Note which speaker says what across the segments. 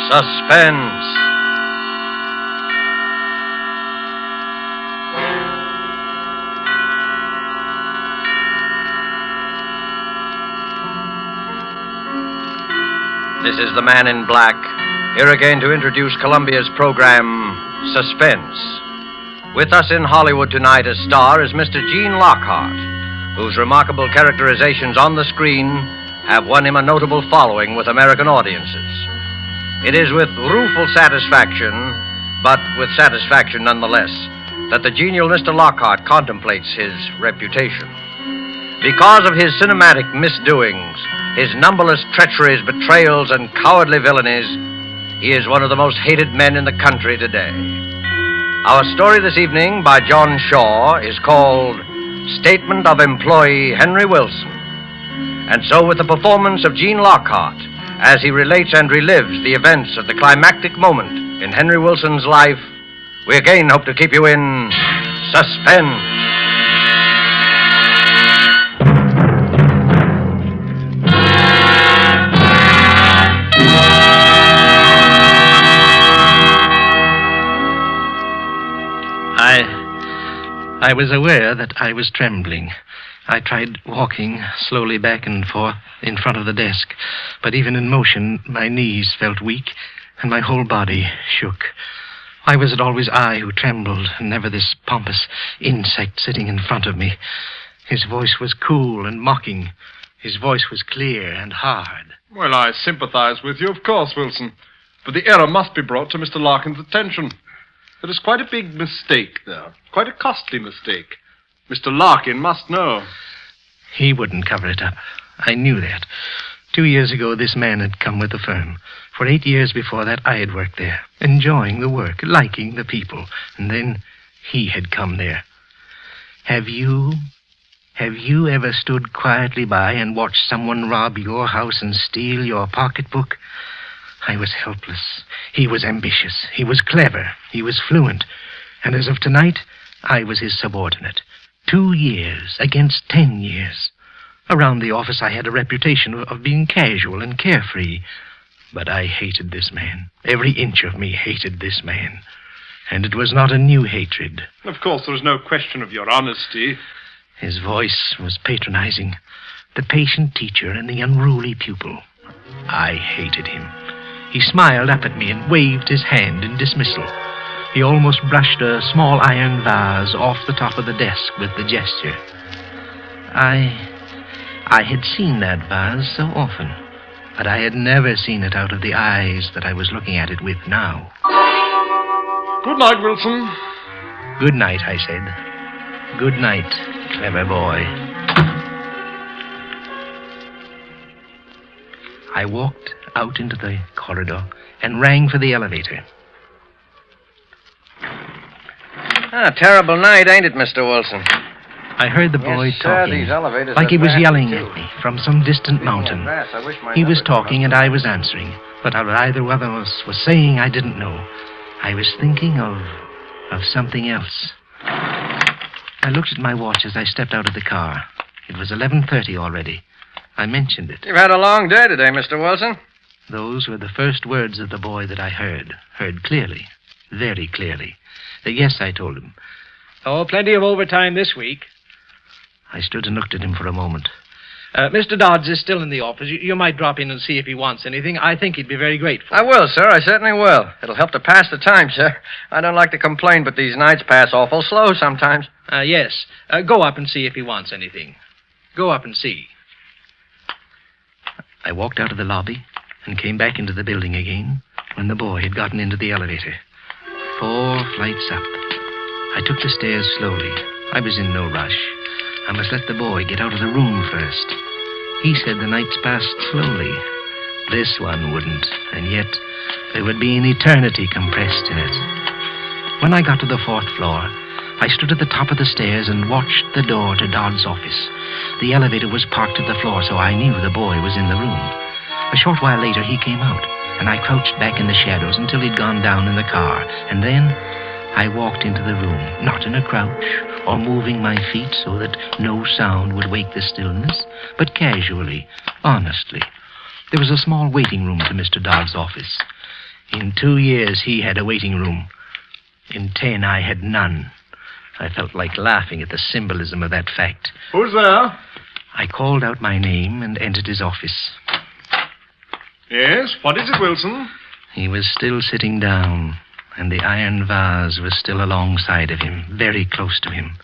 Speaker 1: Suspense. This is the Man in Black, here again to introduce Columbia's program, Suspense. With us in Hollywood tonight as star is Mr. Gene Lockhart, whose remarkable characterizations on the screen have won him a notable following with American audiences. It is with rueful satisfaction, but with satisfaction nonetheless, that the genial Mr. Lockhart contemplates his reputation. Because of his cinematic misdoings, his numberless treacheries, betrayals, and cowardly villainies, he is one of the most hated men in the country today. Our story this evening by John Shaw is called Statement of Employee Henry Wilson. And so with the performance of Gene Lockhart, as he relates and relives the events of the climactic moment in Henry Wilson's life, we again hope to keep you in suspense.
Speaker 2: I was aware that I was trembling. I tried walking slowly back and forth in front of the desk, but even in motion, my knees felt weak and my whole body shook. Why was it always I who trembled, and never this pompous insect sitting in front of me? His voice was cool and mocking. His voice was clear and hard.
Speaker 3: Well, I sympathize with you, of course, Wilson. But the error must be brought to Mr. Larkin's attention. There is quite a big mistake there. Quite a costly mistake. Mr. Larkin must know.
Speaker 2: He wouldn't cover it up. I knew that. 2 years ago, this man had come with the firm. For 8 years before that, I had worked there, enjoying the work, liking the people. And then he had come there. Have you ever stood quietly by and watched someone rob your house and steal your pocketbook? I was helpless. He was ambitious. He was clever. He was fluent. And as of tonight, I was his subordinate. 2 years against 10 years. Around the office, I had a reputation of being casual and carefree. But I hated this man. Every inch of me hated this man. And it was not a new hatred.
Speaker 3: Of course, there is no question of your honesty.
Speaker 2: His voice was patronizing. The patient teacher and the unruly pupil. I hated him. He smiled up at me and waved his hand in dismissal. He almost brushed a small iron vase off the top of the desk with the gesture. I had seen that vase so often, but I had never seen it out of the eyes that I was looking at it with now.
Speaker 3: Good night, Wilson.
Speaker 2: Good night, I said. Good night, clever boy. I walked out into the corridor and rang for the elevator.
Speaker 1: Terrible night, ain't it, Mr. Wilson?
Speaker 2: I heard the boy talking, like he was yelling at me from some distant mountain. He was talking and I was answering, but what either one of us was saying, I didn't know. I was thinking of something else. I looked at my watch as I stepped out of the car. It was 11:30 already. I mentioned it.
Speaker 1: You've had a long day today, Mr. Wilson.
Speaker 2: Those were the first words of the boy that I heard clearly, very clearly. Yes, I told him.
Speaker 4: Oh, plenty of overtime this week.
Speaker 2: I stood and looked at him for a moment.
Speaker 4: Mr. Dodds is still in the office. You might drop in and see if he wants anything. I think he'd be very grateful.
Speaker 1: I will, sir. I certainly will. It'll help to pass the time, sir. I don't like to complain, but these nights pass awful slow sometimes.
Speaker 4: Yes. Go up and see if he wants anything. Go up and see.
Speaker 2: I walked out of the lobby and came back into the building again when the boy had gotten into the elevator. 4 flights up. I took the stairs slowly. I was in no rush. I must let the boy get out of the room first. He said the nights passed slowly. This one wouldn't, and yet there would be an eternity compressed in it. When I got to the 4th floor, I stood at the top of the stairs and watched the door to Dodd's office. The elevator was parked at the floor, so I knew the boy was in the room. A short while later, he came out, and I crouched back in the shadows until he'd gone down in the car. And then I walked into the room, not in a crouch or moving my feet so that no sound would wake the stillness, but casually, honestly. There was a small waiting room to Mr. Dodd's office. In 2 years, he had a waiting room. In 10, I had none. I felt like laughing at the symbolism of that fact.
Speaker 3: Who's there?
Speaker 2: I called out my name and entered his office.
Speaker 3: Yes, what is it, Wilson?
Speaker 2: He was still sitting down, and the iron vase was still alongside of him, very close to him.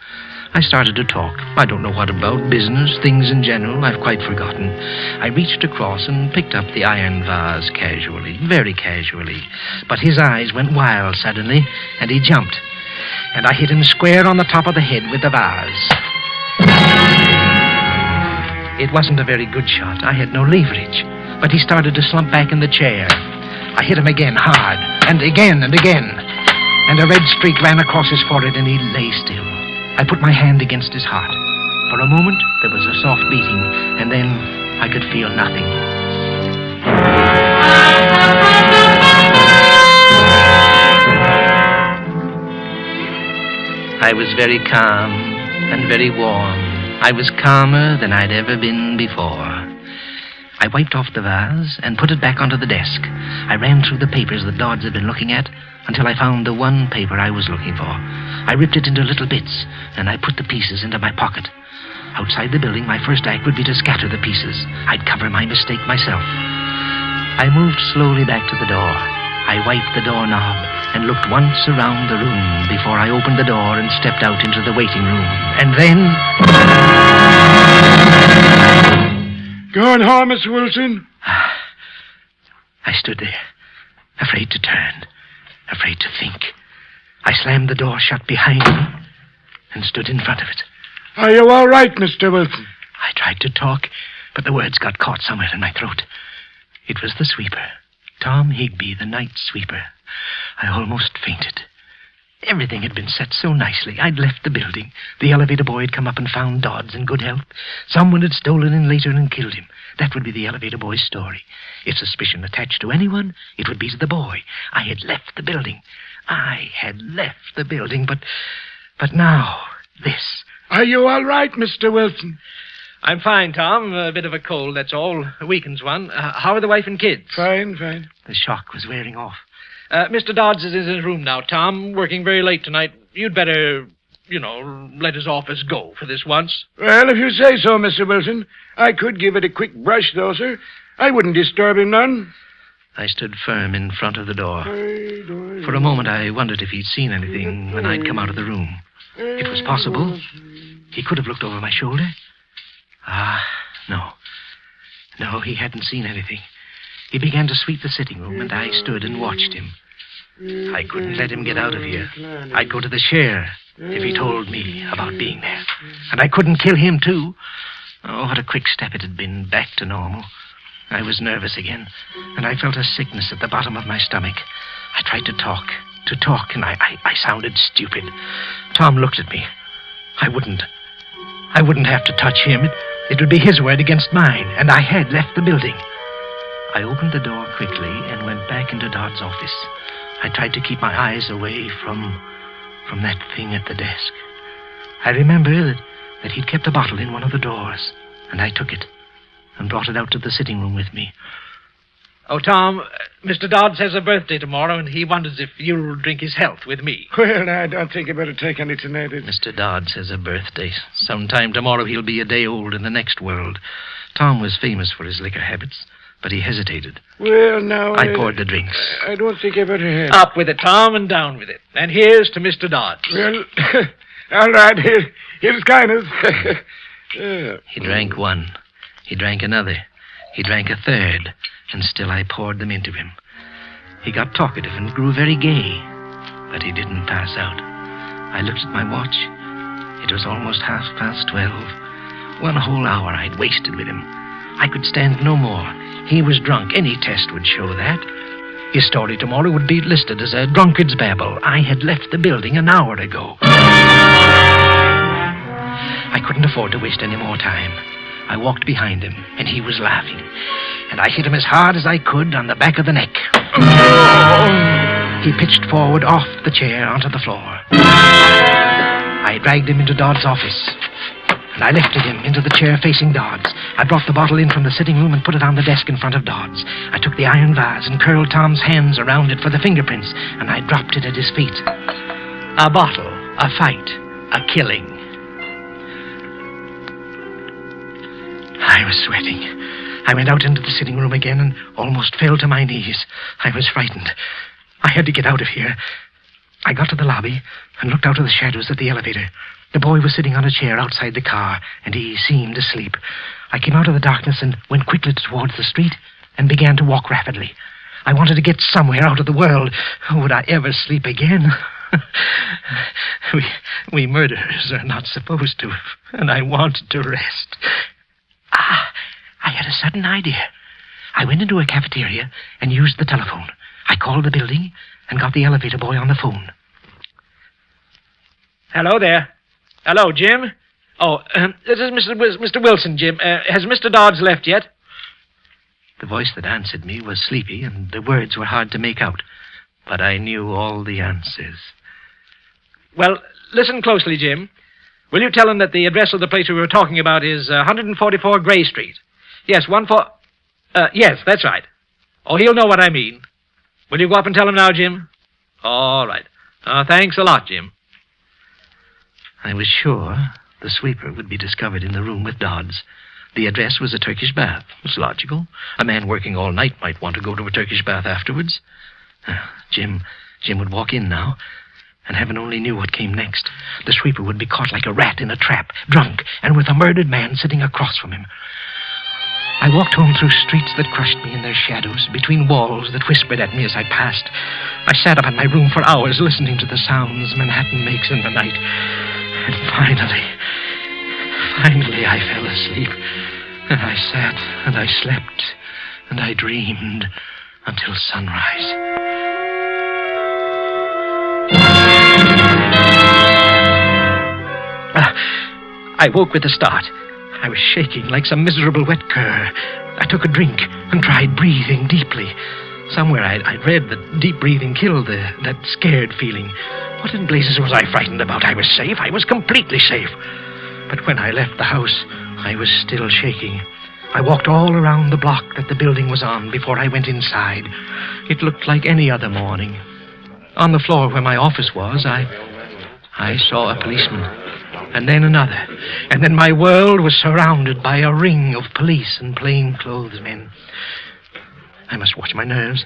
Speaker 2: I started to talk. I don't know what about, business, things in general, I've quite forgotten. I reached across and picked up the iron vase casually, very casually. But his eyes went wild suddenly, and he jumped. And I hit him square on the top of the head with the vase. It wasn't a very good shot. I had no leverage. But he started to slump back in the chair. I hit him again, hard, and again and again. And a red streak ran across his forehead, and he lay still. I put my hand against his heart. For a moment, there was a soft beating, and then I could feel nothing. I was very calm and very warm. I was calmer than I'd ever been before. I wiped off the vase and put it back onto the desk. I ran through the papers that Dodds had been looking at until I found the one paper I was looking for. I ripped it into little bits, and I put the pieces into my pocket. Outside the building, my first act would be to scatter the pieces. I'd cover my mistake myself. I moved slowly back to the door. I wiped the doorknob and looked once around the room before I opened the door and stepped out into the waiting room. And then...
Speaker 5: Going home, Mr. Wilson?
Speaker 2: I stood there, afraid to turn, afraid to think. I slammed the door shut behind me and stood in front of it.
Speaker 5: Are you all right, Mr. Wilson?
Speaker 2: I tried to talk, but the words got caught somewhere in my throat. It was the sweeper, Tom Higby, the night sweeper. I almost fainted. Everything had been set so nicely. I'd left the building. The elevator boy had come up and found Dodds in good health. Someone had stolen in later and killed him. That would be the elevator boy's story. If suspicion attached to anyone, it would be to the boy. I had left the building. But now, this.
Speaker 5: Are you all right, Mr. Wilson?
Speaker 4: I'm fine, Tom. A bit of a cold, that's all. Weakens one. How are the wife and kids?
Speaker 5: Fine.
Speaker 2: The shock was wearing off.
Speaker 4: Mr. Dodds is in his room now, Tom, working very late tonight. You'd better, let his office go for this once.
Speaker 5: Well, if you say so, Mr. Wilson. I could give it a quick brush, though, sir. I wouldn't disturb him none.
Speaker 2: I stood firm in front of the door. For a moment, I wondered if he'd seen anything when I'd come out of the room. It was possible. He could have looked over my shoulder. No. No, he hadn't seen anything. He began to sweep the sitting room, and I stood and watched him. I couldn't let him get out of here. I'd go to the sheriff if he told me about being there. And I couldn't kill him, too. Oh, what a quick step it had been back to normal. I was nervous again, and I felt a sickness at the bottom of my stomach. I tried to talk, and I sounded stupid. Tom looked at me. I wouldn't have to touch him. It would be his word against mine, and I had left the building. I opened the door quickly and went back into Dodd's office. I tried to keep my eyes away from that thing at the desk. I remember that he'd kept a bottle in one of the drawers, and I took it and brought it out to the sitting room with me.
Speaker 4: Oh, Tom, Mr. Dodds has a birthday tomorrow, and he wonders if you'll drink his health with me.
Speaker 5: Well, I don't think you better take any tonight.
Speaker 2: Mr. Dodds has a birthday. Sometime tomorrow he'll be a day old in the next world. Tom was famous for his liquor habits, but he hesitated.
Speaker 5: Well, now...
Speaker 2: I poured the drinks.
Speaker 5: I don't think you better have...
Speaker 4: Up with it, Tom, and down with it. And here's to Mr. Dodds.
Speaker 5: Well, all right. Here's kindness.
Speaker 2: He drank one. He drank another. He drank a third, and still I poured them into him. He got talkative and grew very gay, but he didn't pass out. I looked at my watch. It was almost 12:30. 1 whole hour I'd wasted with him. I could stand no more. He was drunk. Any test would show that. His story tomorrow would be listed as a drunkard's babble. I had left the building an hour ago. I couldn't afford to waste any more time. I walked behind him, and he was laughing. And I hit him as hard as I could on the back of the neck. He pitched forward off the chair onto the floor. I dragged him into Dodd's office, and I lifted him into the chair facing Dodds. I brought the bottle in from the sitting room and put it on the desk in front of Dodds. I took the iron vase and curled Tom's hands around it for the fingerprints, and I dropped it at his feet. A bottle, a fight, a killing. I was sweating. I went out into the sitting room again and almost fell to my knees. I was frightened. I had to get out of here. I got to the lobby and looked out of the shadows at the elevator. The boy was sitting on a chair outside the car, and he seemed asleep. I came out of the darkness and went quickly towards the street and began to walk rapidly. I wanted to get somewhere out of the world. Would I ever sleep again? We murderers are not supposed to, and I wanted to rest. I had a sudden idea. I went into a cafeteria and used the telephone. I called the building and got the elevator boy on the phone.
Speaker 4: Hello there. Hello, Jim. Oh, this is Mr. Wilson, Jim. Has Mr. Dodds left yet?
Speaker 2: The voice that answered me was sleepy, and the words were hard to make out. But I knew all the answers.
Speaker 4: Well, listen closely, Jim. Will you tell him that the address of the place we were talking about is 144 Gray Street? Yes, yes, that's right. Oh, he'll know what I mean. Will you go up and tell him now, Jim? All right. Thanks a lot, Jim.
Speaker 2: I was sure the sweeper would be discovered in the room with Dodds. The address was a Turkish bath. It's logical. A man working all night might want to go to a Turkish bath afterwards. Jim would walk in now, and heaven only knew what came next. The sweeper would be caught like a rat in a trap, drunk, and with a murdered man sitting across from him. I walked home through streets that crushed me in their shadows, between walls that whispered at me as I passed. I sat up in my room for hours listening to the sounds Manhattan makes in the night. And finally I fell asleep. And I sat and I slept and I dreamed until sunrise. I woke with a start. I was shaking like some miserable wet cur. I took a drink and tried breathing deeply. Somewhere I'd read that deep breathing killed that scared feeling. What in blazes was I frightened about? I was safe. I was completely safe. But when I left the house, I was still shaking. I walked all around the block that the building was on before I went inside. It looked like any other morning. On the floor where my office was, I saw a policeman, and then another, and then my world was surrounded by a ring of police and plainclothes men. I must watch my nerves.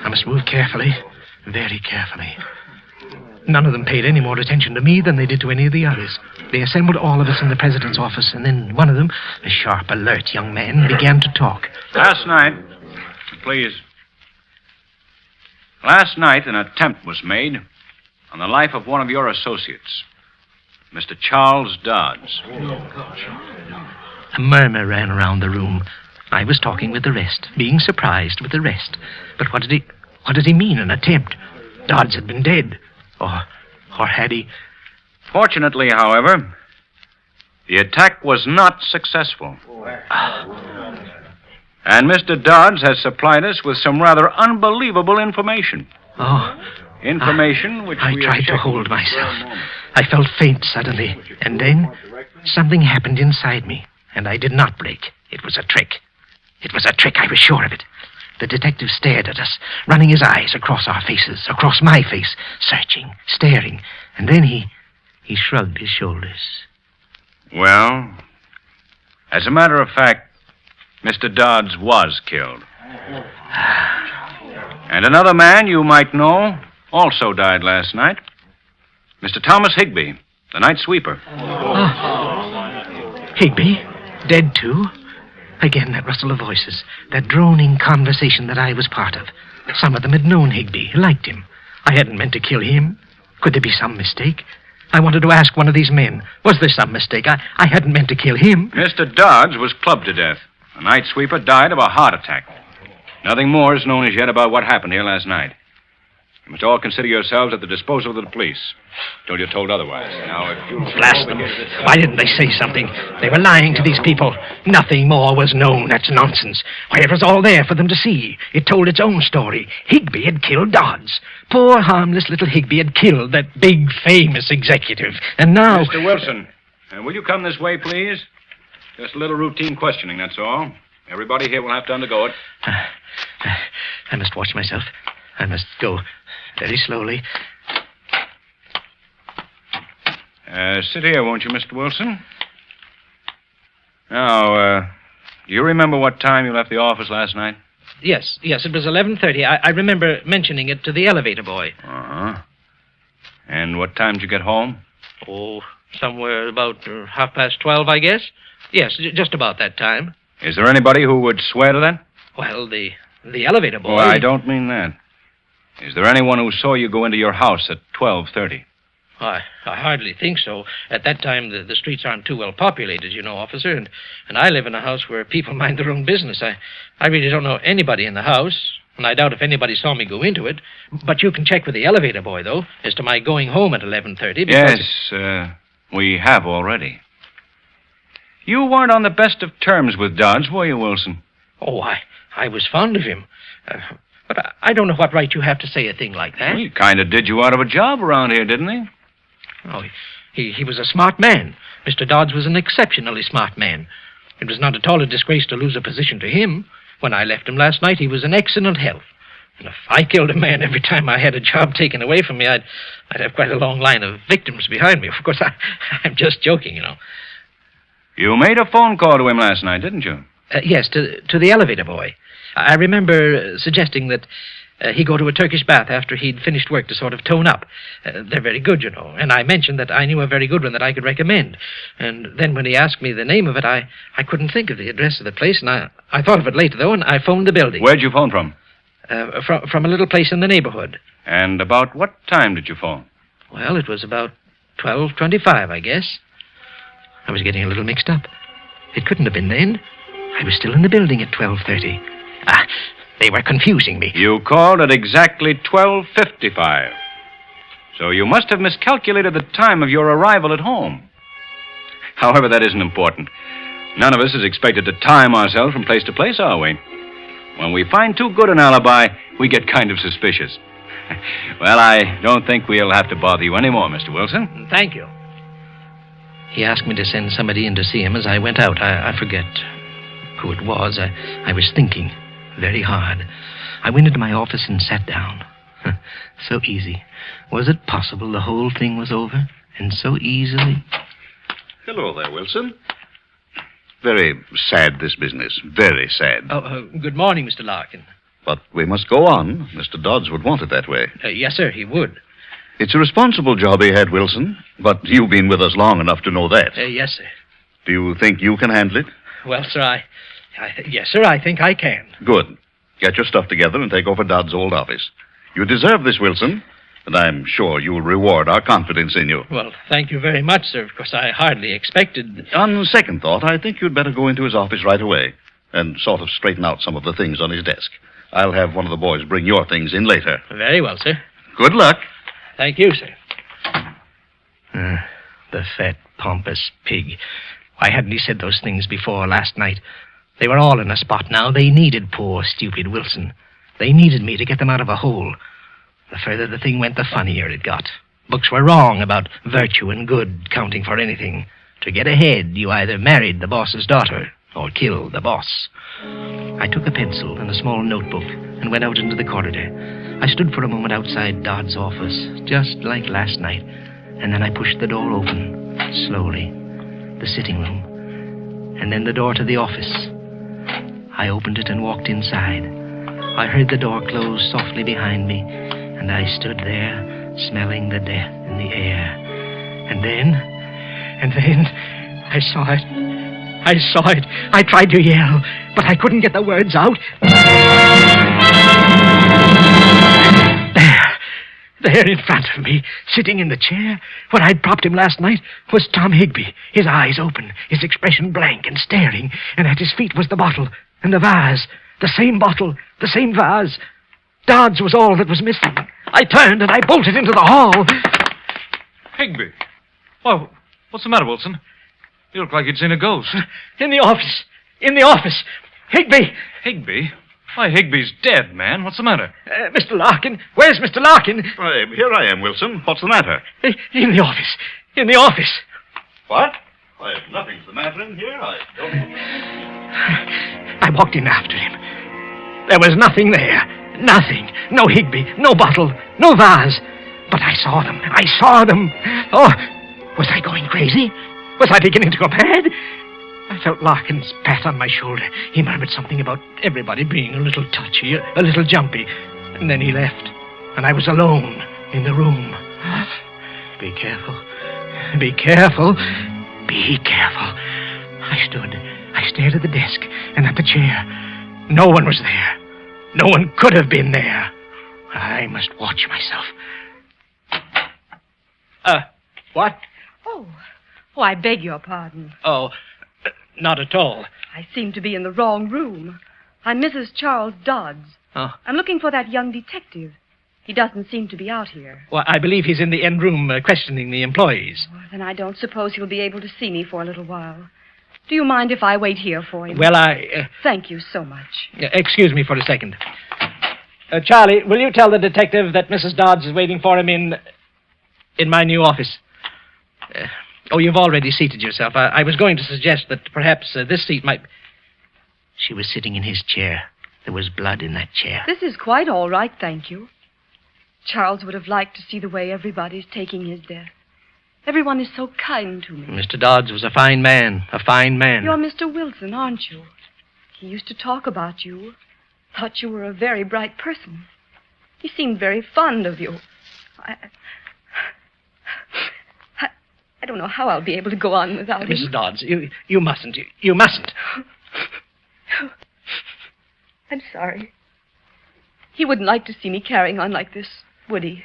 Speaker 2: I must move carefully, very carefully. None of them paid any more attention to me than they did to any of the others. They assembled all of us in the president's office, and then one of them, a sharp, alert young man, began to talk.
Speaker 6: Last night, an attempt was made on the life of one of your associates, Mr. Charles Dodds.
Speaker 2: A murmur ran around the room. I was talking with the rest, being surprised with the rest. But what did he mean, an attempt? Dodds had been dead. Or had he?
Speaker 6: Fortunately, however, the attack was not successful. And Mr. Dodds has supplied us with some rather unbelievable information. Information which
Speaker 2: I tried to hold myself. I felt faint suddenly, and then something happened inside me, and I did not break. It was a trick. It was a trick, I was sure of it. The detective stared at us, running his eyes across our faces, across my face, searching, staring, and then he shrugged his shoulders.
Speaker 6: Well, as a matter of fact, Mr. Dodds was killed. And another man you might know also died last night. Mr. Thomas Higbee, the night sweeper.
Speaker 2: Higbee? Dead too? Again, that rustle of voices, that droning conversation that I was part of. Some of them had known Higbee, liked him. I hadn't meant to kill him. Could there be some mistake? I wanted to ask one of these men, was there some mistake? I hadn't meant to kill him.
Speaker 6: Mr. Dodds was clubbed to death. The night sweeper died of a heart attack. Nothing more is known as yet about what happened here last night. You must all consider yourselves at the disposal of the police, till you're told otherwise. Now, if you...
Speaker 2: Blast them. Why didn't they say something? They were lying to these people. Nothing more was known. That's nonsense. Why, it was all there for them to see. It told its own story. Higbee had killed Dodds. Poor, harmless little Higbee had killed that big, famous executive. And now...
Speaker 6: Mr. Wilson, will you come this way, please? Just a little routine questioning, that's all. Everybody here will have to undergo it.
Speaker 2: I must watch myself. I must go very slowly.
Speaker 6: Sit here, won't you, Mr. Wilson? Now, do you remember what time you left the office last night?
Speaker 4: Yes, it was 11:30. I remember mentioning it to the elevator boy.
Speaker 6: Uh-huh. And what time did you get home?
Speaker 4: Oh, somewhere about 12:30, I guess. Yes, just about that time.
Speaker 6: Is there anybody who would swear to that?
Speaker 4: Well, the elevator boy...
Speaker 6: Well, I don't mean that. Is there anyone who saw you go into your house at 12:30?
Speaker 4: I hardly think so. At that time, the streets aren't too well populated, you know, officer, and I live in a house where people mind their own business. I really don't know anybody in the house, and I doubt if anybody saw me go into it. But you can check with the elevator boy, though, as to my going home at 11:30.
Speaker 6: Yes, we have already. You weren't on the best of terms with Dodds, were you, Wilson?
Speaker 4: Oh, I was fond of him. But I don't know what right you have to say a thing like that.
Speaker 6: Well, he kind of did you out of a job around here, didn't he?
Speaker 4: Oh, he was a smart man. Mr. Dodds was an exceptionally smart man. It was not at all a disgrace to lose a position to him. When I left him last night, he was in excellent health. And if I killed a man every time I had a job taken away from me, I'd have quite a long line of victims behind me. Of course, I'm just joking, you know.
Speaker 6: You made a phone call to him last night, didn't you?
Speaker 4: Yes, to the elevator boy. I remember suggesting that he go to a Turkish bath after he'd finished work to sort of tone up. They're very good, you know. And I mentioned that I knew a very good one that I could recommend. And then when he asked me the name of it, I couldn't think of the address of the place, and I thought of it later, though, and I phoned the building.
Speaker 6: Where'd you phone from?
Speaker 4: From a little place in the neighborhood.
Speaker 6: And about what time did you phone?
Speaker 4: Well, it was about 12:25, I guess. I was getting a little mixed up. It couldn't have been then. I was still in the building at 12:30. They were confusing me.
Speaker 6: You called at exactly 12:55. So you must have miscalculated the time of your arrival at home. However, that isn't important. None of us is expected to time ourselves from place to place, are we? When we find too good an alibi, we get kind of suspicious. Well, I don't think we'll have to bother you anymore, Mr. Wilson.
Speaker 4: Thank you. He asked me to send somebody in to see him as I went out. I forget who it was. I was thinking very hard. I went into my office and sat down. So easy. Was it possible the whole thing was over? And so easily?
Speaker 7: Hello there, Wilson. Very sad, this business. Very sad.
Speaker 4: Good morning, Mr. Larkin.
Speaker 7: But we must go on. Mr. Dodds would want it that way.
Speaker 4: Yes, sir, he would.
Speaker 7: It's a responsible job he had, Wilson. But you've been with us long enough to know that.
Speaker 4: Yes, sir.
Speaker 7: Do you think you can handle it?
Speaker 4: Well, sir, yes, sir, I think I can.
Speaker 7: Good. Get your stuff together and take over Dodd's old office. You deserve this, Wilson, and I'm sure you'll reward our confidence in you.
Speaker 4: Well, thank you very much, sir, because I hardly expected...
Speaker 7: On second thought, I think you'd better go into his office right away and sort of straighten out some of the things on his desk. I'll have one of the boys bring your things in later.
Speaker 4: Very well, sir.
Speaker 7: Good luck.
Speaker 4: Thank you, sir.
Speaker 2: The fat, pompous pig. Why hadn't he said those things before last night? They were all in a spot now. They needed poor, stupid Wilson. They needed me to get them out of a hole. The further the thing went, the funnier it got. Books were wrong about virtue and good counting for anything. To get ahead, you either married the boss's daughter or killed the boss. I took a pencil and a small notebook and went out into the corridor. I stood for a moment outside Dodd's office, just like last night, and then I pushed the door open, slowly. The sitting room, and then the door to the office. I opened it and walked inside. I heard the door close softly behind me, and I stood there, smelling the death in the air. And then, I saw it. I tried to yell, but I couldn't get the words out. There in front of me, sitting in the chair where I'd propped him last night, was Tom Higbee, his eyes open, his expression blank and staring, and at his feet was the bottle and the vase, the same bottle, the same vase. Dodds was all that was missing. I turned and I bolted into the hall.
Speaker 3: Higbee. Well, what's the matter, Wilson? You look like you'd seen a ghost.
Speaker 4: In the office. Higbee.
Speaker 3: Higbee? Why, Higbee's dead, man. What's the matter?
Speaker 4: Mr. Larkin. Where's Mr. Larkin?
Speaker 7: Here I am, Wilson. What's the matter?
Speaker 4: In the office.
Speaker 7: What? Why, nothing's the matter in here. I
Speaker 4: walked in after him. There was nothing there. Nothing. No Higby, no bottle, no vase. But I saw them. I saw them. Oh, was I going crazy? Was I beginning to go mad? I felt Larkin's pat on my shoulder. He murmured something about everybody being a little touchy, a little jumpy. And then he left. And I was alone in the room. Be careful. Be careful. Be careful. I stared at the desk and at the chair. No one was there. No one could have been there. I must watch myself. What?
Speaker 8: Oh, I beg your pardon.
Speaker 4: Oh, not at all.
Speaker 8: I seem to be in the wrong room. I'm Mrs. Charles Dodds.
Speaker 4: Oh.
Speaker 8: I'm looking for that young detective. He doesn't seem to be out here.
Speaker 4: Well, I believe he's in the end room questioning the employees.
Speaker 8: Well, then I don't suppose he'll be able to see me for a little while. Do you mind if I wait here for him?
Speaker 4: Well,
Speaker 8: Thank you so much.
Speaker 4: Excuse me for a second. Charlie, will you tell the detective that Mrs. Dodds is waiting for him in my new office? You've already seated yourself. I was going to suggest that perhaps this seat might... She was sitting in his chair. There was blood in that chair.
Speaker 8: This is quite all right, thank you. Charles would have liked to see the way everybody's taking his death. Everyone is so kind to me.
Speaker 4: Mr. Dodds was a fine man. A fine man.
Speaker 8: You're Mr. Wilson, aren't you? He used to talk about you. Thought you were a very bright person. He seemed very fond of you. I don't know how I'll be able to go on without him.
Speaker 4: Mrs. Dodds, you mustn't. You mustn't.
Speaker 8: I'm sorry. He wouldn't like to see me carrying on like this, would he?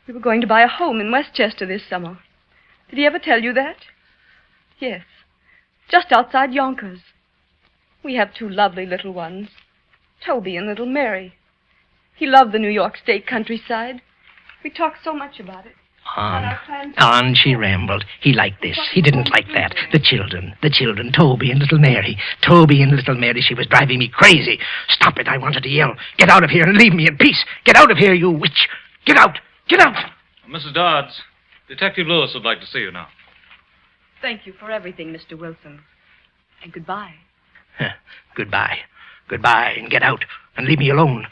Speaker 8: We were going to buy a home in Westchester this summer. Did he ever tell you that? Yes. Just outside Yonkers. We have 2 lovely little ones, Toby and little Mary. He loved the New York State countryside. We talked so much about it.
Speaker 4: On she rambled. He liked this. He didn't like that. The children, Toby and little Mary. She was driving me crazy. Stop it, I wanted to yell. Get out of here and leave me in peace. Get out of here, you witch. Get out. Get out.
Speaker 9: Mrs. Dodds, Detective Lewis would like to see you now.
Speaker 8: Thank you for everything, Mr. Wilson. And goodbye.
Speaker 4: Goodbye. Goodbye, and get out, and leave me alone.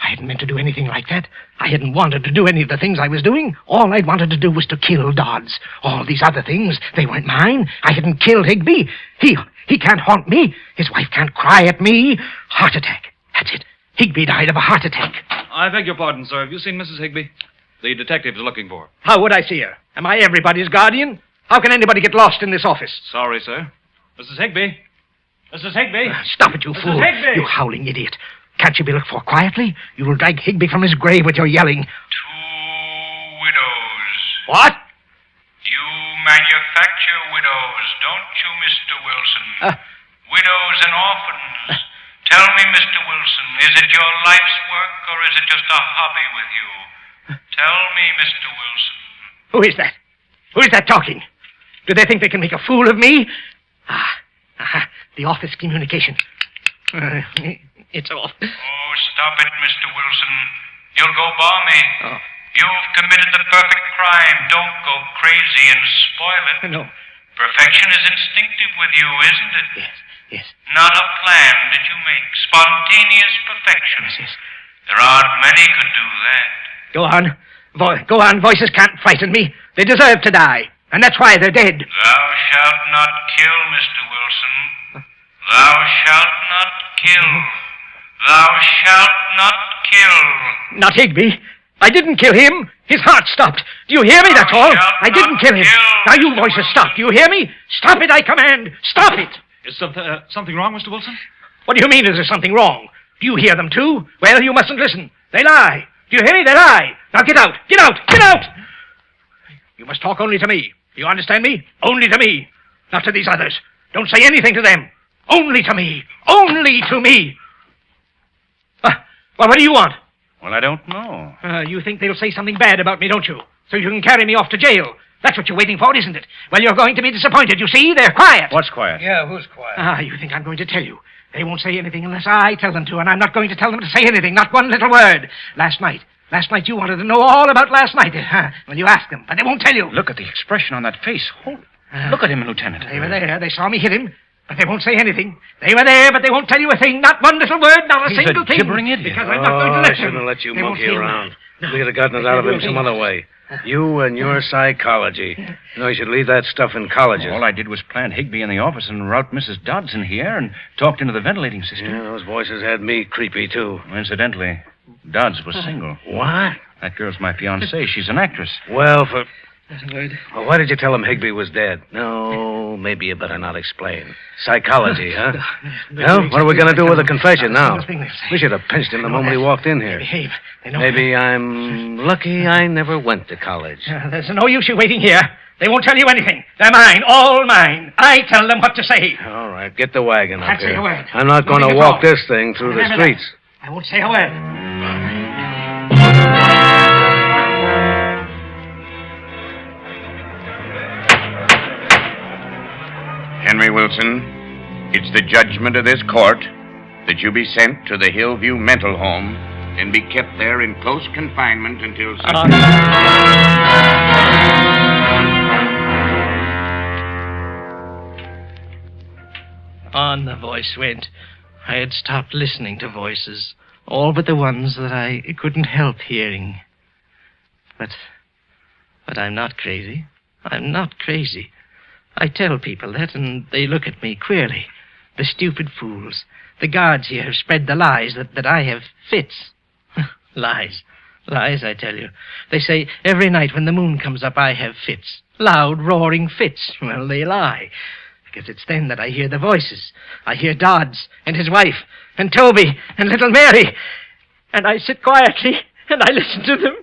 Speaker 4: I hadn't meant to do anything like that. I hadn't wanted to do any of the things I was doing. All I'd wanted to do was to kill Dodds. All these other things, they weren't mine. I hadn't killed Higby. He can't haunt me. His wife can't cry at me. Heart attack. That's it. Higby died of a heart attack.
Speaker 9: I beg your pardon, sir. Have you seen Mrs. Higby? The detective is looking for her.
Speaker 4: How would I see her? Am I everybody's guardian? How can anybody get lost in this office?
Speaker 9: Sorry, sir. Mrs. Higby? Mrs. Higby?
Speaker 4: Stop it, you fool.
Speaker 9: Higby!
Speaker 4: You howling idiot. Can't you be looked for quietly? You will drag Higby from his grave with your yelling.
Speaker 10: 2 widows.
Speaker 4: What?
Speaker 10: You manufacture widows, don't you, Mr. Wilson? Widows and orphans. Tell me, Mr. Wilson, is it your life's work or is it just a hobby with you? Tell me, Mr. Wilson.
Speaker 4: Who is that? Who is that talking? Do they think they can make a fool of me? The office communication. It's off.
Speaker 10: Oh, stop it, Mr. Wilson. You'll go balmy.
Speaker 4: Oh.
Speaker 10: You've committed the perfect crime. Don't go crazy and spoil it.
Speaker 4: No.
Speaker 10: Perfection is instinctive with you, isn't it?
Speaker 4: Yes.
Speaker 10: Not a plan that you make. Spontaneous perfection.
Speaker 4: Yes.
Speaker 10: There aren't many could do that.
Speaker 4: Go on. Go on. Voices can't frighten me. They deserve to die. And that's why they're dead.
Speaker 10: Thou shalt not kill, Mr. Wilson. Thou shalt not kill. Thou shalt not kill.
Speaker 4: Not Higby. I didn't kill him. His heart stopped. Do you hear me? That's all. I didn't kill him. Now you voices stop. Do you hear me? Stop it, I command. Stop it.
Speaker 9: Is something wrong, Mr. Wilson?
Speaker 4: What do you mean, is there something wrong? Do you hear them, too? Well, you mustn't listen. They lie. Do you hear me? They lie. Now get out. Get out. Get out. You must talk only to me. Do you understand me? Only to me. Not to these others. Don't say anything to them. Only to me. Only to me. Well, what do you want?
Speaker 6: Well, I don't know.
Speaker 4: You think they'll say something bad about me, don't you? So you can carry me off to jail. That's what you're waiting for, isn't it? Well, you're going to be disappointed. You see, they're quiet.
Speaker 6: What's quiet?
Speaker 5: Yeah, who's quiet?
Speaker 4: You think I'm going to tell you. They won't say anything unless I tell them to, and I'm not going to tell them to say anything, not one little word. Last night you wanted to know all about last night. Well, you asked them, but they won't tell you.
Speaker 6: Look at the expression on that face. Holy. Look at him, Lieutenant.
Speaker 4: They were there. They saw me hit him, but they won't say anything. They were there, but they won't tell you a thing. Not one little word, not a single thing.
Speaker 6: He's a gibbering idiot.
Speaker 4: Because I'm not going to let
Speaker 5: I shouldn't
Speaker 4: them.
Speaker 5: have let you
Speaker 4: They won't
Speaker 5: monkey
Speaker 4: feel
Speaker 5: around.
Speaker 4: that.
Speaker 5: We could have gotten it out of him some other way. You and your psychology. You should leave that stuff in colleges.
Speaker 6: All I did was plant Higby in the office and route Mrs. Dodson here and talked into the ventilating system.
Speaker 5: Yeah, those voices had me creepy, too.
Speaker 6: Incidentally, Dodds was single.
Speaker 5: What?
Speaker 6: That girl's my fiancée. She's an actress.
Speaker 5: Well,
Speaker 4: That's a word.
Speaker 5: Well, why did you tell him Higby was dead? No, maybe you better not explain. Psychology, huh? Well, what are we going to do with the confession now? We should have pinched him the moment he walked in here.
Speaker 4: Behave. They know.
Speaker 5: Maybe I'm lucky I never went to college.
Speaker 4: There's no use you waiting here. They won't tell you anything. They're mine, all mine. I tell them what to say.
Speaker 5: All right, get the wagon up
Speaker 4: Can't say
Speaker 5: here.
Speaker 4: a word.
Speaker 5: I'm not going to
Speaker 4: Nothing at
Speaker 5: walk
Speaker 4: all.
Speaker 5: this thing through the
Speaker 4: Remember
Speaker 5: streets.
Speaker 4: that. I won't say a word.
Speaker 11: Henry Wilson, it's the judgment of this court that you be sent to the Hillview Mental Home and be kept there in close confinement until such...
Speaker 2: On the voice went. I had stopped listening to voices, all but the ones that I couldn't help hearing. But I'm not crazy. I'm not crazy. I tell people that, and they look at me queerly. The stupid fools. The guards here have spread the lies that I have fits. Lies. Lies, I tell you. They say every night when the moon comes up, I have fits. Loud, roaring fits. Well, they lie. Because it's then that I hear the voices. I hear Dodds and his wife and Toby and little Mary. And I sit quietly and I listen to them.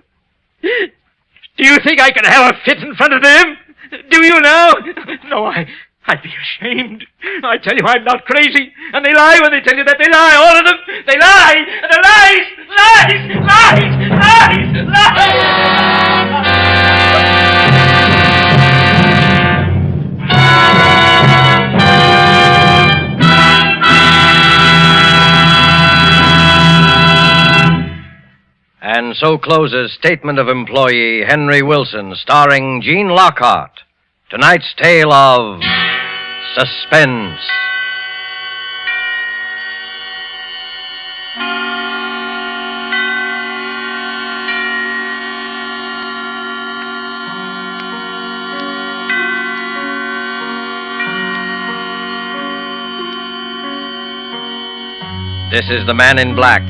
Speaker 2: Do you think I could have a fit in front of them? Do you now? No, I'd be ashamed. I tell you, I'm not crazy. And they lie when they tell you that they lie. All of them. They lie. And they're lies.
Speaker 1: And so closes Statement of Employee Henry Wilson, starring Gene Lockhart. Tonight's tale of suspense. This is the man in black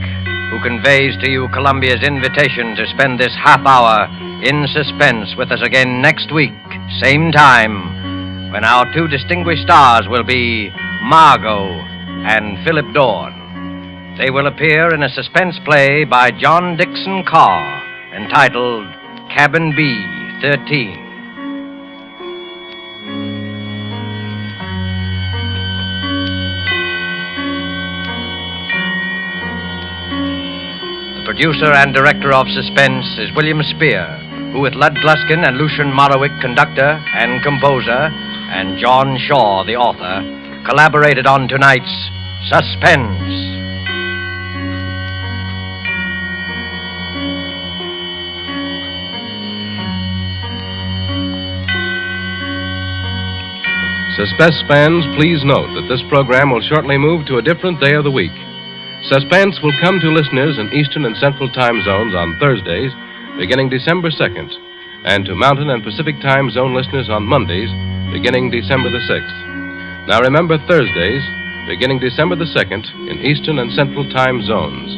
Speaker 1: who conveys to you Columbia's invitation to spend this half hour in suspense with us again next week, same time, when our two distinguished stars will be Margot and Philip Dorn. They will appear in a suspense play by John Dixon Carr entitled Cabin B-13. The producer and director of Suspense is William Spear, who with Lud Gluskin and Lucian Morawick, conductor and composer, and John Shaw, the author, collaborated on tonight's Suspense.
Speaker 12: Suspense fans, please note that this program will shortly move to a different day of the week. Suspense will come to listeners in Eastern and Central time zones on Thursdays, beginning December 2nd, and to Mountain and Pacific time zone listeners on Mondays, beginning December the 6th. Now remember, Thursdays, beginning December the 2nd, in Eastern and Central time zones,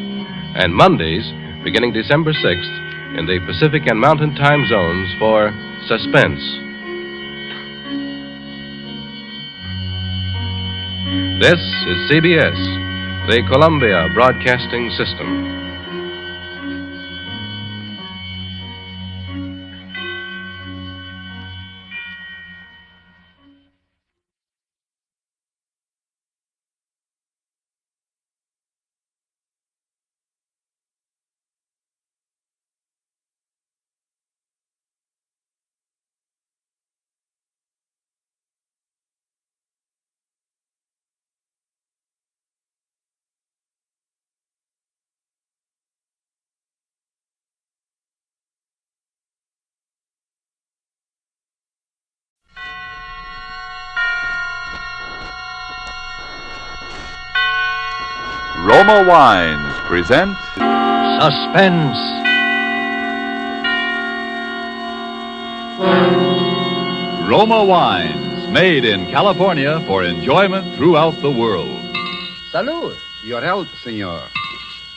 Speaker 12: and Mondays, beginning December 6th, in the Pacific and Mountain time zones for Suspense. This is CBS, the Columbia Broadcasting System.
Speaker 13: Roma Wines present
Speaker 1: Suspense.
Speaker 13: Roma Wines, made in California for enjoyment throughout the world.
Speaker 14: Salud. Your health, senor.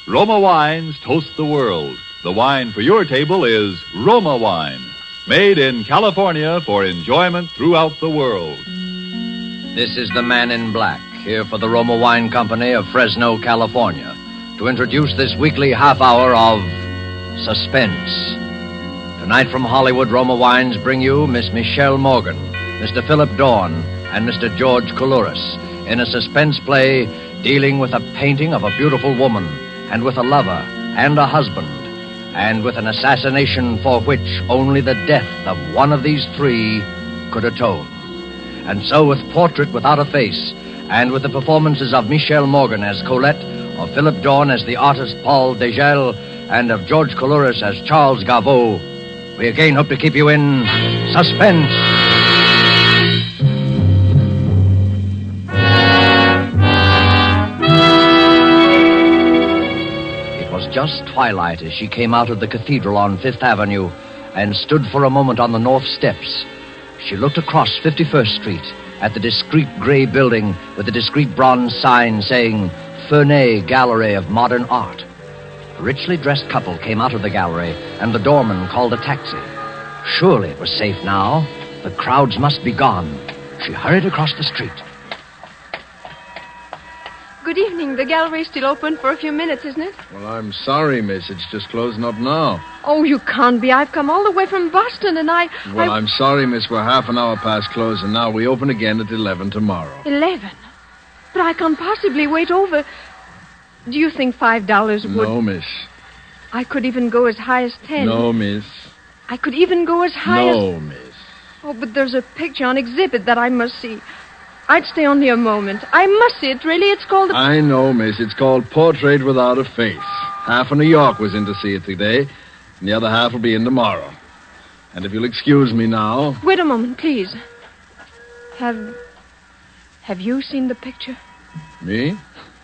Speaker 13: Roma Wines toast the world. The wine for your table is Roma Wine, made in California for enjoyment throughout the world.
Speaker 1: This is the Man in Black, here for the Roma Wine Company of Fresno, California, to introduce this weekly half hour of Suspense. Tonight from Hollywood, Roma Wines bring you Miss Michelle Morgan, Mr. Philip Dorn, and Mr. George Coulouris in a suspense play dealing with a painting of a beautiful woman, and with a lover and a husband, and with an assassination for which only the death of one of these three could atone. And so with Portrait Without a Face, and with the performances of Michelle Morgan as Colette, of Philip Dorn as the artist Paul Degel, and of George Coulouris as Charles Garveau, we again hope to keep you in suspense. It was just twilight as she came out of the cathedral on Fifth Avenue and stood for a moment on the north steps. She looked across 51st Street at the discreet gray building with the discreet bronze sign saying Fernet Gallery of Modern Art. A richly dressed couple came out of the gallery, and the doorman called a taxi. Surely it was safe now. The crowds must be gone. She hurried across the street.
Speaker 15: Good evening. The gallery's still open for a few minutes, isn't it?
Speaker 16: Well, I'm sorry, miss. It's just closing up now.
Speaker 15: Oh, you can't be. I've come all the way from Boston, and
Speaker 16: Well, I'm sorry, miss. We're half an hour past closing now. We open again at 11 tomorrow.
Speaker 15: 11? But I can't possibly wait over. Do you think $5 would...
Speaker 16: No, miss.
Speaker 15: I could even go as high as 10.
Speaker 16: No, miss.
Speaker 15: I could even go as high as...
Speaker 16: No, miss.
Speaker 15: Oh, but there's a picture on exhibit that I must see. I'd stay only a moment. I must see it, really. It's called...
Speaker 16: I know, miss. It's called Portrait Without a Face. Half of New York was in to see it today, and the other half will be in tomorrow. And if you'll excuse me now...
Speaker 15: Wait a moment, please. Have you seen the picture?
Speaker 16: Me?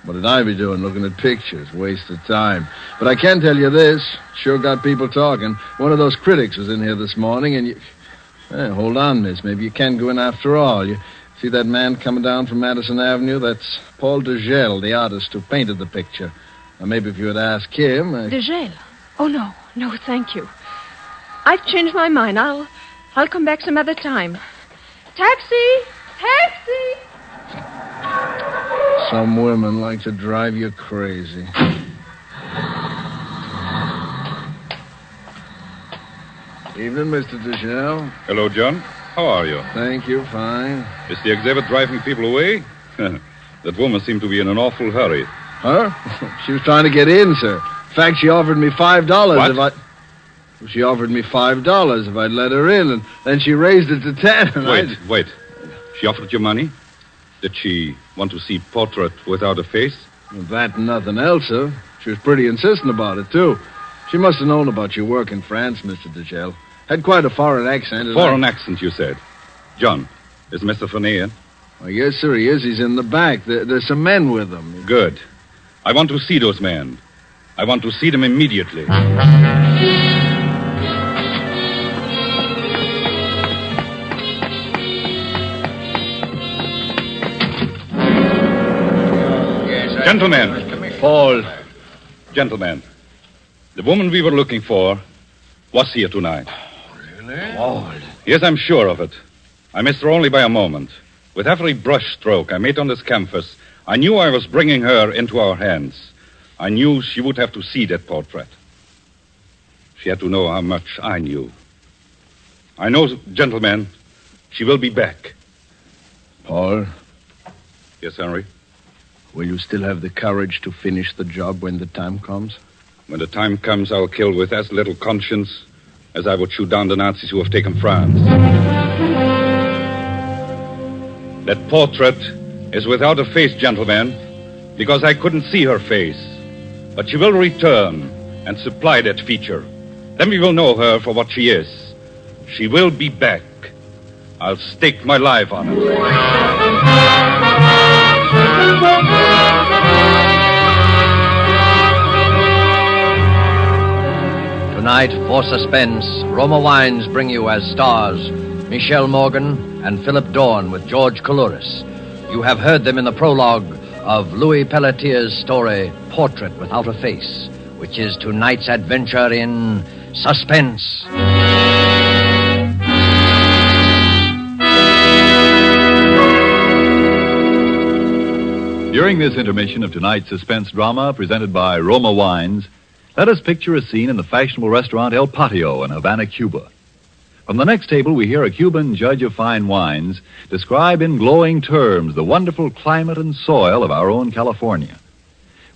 Speaker 16: What did I be doing looking at pictures? Waste of time. But I can tell you this. Sure got people talking. One of those critics was in here this morning, and you... hold on, miss. Maybe you can go in after all. You see that man coming down from Madison Avenue? That's Paul Degel, the artist who painted the picture. Now, maybe if you would ask him...
Speaker 15: Degel? Oh, no. No, thank you. I've changed my mind. I'll come back some other time. Taxi! Taxi!
Speaker 16: Some women like to drive you crazy. Evening, Mr. Degel.
Speaker 6: Hello, John. How are you?
Speaker 16: Thank you, fine.
Speaker 6: Is the exhibit driving people away? That woman seemed to be in an awful hurry.
Speaker 16: Huh? She was trying to get in, sir. In fact, she offered me $5
Speaker 6: What?
Speaker 16: She offered me $5 if I'd let her in, and then she raised it to 10. And
Speaker 6: Wait. She offered you money? Did she want to see Portrait Without a Face?
Speaker 16: That and nothing else, sir. She was pretty insistent about it, too. She must have known about your work in France, Mr. Degel. Had quite a foreign accent.
Speaker 6: Foreign accent, you said. John, is Mr. Fernet in?
Speaker 16: Well, yes, sir, he is. He's in the back. There's some men with him.
Speaker 6: Good. I want to see those men. I want to see them immediately. Gentlemen.
Speaker 16: Paul.
Speaker 6: Gentlemen, the woman we were looking for was here tonight.
Speaker 16: Really? Paul.
Speaker 6: Yes, I'm sure of it. I missed her only by a moment. With every brush stroke I made on this canvas, I knew I was bringing her into our hands. I knew she would have to see that portrait. She had to know how much I knew. I know, gentlemen, she will be back.
Speaker 16: Paul?
Speaker 6: Yes, Henry?
Speaker 16: Will you still have the courage to finish the job when the time comes?
Speaker 6: When the time comes, I'll kill with as little conscience as I would shoot down the Nazis who have taken France. That portrait is without a face, gentlemen, because I couldn't see her face. But she will return and supply that feature. Then we will know her for what she is. She will be back. I'll stake my life on it.
Speaker 1: Tonight, for Suspense, Roma Wines bring you as stars Michelle Morgan and Philip Dorn with George Coulouris. You have heard them in the prologue of Louis Pelletier's story, Portrait Without a Face, which is tonight's adventure in Suspense.
Speaker 13: During this intermission of tonight's suspense drama presented by Roma Wines, let us picture a scene in the fashionable restaurant El Patio in Havana, Cuba. From the next table, we hear a Cuban judge of fine wines describe in glowing terms the wonderful climate and soil of our own California.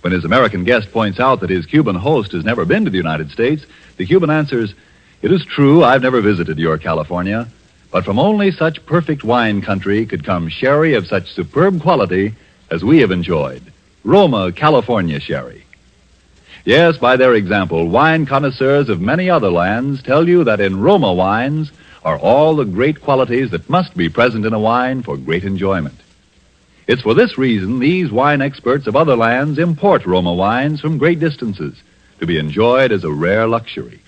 Speaker 13: When his American guest points out that his Cuban host has never been to the United States, the Cuban answers, "It is true, I've never visited your California, but from only such perfect wine country could come sherry of such superb quality as we have enjoyed, Roma California sherry." Yes, by their example, wine connoisseurs of many other lands tell you that in Roma wines are all the great qualities that must be present in a wine for great enjoyment. It's for this reason these wine experts of other lands import Roma wines from great distances to be enjoyed as a rare luxury.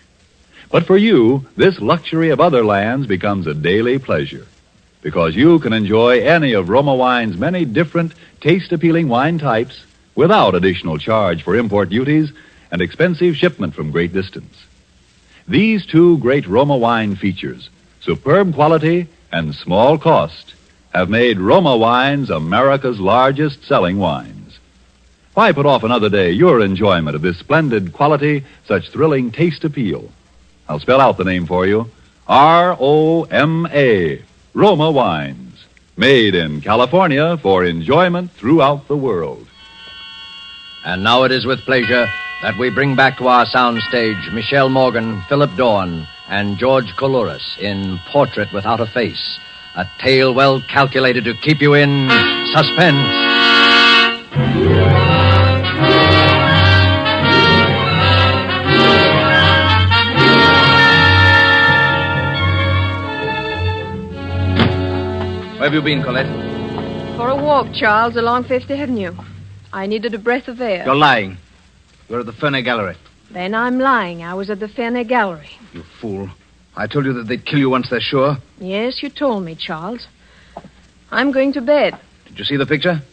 Speaker 13: But for you, this luxury of other lands becomes a daily pleasure, because you can enjoy any of Roma Wine's many different, taste-appealing wine types without additional charge for import duties and expensive shipment from great distance. These two great Roma wine features, superb quality and small cost, have made Roma Wines America's largest selling wines. Why put off another day your enjoyment of this splendid quality, such thrilling taste appeal? I'll spell out the name for you. R-O-M-A, Roma Wines, made in California for enjoyment throughout the world.
Speaker 1: And now it is with pleasure that we bring back to our soundstage Michelle Morgan, Philip Dorn, and George Coulouris in Portrait Without a Face, a tale well calculated to keep you in suspense.
Speaker 16: Where have you been, Colette?
Speaker 15: For a walk, Charles, along Fifth Avenue. I needed a breath of air.
Speaker 16: You're lying. You're at the Ferney Gallery.
Speaker 15: Then I'm lying. I was at the Ferney Gallery.
Speaker 16: You fool. I told you that they'd kill you once they're sure.
Speaker 15: Yes, you told me, Charles. I'm going to bed.
Speaker 16: Did you see the picture?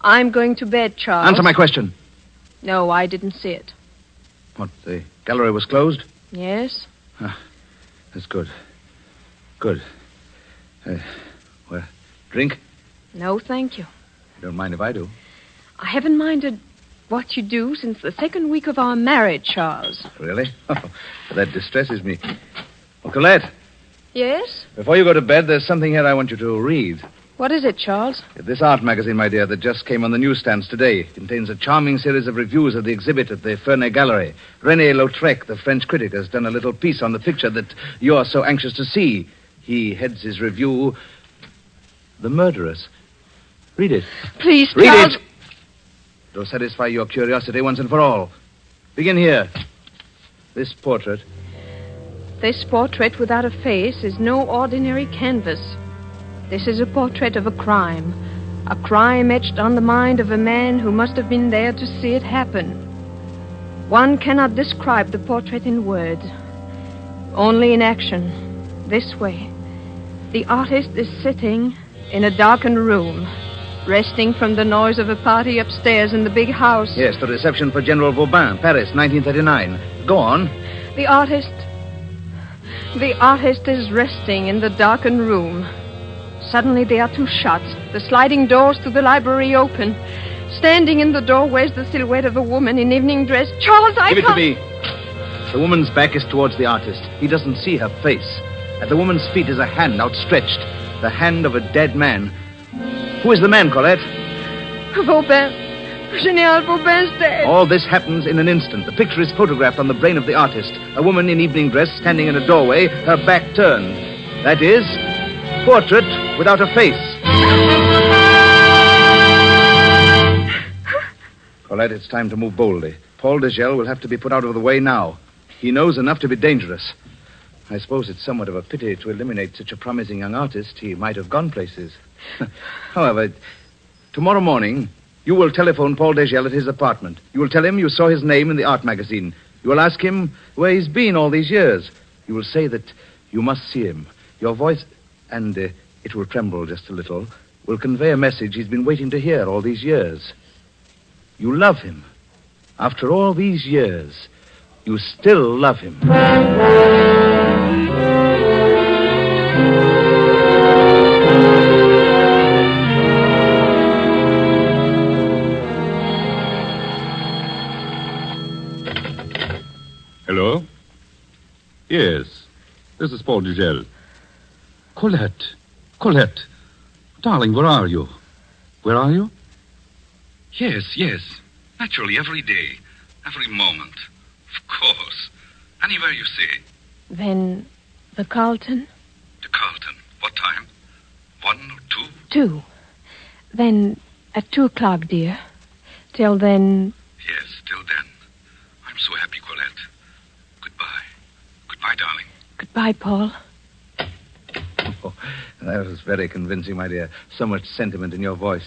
Speaker 15: I'm going to bed, Charles.
Speaker 16: Answer my question.
Speaker 15: No, I didn't see it.
Speaker 16: What, the gallery was closed?
Speaker 15: Yes?
Speaker 16: Ah, that's good. Good. Well, drink?
Speaker 15: No, thank you.
Speaker 16: You don't mind if I do?
Speaker 15: I haven't minded what you do since the second week of our marriage, Charles.
Speaker 16: Really? Oh, that distresses me. Oh, Colette,
Speaker 15: Yes?
Speaker 16: before you go to bed, there's something here I want you to read.
Speaker 15: What is it, Charles?
Speaker 16: This art magazine, my dear, that just came on the newsstands today, contains a charming series of reviews of the exhibit at the Ferney Gallery. René Lautrec, the French critic, has done a little piece on the picture that you're so anxious to see. He heads his review, The Murderers. Read it.
Speaker 15: Please,
Speaker 16: Read
Speaker 15: Charles.
Speaker 16: it. It'll satisfy your curiosity once and for all. Begin here. This portrait.
Speaker 15: This portrait without a face is no ordinary canvas. This is a portrait of a crime etched on the mind of a man who must have been there to see it happen. One cannot describe the portrait in words, only in action. This way. The artist is sitting in a darkened room, resting from the noise of a party upstairs in the big house.
Speaker 16: Yes, the reception for General Vauban, Paris, 1939. Go on.
Speaker 15: The artist is resting in the darkened room. Suddenly there are two shots. The sliding doors to the library open. Standing in the doorway is the silhouette of a woman in evening dress. Charles, I
Speaker 16: Give it
Speaker 15: can't...
Speaker 16: to me. The woman's back is towards the artist. He doesn't see her face. At the woman's feet is a hand outstretched. The hand of a dead man. Who is the man, Colette?
Speaker 15: Vauban. General Vauban's dead.
Speaker 16: All this happens in an instant. The picture is photographed on the brain of the artist. A woman in evening dress standing in a doorway, her back turned. That is, portrait without a face. Colette, it's time to move boldly. Paul Degel will have to be put out of the way now. He knows enough to be dangerous. I suppose it's somewhat of a pity to eliminate such a promising young artist. He might have gone places. However, tomorrow morning, you will telephone Paul Degel at his apartment. You will tell him you saw his name in the art magazine.
Speaker 2: You will ask him where he's been all these years. You will say that you must see him. Your voice, and it will tremble just a little, will convey a message he's been waiting to hear all these years. You love him. After all these years, you still love him.
Speaker 17: Hello? Yes, this is Paul Dugel. Colette. Darling, where are you? Where are you? Yes. Naturally, every day, every moment. Of course. Anywhere you say.
Speaker 15: Then the Carlton?
Speaker 17: The Carlton. What time? 1 or 2?
Speaker 15: 2. Then at 2 o'clock, dear. Till then...
Speaker 17: Yes, till then. I'm so happy, Colette. Goodbye, darling.
Speaker 15: Goodbye, Paul.
Speaker 2: Oh, that was very convincing, my dear. So much sentiment in your voice.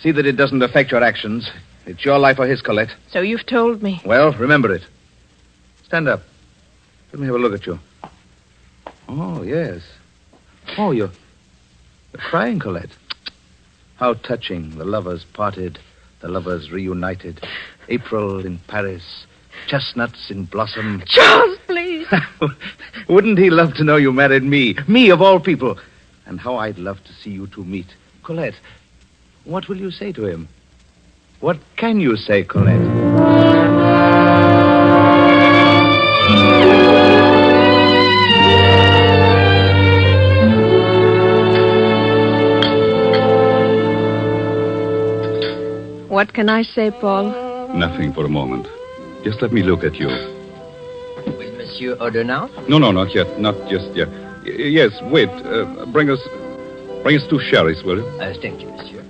Speaker 2: See that it doesn't affect your actions. It's your life or his, Colette.
Speaker 15: So you've told me.
Speaker 2: Well, remember it. Stand up. Let me have a look at you. Oh, yes. Oh, you're crying, Colette. How touching. The lovers parted. The lovers reunited. April in Paris. Chestnuts in blossom.
Speaker 15: Charles, please.
Speaker 2: Wouldn't he love to know you married me? Me, of all people. And how I'd love to see you two meet. Colette, what will you say to him? What can you say, Colette?
Speaker 15: What can I say, Paul?
Speaker 17: Nothing for a moment. Just let me look at you.
Speaker 18: Will Monsieur order now?
Speaker 17: No, not yet. Not just yet. Yes, wait. Bring us 2 sherries, will you?
Speaker 18: Thank you, Monsieur.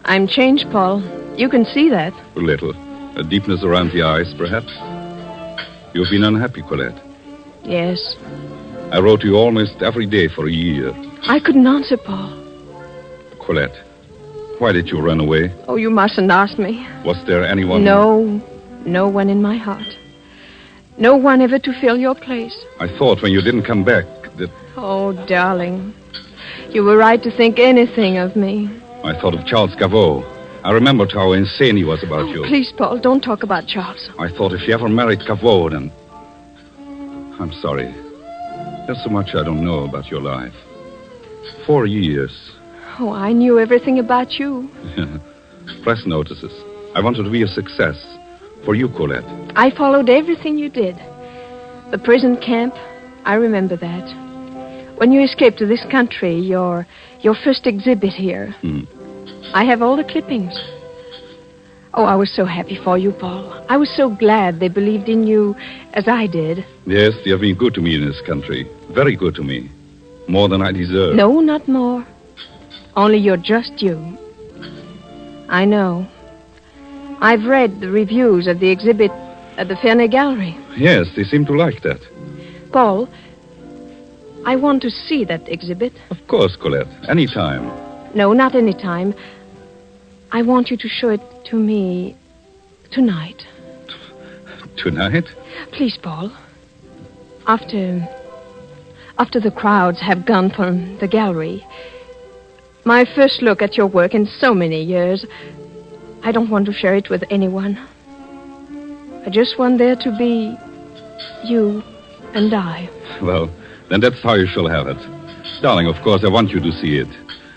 Speaker 15: I'm changed, Paul. You can see that.
Speaker 17: A little. A deepness around the eyes, perhaps. You've been unhappy, Colette.
Speaker 15: Yes.
Speaker 17: I wrote to you almost every day for a year.
Speaker 15: I couldn't answer, Paul.
Speaker 17: Colette, why did you run away?
Speaker 15: Oh, you mustn't ask me.
Speaker 17: Was there anyone...
Speaker 15: No one in my heart. No one ever to fill your place.
Speaker 17: I thought when you didn't come back that...
Speaker 15: Oh, darling. You were right to think anything of me.
Speaker 17: I thought of Charles Gaveau. I remembered how insane he was about you.
Speaker 15: Please, Paul, don't talk about Charles.
Speaker 17: I thought if you ever married Gaveau, then... I'm sorry. There's so much I don't know about your life. 4 years.
Speaker 15: Oh, I knew everything about you.
Speaker 17: Press notices. I wanted to be a success. For you, Colette.
Speaker 15: I followed everything you did. The prison camp, I remember that. When you escaped to this country, your first exhibit here. I have all the clippings. Oh, I was so happy for you, Paul. I was so glad they believed in you as I did.
Speaker 17: Yes, they have been good to me in this country. Very good to me. More than I deserve.
Speaker 15: No, not more. Only you're just you. I know. I've read the reviews of the exhibit at the Ferney Gallery.
Speaker 17: Yes, they seem to like that.
Speaker 15: Paul, I want to see that exhibit.
Speaker 17: Of course, Colette. Any time.
Speaker 15: No, not any time. I want you to show it to me tonight.
Speaker 17: Tonight?
Speaker 15: Please, Paul. After the crowds have gone from the gallery, my first look at your work in so many years, I don't want to share it with anyone. I just want there to be you and I.
Speaker 17: Well, then that's how you shall have it. Darling, of course, I want you to see it.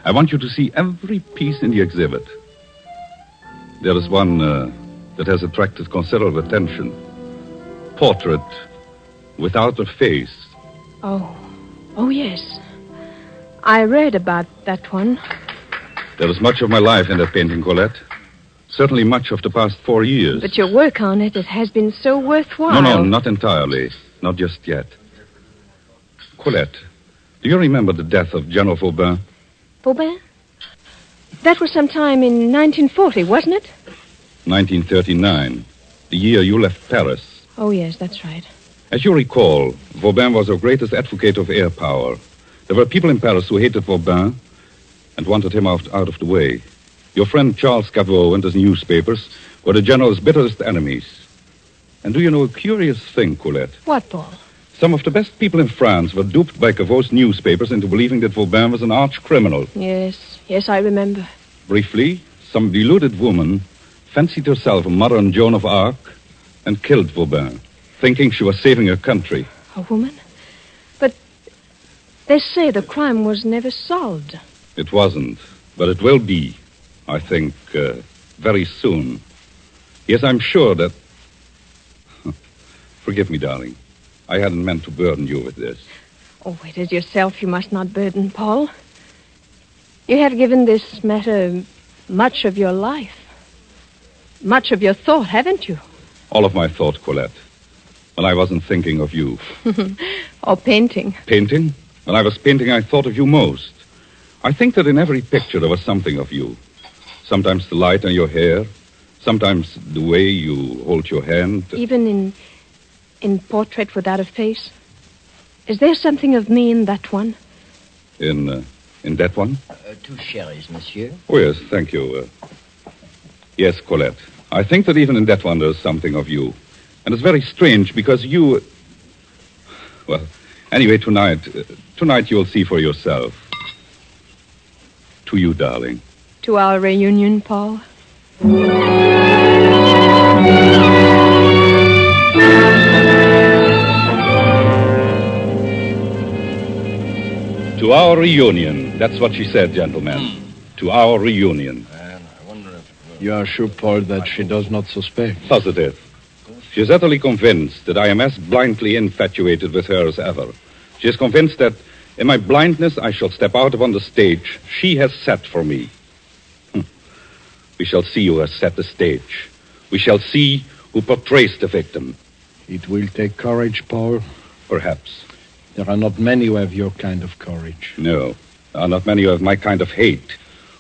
Speaker 17: I want you to see every piece in the exhibit. There is one that has attracted considerable attention. Portrait without a face.
Speaker 15: Oh, yes. I read about that one.
Speaker 17: There is much of my life in that painting, Colette. Certainly much of the past 4 years.
Speaker 15: But your work on it has been so worthwhile.
Speaker 17: No, not entirely. Not just yet. Colette, do you remember the death of General Vauban?
Speaker 15: Vauban? That was sometime in 1940, wasn't it?
Speaker 17: 1939. The year you left Paris.
Speaker 15: Oh, yes, that's right.
Speaker 17: As you recall, Vauban was our greatest advocate of air power. There were people in Paris who hated Vauban and wanted him out of the way. Your friend Charles Gaveau and his newspapers were the general's bitterest enemies. And do you know a curious thing, Colette?
Speaker 15: What, Paul?
Speaker 17: Some of the best people in France were duped by Cavot's newspapers into believing that Vauban was an arch criminal.
Speaker 15: Yes, I remember.
Speaker 17: Briefly, some deluded woman fancied herself a modern Joan of Arc and killed Vauban, thinking she was saving her country.
Speaker 15: A woman? But they say the crime was never solved.
Speaker 17: It wasn't, but it will be, I think, very soon. Yes, I'm sure that... Forgive me, darling. I hadn't meant to burden you with this.
Speaker 15: Oh, it is yourself you must not burden, Paul. You have given this matter much of your life. Much of your thought, haven't you?
Speaker 17: All of my thought, Colette. When I wasn't thinking of you.
Speaker 15: Or painting.
Speaker 17: Painting? When I was painting, I thought of you most. I think that in every picture there was something of you. Sometimes the light on your hair. Sometimes the way you hold your hand.
Speaker 15: Even in Portrait Without a Face? Is there something of me in that one?
Speaker 17: In that one?
Speaker 18: 2 sherries, monsieur.
Speaker 17: Oh, yes, thank you. Yes, Colette. I think that even in that one there's something of you. And it's very strange because you... Well, anyway, tonight you'll see for yourself. To you, darling.
Speaker 15: To our reunion, Paul.
Speaker 17: To our reunion. That's what she said, gentlemen. To our reunion.
Speaker 16: You are sure, Paul, that she does not suspect?
Speaker 17: Positive. She is utterly convinced that I am as blindly infatuated with her as ever. She is convinced that in my blindness I shall step out upon the stage she has set for me. We shall see who has set the stage. We shall see who portrays the victim.
Speaker 16: It will take courage, Paul.
Speaker 17: Perhaps.
Speaker 16: There are not many who have your kind of courage.
Speaker 17: No, there are not many who have my kind of hate,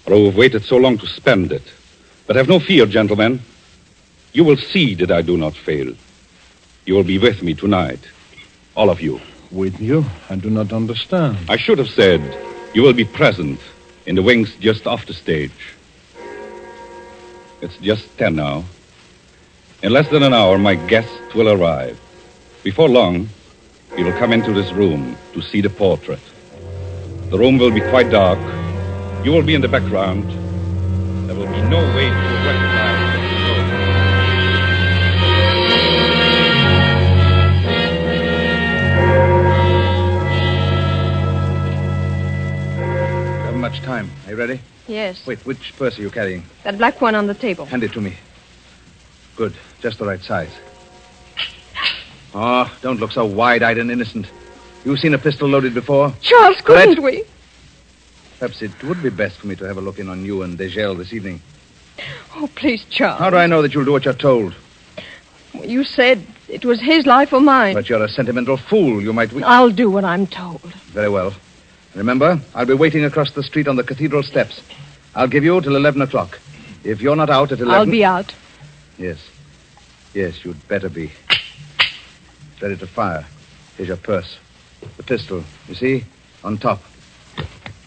Speaker 17: or who have waited so long to spend it. But have no fear, gentlemen. You will see that I do not fail. You will be with me tonight. All of you.
Speaker 16: With you? I do not understand.
Speaker 17: I should have said you will be present in the wings just off the stage. It's just 10 now. In less than an hour, my guest will arrive. Before long, he will come into this room to see the portrait. The room will be quite dark. You will be in the background. There will be no way to recognize what you know.
Speaker 5: You haven't much time. Are you ready?
Speaker 15: Yes.
Speaker 5: Wait, which purse are you carrying?
Speaker 15: That black one on the table.
Speaker 5: Hand it to me. Good. Just the right size. Oh, don't look so wide-eyed and innocent. You've seen a pistol loaded before?
Speaker 15: Charles, couldn't we?
Speaker 5: Perhaps it would be best for me to have a look in on you and Degel this evening.
Speaker 15: Oh, please, Charles.
Speaker 5: How do I know that you'll do what you're told?
Speaker 15: Well, you said it was his life or mine.
Speaker 5: But you're a sentimental fool. You might...
Speaker 15: I'll do what I'm told.
Speaker 5: Very well. Remember, I'll be waiting across the street on the cathedral steps. I'll give you till 11 o'clock. If you're not out at 11...
Speaker 15: I'll be out.
Speaker 5: Yes. Yes, you'd better be. Ready to fire. Here's your purse. The pistol, you see? On top.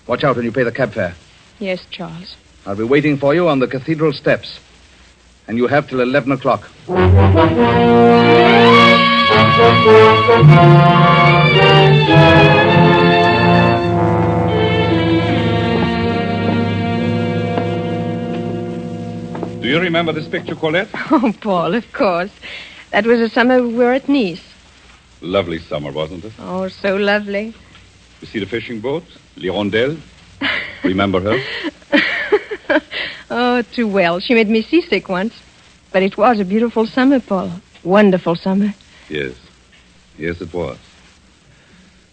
Speaker 5: Watch out when you pay the cab fare.
Speaker 15: Yes, Charles.
Speaker 5: I'll be waiting for you on the cathedral steps. And you have till 11 o'clock.
Speaker 17: Do you remember this picture, Colette?
Speaker 15: Oh, Paul, of course. That was the summer we were at Nice.
Speaker 17: Lovely summer, wasn't it?
Speaker 15: Oh, so lovely.
Speaker 17: You see the fishing boat? L'Hirondelle? Remember her?
Speaker 15: Oh, too well. She made me seasick once. But it was a beautiful summer, Paul. Wonderful summer.
Speaker 17: Yes. Yes, it was.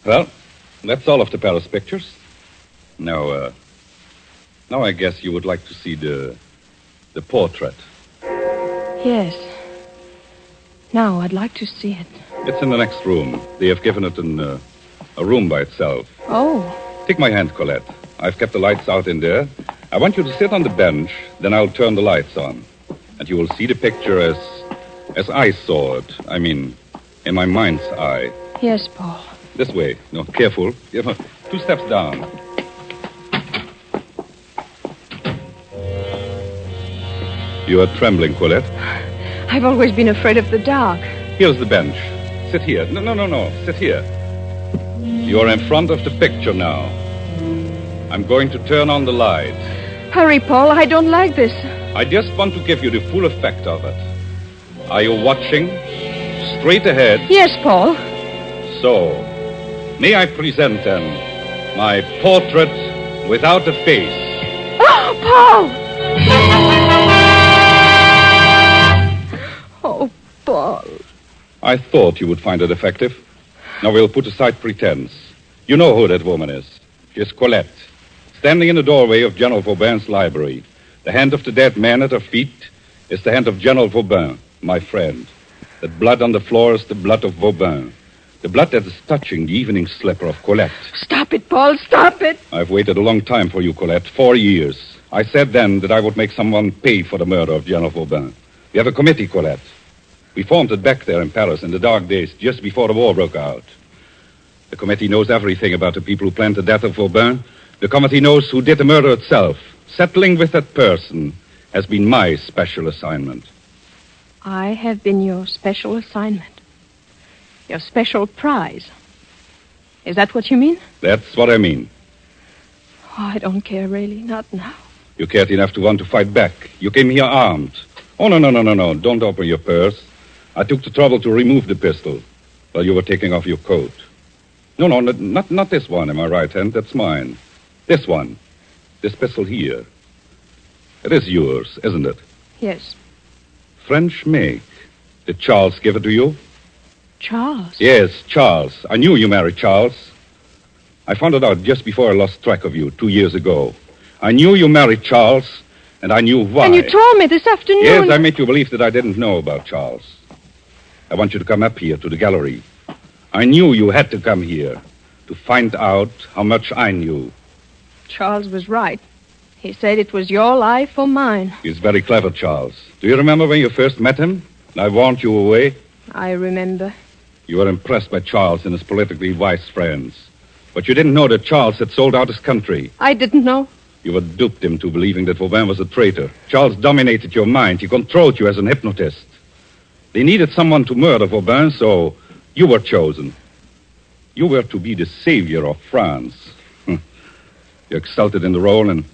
Speaker 17: Well, that's all of the Paris pictures. Now I guess you would like to see the portrait.
Speaker 15: Yes. Now, I'd like to see it.
Speaker 17: It's in the next room. They have given it a room by itself.
Speaker 15: Oh.
Speaker 17: Take my hand, Colette. I've kept the lights out in there. I want you to sit on the bench, then I'll turn the lights on. And you will see the picture as I saw it. I mean, in my mind's eye.
Speaker 15: Yes, Paul.
Speaker 17: This way. No, careful. 2 steps down. You are trembling, Colette.
Speaker 15: I've always been afraid of the dark.
Speaker 17: Here's the bench. Sit here. No. Sit here. You're in front of the picture now. I'm going to turn on the light.
Speaker 15: Hurry, Paul. I don't like this.
Speaker 17: I just want to give you the full effect of it. Are you watching? Straight ahead.
Speaker 15: Yes, Paul.
Speaker 17: So, may I present then my portrait without a face?
Speaker 15: Oh, Paul! Oh, Paul.
Speaker 17: I thought you would find it effective. Now we'll put aside pretense. You know who that woman is. She's Colette, standing in the doorway of General Vauban's library. The hand of the dead man at her feet is the hand of General Vauban, my friend. That blood on the floor is the blood of Vauban. The blood that is touching the evening slipper of Colette.
Speaker 15: Stop it, Paul. Stop it.
Speaker 17: I've waited a long time for you, Colette. 4 years. I said then that I would make someone pay for the murder of General Vauban. We have a committee, Colette. We formed it back there in Paris in the dark days, just before the war broke out. The committee knows everything about the people who planned the death of Vauban. The committee knows who did the murder itself. Settling with that person has been my special assignment.
Speaker 15: I have been your special assignment. Your special prize. Is that what you mean?
Speaker 17: That's what I mean.
Speaker 15: Oh, I don't care, really. Not now.
Speaker 17: You cared enough to want to fight back. You came here armed. Oh, no. Don't open your purse. I took the trouble to remove the pistol while you were taking off your coat. No, not this one in my right hand. That's mine. This one. This pistol here. It is yours, isn't it?
Speaker 15: Yes.
Speaker 17: French make. Did Charles give it to you?
Speaker 15: Charles?
Speaker 17: Yes, Charles. I knew you married Charles. I found it out just before I lost track of you 2 years ago. I knew you married Charles, and I knew why.
Speaker 15: And you told me this afternoon.
Speaker 17: Yes, I made you believe that I didn't know about Charles. I want you to come up here to the gallery. I knew you had to come here to find out how much I knew.
Speaker 15: Charles was right. He said it was your life or mine.
Speaker 17: He's very clever, Charles. Do you remember when you first met him? And I warned you away?
Speaker 15: I remember.
Speaker 17: You were impressed by Charles and his politically wise friends. But you didn't know that Charles had sold out his country.
Speaker 15: I didn't know.
Speaker 17: You had duped him to believing that Vauban was a traitor. Charles dominated your mind. He controlled you as an hypnotist. They needed someone to murder Vauban, so you were chosen. You were to be the savior of France. You exulted in the role, and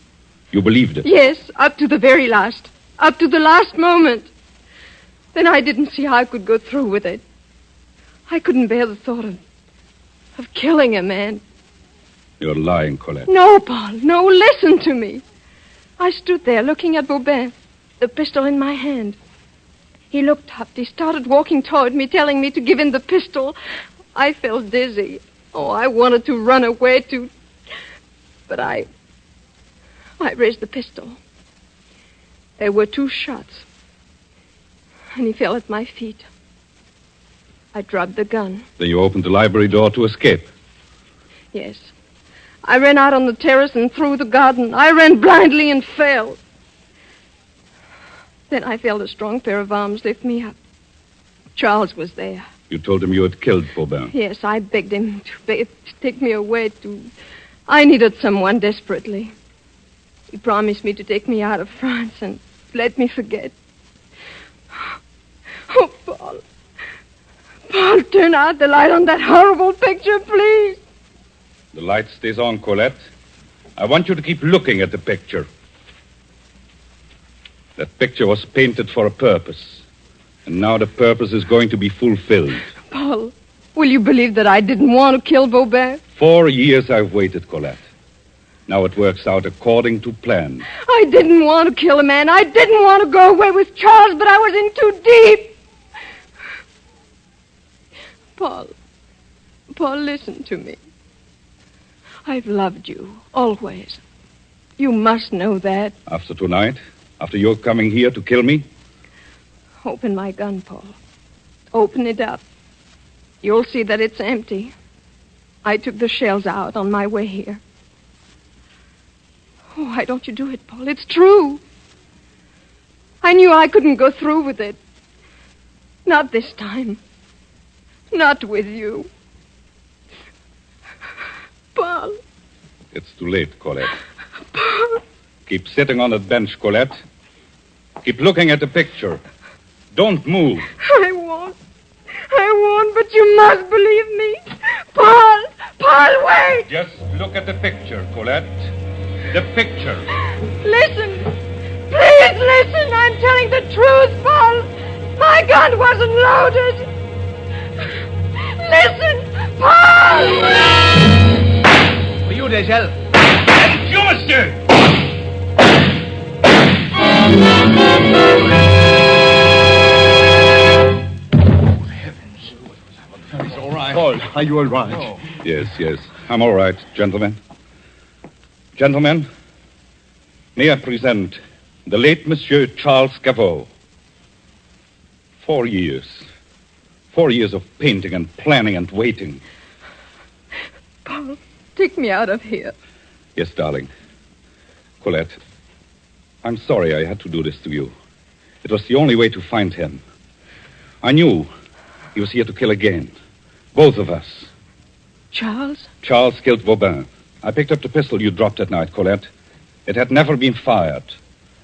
Speaker 17: you believed it.
Speaker 15: Yes, up to the very last. Up to the last moment. Then I didn't see how I could go through with it. I couldn't bear the thought of killing a man.
Speaker 17: You're lying, Colette.
Speaker 15: No, Paul, no, listen to me. I stood there looking at Vauban, the pistol in my hand. He looked up. He started walking toward me, telling me to give him the pistol. I felt dizzy. Oh, I wanted to run away, But I raised the pistol. There were 2 shots. And he fell at my feet. I dropped the gun.
Speaker 17: Then you opened the library door to escape.
Speaker 15: Yes. I ran out on the terrace and through the garden. I ran blindly and fell. Then I felt a strong pair of arms lift me up. Charles was there.
Speaker 17: You told him you had killed Vauban.
Speaker 15: Yes, I begged him to take me away I needed someone desperately. He promised me to take me out of France and let me forget. Oh, Paul. Paul, turn out the light on that horrible picture, please.
Speaker 17: The light stays on, Colette. I want you to keep looking at the picture. That picture was painted for a purpose. And now the purpose is going to be fulfilled.
Speaker 15: Paul, will you believe that I didn't want to kill Vauban?
Speaker 17: 4 years I've waited, Colette. Now it works out according to plan.
Speaker 15: I didn't want to kill a man. I didn't want to go away with Charles, but I was in too deep. Paul, listen to me. I've loved you, always. You must know that.
Speaker 17: After tonight? After you're coming here to kill me?
Speaker 15: Open my gun, Paul. Open it up. You'll see that it's empty. I took the shells out on my way here. Oh, why don't you do it, Paul? It's true. I knew I couldn't go through with it. Not this time. Not with you. Paul.
Speaker 17: It's too late, Colette. Paul. Keep sitting on that bench, Colette. Keep looking at the picture. Don't move.
Speaker 15: I won't, but you must believe me. Paul, wait!
Speaker 17: Just look at the picture, Colette. The picture.
Speaker 15: Listen. Please listen. I'm telling the truth, Paul. My gun wasn't loaded. Listen, Paul!
Speaker 2: For you, Deschelles.
Speaker 17: And you, monsieur!
Speaker 7: He's all right. Paul, are you all right? Oh.
Speaker 17: Yes. I'm all right, gentlemen. Gentlemen, may I present the late Monsieur Charles Gaveau. 4 years. 4 years of painting and planning and waiting.
Speaker 15: Paul, take me out of here.
Speaker 17: Yes, darling. Colette, I'm sorry I had to do this to you. It was the only way to find him. I knew he was here to kill again. Both of us.
Speaker 15: Charles?
Speaker 17: Charles killed Vauban. I picked up the pistol you dropped that night, Colette. It had never been fired.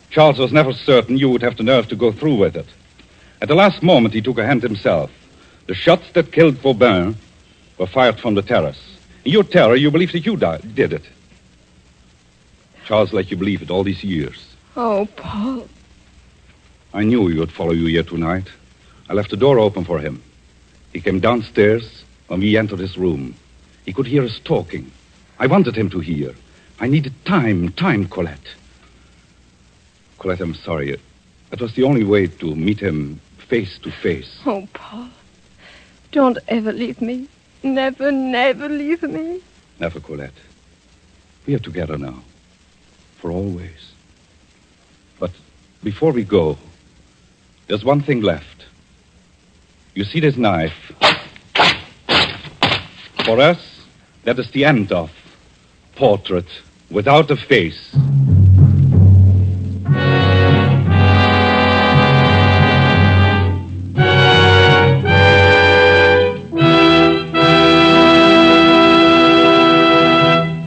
Speaker 17: Charles was never certain you would have the nerve to go through with it. At the last moment, he took a hand himself. The shots that killed Vauban were fired from the terrace. In your terror, you believed that you did it. Charles let you believe it all these years.
Speaker 15: Oh, Paul.
Speaker 17: I knew he would follow you here tonight. I left the door open for him. He came downstairs when we entered his room. He could hear us talking. I wanted him to hear. I needed time, Colette. Colette, I'm sorry. It was the only way to meet him face to face.
Speaker 15: Oh, Paul. Don't ever leave me. Never leave me.
Speaker 17: Never, Colette. We are together now. For always. But before we go, there's one thing left. You see this knife? For us, that is the end of Portrait Without a Face.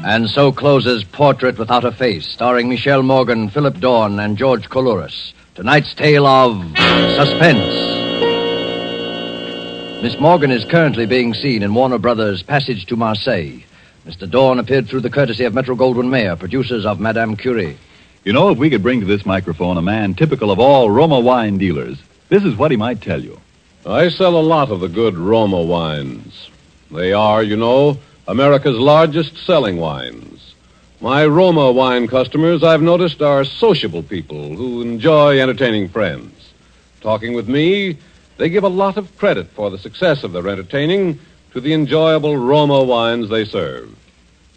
Speaker 1: And so closes Portrait Without a Face, starring Michelle Morgan, Philip Dorn, and George Coulouris. Tonight's tale of suspense. Miss Morgan is currently being seen in Warner Brothers' Passage to Marseille. Mr. Dorn appeared through the courtesy of Metro-Goldwyn-Mayer, producers of Madame Curie.
Speaker 13: You know, if we could bring to this microphone a man typical of all Roma wine dealers, this is what he might tell you.
Speaker 12: I sell a lot of the good Roma wines. They are, you know, America's largest selling wines. My Roma wine customers, I've noticed, are sociable people who enjoy entertaining friends. Talking with me, they give a lot of credit for the success of their entertaining to the enjoyable Roma wines they serve.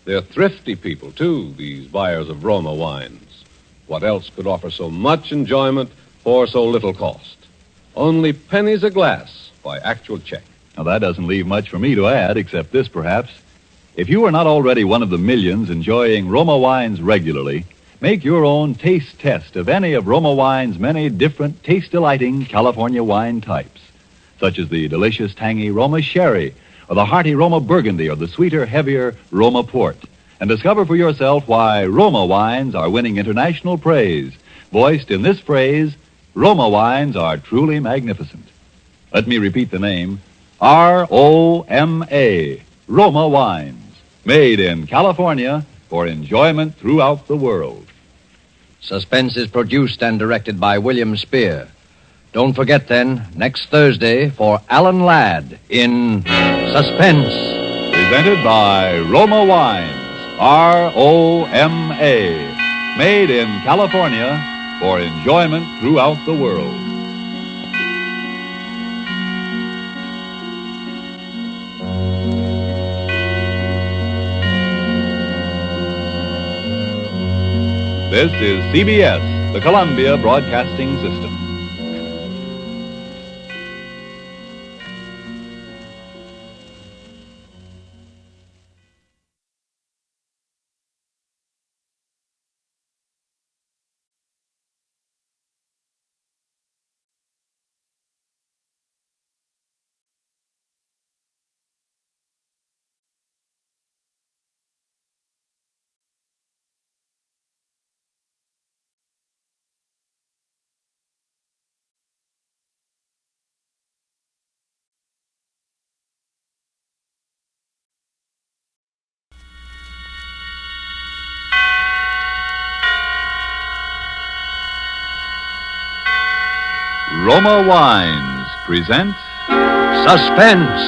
Speaker 12: They're thrifty people, too, these buyers of Roma wines. What else could offer so much enjoyment for so little cost? Only pennies a glass by actual check.
Speaker 13: Now, that doesn't leave much for me to add, except this, perhaps. If you are not already one of the millions enjoying Roma wines regularly, make your own taste test of any of Roma wine's many different taste-delighting California wine types, such as the delicious, tangy Roma Sherry, or the hearty Roma Burgundy, or the sweeter, heavier Roma Port. And discover for yourself why Roma wines are winning international praise, voiced in this phrase, Roma wines are truly magnificent. Let me repeat the name, R-O-M-A, Roma wines, made in California for enjoyment throughout the world.
Speaker 1: Suspense is produced and directed by William Spear. Don't forget, then, next Thursday for Alan Ladd in Suspense.
Speaker 13: Presented by Roma Wines, R-O-M-A, made in California for enjoyment throughout the world. This is CBS, the Columbia Broadcasting System. Roma Wines present
Speaker 1: Suspense.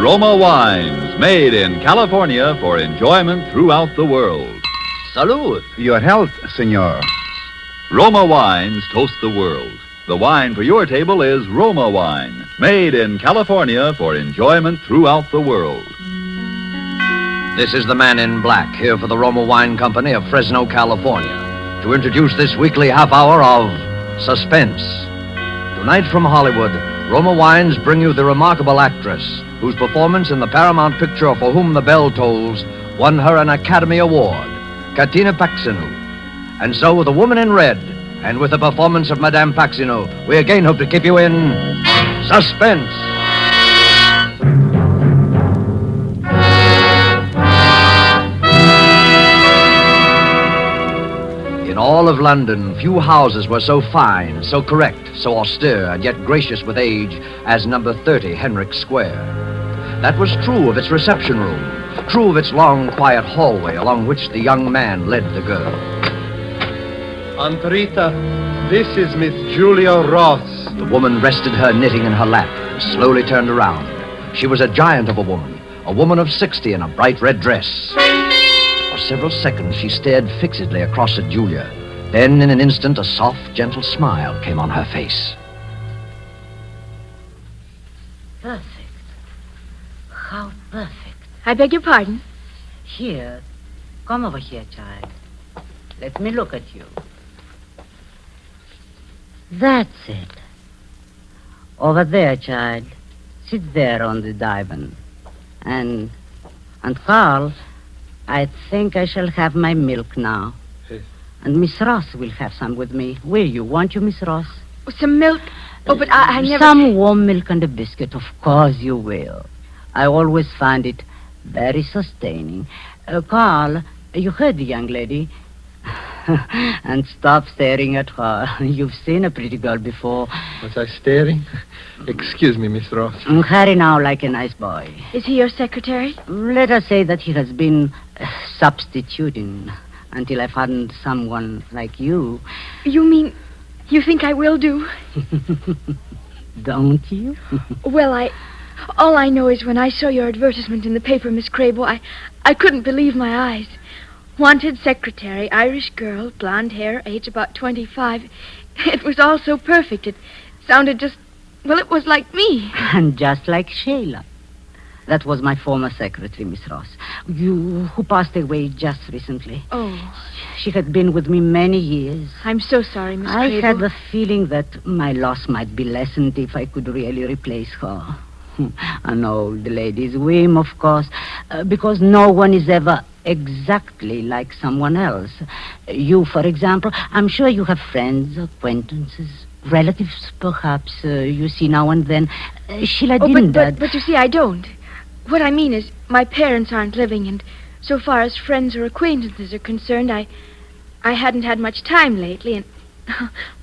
Speaker 13: Roma Wines, made in California for enjoyment throughout the world.
Speaker 5: Salud. Your health, senor.
Speaker 13: Roma Wines toast the world. The wine for your table is Roma Wine, made in California for enjoyment throughout the world.
Speaker 1: This is the man in black, here for the Roma Wine Company of Fresno, California, to introduce this weekly half hour of Suspense. Tonight from Hollywood, Roma Wines bring you the remarkable actress whose performance in the Paramount picture For Whom the Bell Tolls won her an Academy Award, Katina Paxinu. And so, with The Woman in Red, and with the performance of Madame Paxinu, we again hope to keep you in suspense. In all of London, few houses were so fine, so correct, so austere, and yet gracious with age as number 30 Henrik Square. That was true of its reception room, true of its long, quiet hallway along which the young man led the girl.
Speaker 19: Aunt Rita, this is Miss Julia Ross.
Speaker 1: The woman rested her knitting in her lap and slowly turned around. She was a giant of a woman of 60 in a bright red dress. For several seconds, she stared fixedly across at Julia. Then, in an instant, a soft, gentle smile came on her face.
Speaker 20: Perfect. How perfect.
Speaker 15: I beg your pardon?
Speaker 20: Here. Come over here, child. Let me look at you. That's it. Over there, child. Sit there on the divan. And Carl, I think I shall have my milk now.
Speaker 19: Yes.
Speaker 20: And Miss Ross will have some with me. Will you? Won't you, Miss Ross?
Speaker 15: Some milk? Oh, but I never...
Speaker 20: Some warm milk and a biscuit. Of course you will. I always find it very sustaining. Carl, you heard the young lady. And stop staring at her. You've seen a pretty girl before.
Speaker 19: Was I staring? Excuse me, Miss Ross.
Speaker 20: Hurry now, like a nice boy.
Speaker 15: Is he your secretary?
Speaker 20: Let us say that he has been substituting until I found someone like you.
Speaker 15: You mean you think I will do?
Speaker 20: Don't you?
Speaker 15: Well, all I know is when I saw your advertisement in the paper, Miss Crable, I couldn't believe my eyes. Wanted secretary, Irish girl, blonde hair, age about 25. It was all so perfect. It sounded just, well, it was like me.
Speaker 20: And just like Sheila. That was my former secretary, Miss Ross. Who passed away just recently.
Speaker 15: Oh.
Speaker 20: She had been with me many years.
Speaker 15: I'm so sorry, Miss
Speaker 20: I
Speaker 15: Crable.
Speaker 20: had the feeling that my loss might be lessened if I could really replace her. An old lady's whim, of course, because no one is ever exactly like someone else. You, for example, I'm sure you have friends, acquaintances, relatives, perhaps, you see now and then. Sheila didn't.
Speaker 15: But you see, I don't. What I mean is, my parents aren't living, and so far as friends or acquaintances are concerned, I hadn't had much time lately, and...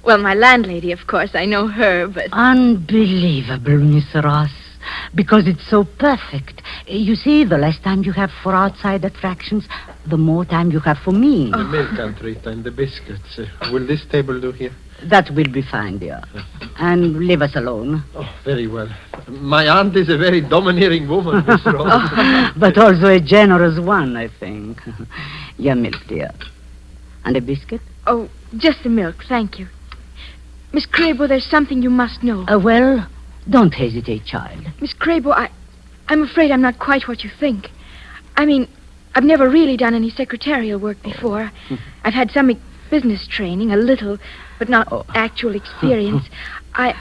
Speaker 15: Well, my landlady, of course, I know her, but...
Speaker 20: Unbelievable, Miss Ross. Because it's so perfect. You see, the less time you have for outside attractions, the more time you have for me.
Speaker 19: The milk, Aunt Rita, and the biscuits. Will this table do here?
Speaker 20: That will be fine, dear. And leave us alone.
Speaker 19: Oh, very well. My aunt is a very domineering woman, Miss Ross.
Speaker 20: But also a generous one, I think. Your milk, dear. And a biscuit?
Speaker 15: Oh, just the milk, thank you. Miss Crable, there's something you must know.
Speaker 20: Well, don't hesitate, child.
Speaker 15: Miss Crable, I'm afraid I'm not quite what you think. I mean, I've never really done any secretarial work before. I've had some business training, a little, but not actual experience. I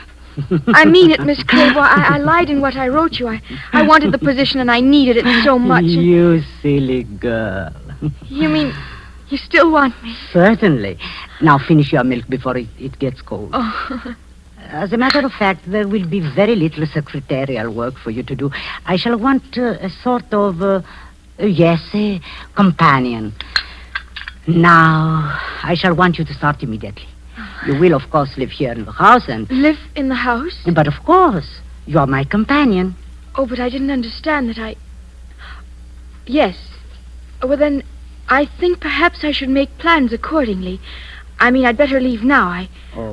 Speaker 15: mean it, Miss Crable. I lied in what I wrote you. I wanted the position and I needed it so much.
Speaker 20: You silly girl.
Speaker 15: You mean you still want me?
Speaker 20: Certainly. Now finish your milk before it gets cold.
Speaker 15: Oh.
Speaker 20: As a matter of fact, there will be very little secretarial work for you to do. I shall want a sort of, a companion. Now, I shall want you to start immediately. You will, of course, live here in the house and...
Speaker 15: Live in the house?
Speaker 20: But of course, you are my companion.
Speaker 15: Oh, but I didn't understand that Yes. Well, then,
Speaker 21: I think perhaps I should make plans accordingly. I mean, I'd better leave now.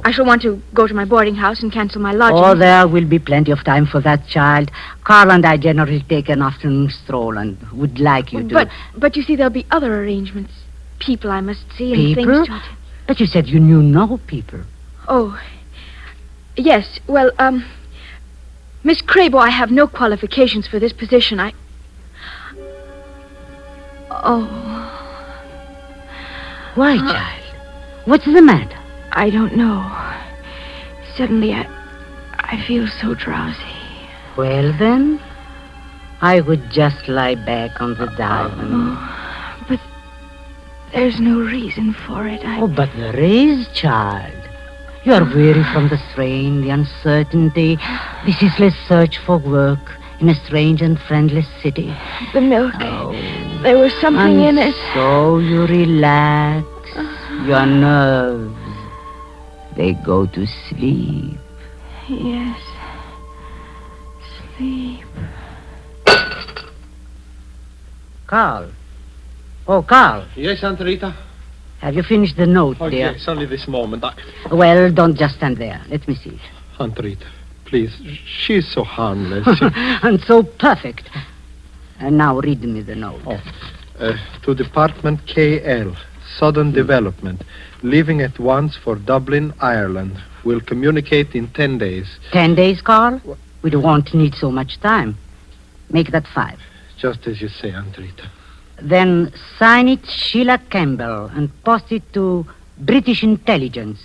Speaker 21: I shall want to go to my boarding house and cancel my lodging.
Speaker 20: Oh, there will be plenty of time for that, child. Carl and I generally take an afternoon stroll and would like you to...
Speaker 21: But you see, there'll be other arrangements. People I must see and
Speaker 20: People?
Speaker 21: things to...
Speaker 20: But you said you knew no people.
Speaker 21: Oh, yes. Well, Miss Crabo, I have no qualifications for this position.
Speaker 20: Why, child? What's the matter?
Speaker 21: I don't know. Suddenly, I feel so drowsy.
Speaker 20: Well, then, I would just lie back on the divan.
Speaker 21: But there's no reason for it.
Speaker 20: Oh, but there is, child. You are weary from the strain, the uncertainty, the ceaseless search for work in a strange and friendless city.
Speaker 21: The milk. There was something in it.
Speaker 20: So you relax. Your nerves, they go to sleep.
Speaker 21: Yes. Sleep.
Speaker 20: Carl. Oh, Carl.
Speaker 19: Yes, Aunt Rita?
Speaker 20: Have you finished the note, dear?
Speaker 19: Yes, only this moment.
Speaker 20: Well, don't just stand there. Let me see it.
Speaker 19: Aunt Rita, please. She's so harmless.
Speaker 20: And so perfect. And now read me the note.
Speaker 19: To Department KL, Sudden Development. Leaving at once for Dublin, Ireland. Will communicate in 10 days.
Speaker 20: 10 days, Carl? We won't need so much time. Make that 5.
Speaker 19: Just as you say, Aunt Rita.
Speaker 20: Then sign it Sheila Campbell and post it to British Intelligence.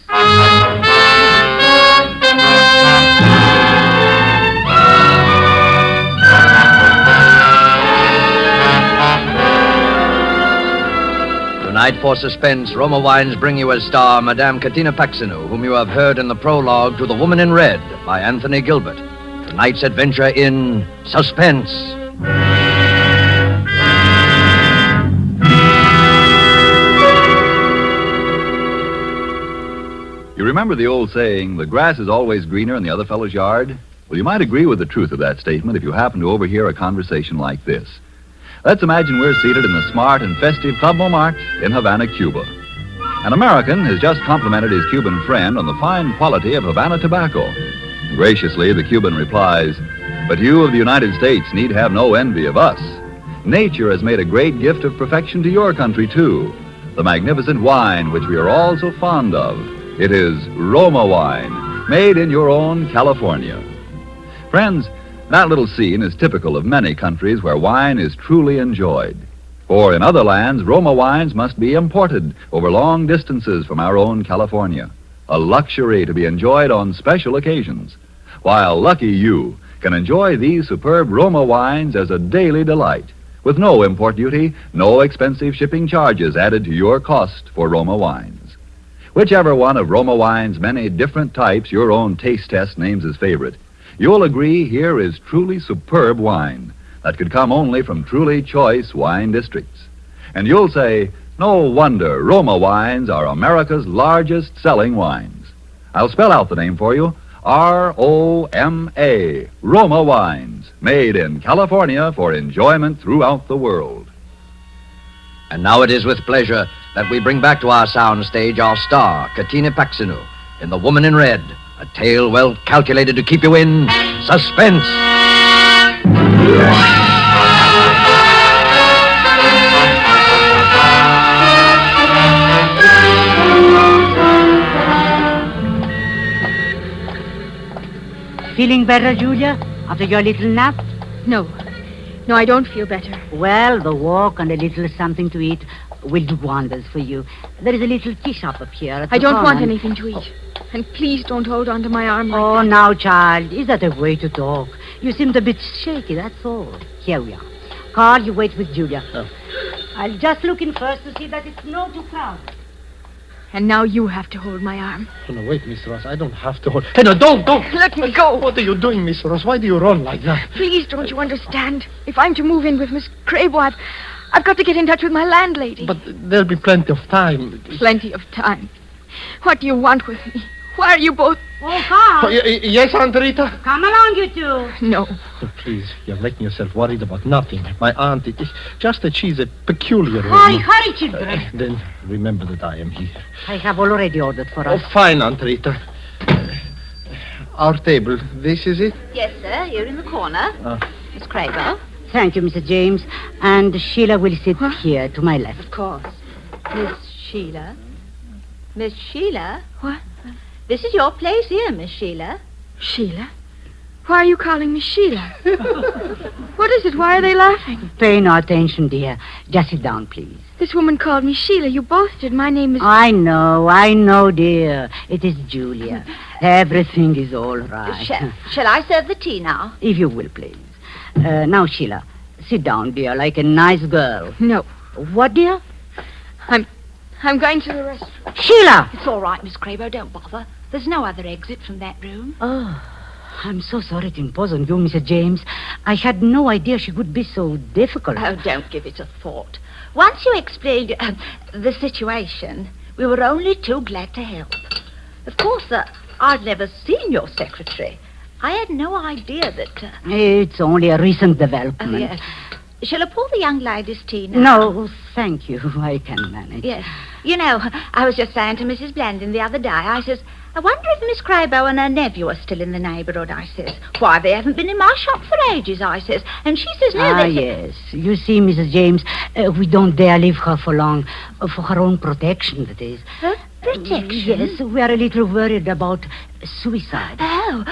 Speaker 1: Tonight for Suspense, Roma Wines bring you as star Madame Katina Paxinu, whom you have heard in the prologue to The Woman in Red by Anthony Gilbert. Tonight's adventure in Suspense.
Speaker 13: You remember the old saying, the grass is always greener in the other fellow's yard? Well, you might agree with the truth of that statement if you happen to overhear a conversation like this. Let's imagine we're seated in the smart and festive Club Montmartre in Havana, Cuba. An American has just complimented his Cuban friend on the fine quality of Havana tobacco. Graciously, the Cuban replies, "But you of the United States need have no envy of us. Nature has made a great gift of perfection to your country, too. The magnificent wine which we are all so fond of. It is Roma wine, made in your own California." Friends, that little scene is typical of many countries where wine is truly enjoyed. For in other lands, Roma wines must be imported over long distances from our own California, a luxury to be enjoyed on special occasions, while lucky you can enjoy these superb Roma wines as a daily delight, with no import duty, no expensive shipping charges added to your cost for Roma wines. Whichever one of Roma wine's many different types your own taste test names as favorite, you'll agree here is truly superb wine that could come only from truly choice wine districts. And you'll say, no wonder Roma wines are America's largest selling wines. I'll spell out the name for you. R-O-M-A, Roma wines, made in California for enjoyment throughout the world.
Speaker 1: And now it is with pleasure that we bring back to our sound stage our star, Katina Paxinu, in The Woman in Red, a tale well calculated to keep you in suspense.
Speaker 20: Feeling better, Julia, after your little nap?
Speaker 21: No, I don't feel better.
Speaker 20: Well, the walk and a little something to eat will do wonders for you. There is a little tea shop up here.
Speaker 21: I don't want anything to eat. And please don't hold on to my arm like that.
Speaker 20: Now, child, is that a way to talk? You seemed a bit shaky, that's all. Here we are. Carl, you wait with Julia. I'll just look in first to see that it's not too crowded.
Speaker 21: And now you have to hold my arm.
Speaker 19: Oh, no, wait, Miss Ross. I don't have to hold... Hey, no, don't!
Speaker 21: Let me go.
Speaker 19: What are you doing, Miss Ross? Why do you run like that?
Speaker 21: Please, don't you understand? If I'm to move in with Miss Crabo, I've got to get in touch with my landlady.
Speaker 19: But there'll be plenty of time.
Speaker 21: Plenty of time. What do you want with me? Why are you both
Speaker 20: Oh, Carl.
Speaker 19: Yes, Aunt Rita?
Speaker 20: Come along, you two.
Speaker 21: No.
Speaker 19: Please, you're making yourself worried about nothing. My aunt, just that she's a peculiar
Speaker 20: Hurry,
Speaker 19: woman.
Speaker 20: hurry, children.
Speaker 19: Then remember that I am here.
Speaker 20: I have already ordered for us.
Speaker 19: Oh, fine, Aunt Rita. Our table, this is it?
Speaker 3: Yes, sir. Here in the corner. Miss Crago.
Speaker 20: Thank you, Mr. James. And Sheila will sit here to my left.
Speaker 3: Of course. Miss Sheila. Miss Sheila?
Speaker 21: What?
Speaker 3: This is your place here, Miss Sheila.
Speaker 21: Sheila? Why are you calling me Sheila? What is it? Why are they laughing?
Speaker 20: Pay no attention, dear. Just sit down, please.
Speaker 21: This woman called me Sheila. You both did. My name is...
Speaker 20: I know, dear. It is Julia. Everything is all right.
Speaker 3: Shall I serve the tea now?
Speaker 20: If you will, please. Now, Sheila, sit down, dear, like a nice girl.
Speaker 21: No.
Speaker 20: What, dear?
Speaker 21: I'm going to the restaurant.
Speaker 20: Sheila!
Speaker 3: It's all right, Miss Crabo. Don't bother. There's no other exit from that room.
Speaker 20: Oh, I'm so sorry to impose on you, Mr. James. I had no idea she could be so difficult.
Speaker 3: Oh, don't give it a thought. Once you explained the situation, we were only too glad to help. Of course, I'd never seen your secretary. I had no idea that...
Speaker 20: It's only a recent development.
Speaker 3: Oh, yes. Shall I pour the young lady's tea now?
Speaker 20: No, thank you. I can manage.
Speaker 3: Yes. You know, I was just saying to Mrs. Blandon the other day, I says, I wonder if Miss Crabo and her nephew are still in the neighbourhood, I says. Why, they haven't been in my shop for ages, I says. And she says, no,
Speaker 20: yes. You see, Mrs. James, we don't dare leave her for long. For her own protection, that is.
Speaker 3: Her protection?
Speaker 20: Yes, we are a little worried about suicide.
Speaker 3: Oh,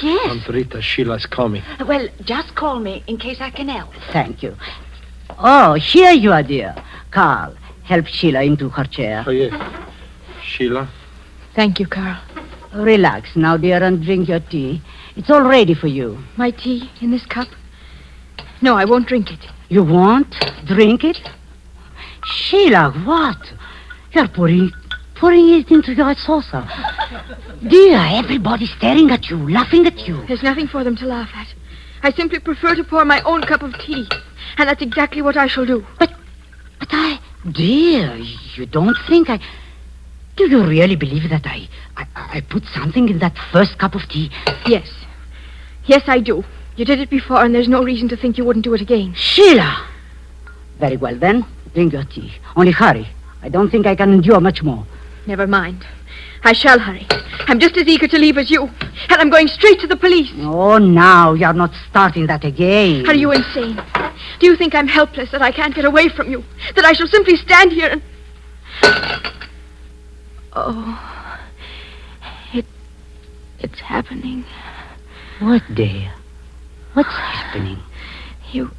Speaker 3: yes.
Speaker 19: Aunt Rita, Sheila's coming.
Speaker 3: Well, just call me in case I can help.
Speaker 20: Thank you. Oh, here you are, dear. Carl, help Sheila into her chair.
Speaker 19: Oh, yes. Sheila?
Speaker 21: Thank you, Carl.
Speaker 20: Relax now, dear, and drink your tea. It's all ready for you.
Speaker 21: My tea in this cup? No, I won't drink it.
Speaker 20: You won't drink it? Sheila, what? You're pouring it into your saucer. Dear, everybody's staring at you, laughing at you.
Speaker 21: There's nothing for them to laugh at. I simply prefer to pour my own cup of tea. And that's exactly what I shall do.
Speaker 20: But Dear, you don't think I... Do you really believe that I put something in that first cup of tea?
Speaker 21: Yes. Yes, I do. You did it before, and there's no reason to think you wouldn't do it again.
Speaker 20: Sheila! Very well, then. Drink your tea. Only hurry. I don't think I can endure much more.
Speaker 21: Never mind. I shall hurry. I'm just as eager to leave as you. And I'm going straight to the police.
Speaker 20: Oh, now you're not starting that again.
Speaker 21: Are you insane? Do you think I'm helpless, that I can't get away from you? That I shall simply stand here and... Oh, it's happening.
Speaker 20: What, dear? What's happening?
Speaker 21: You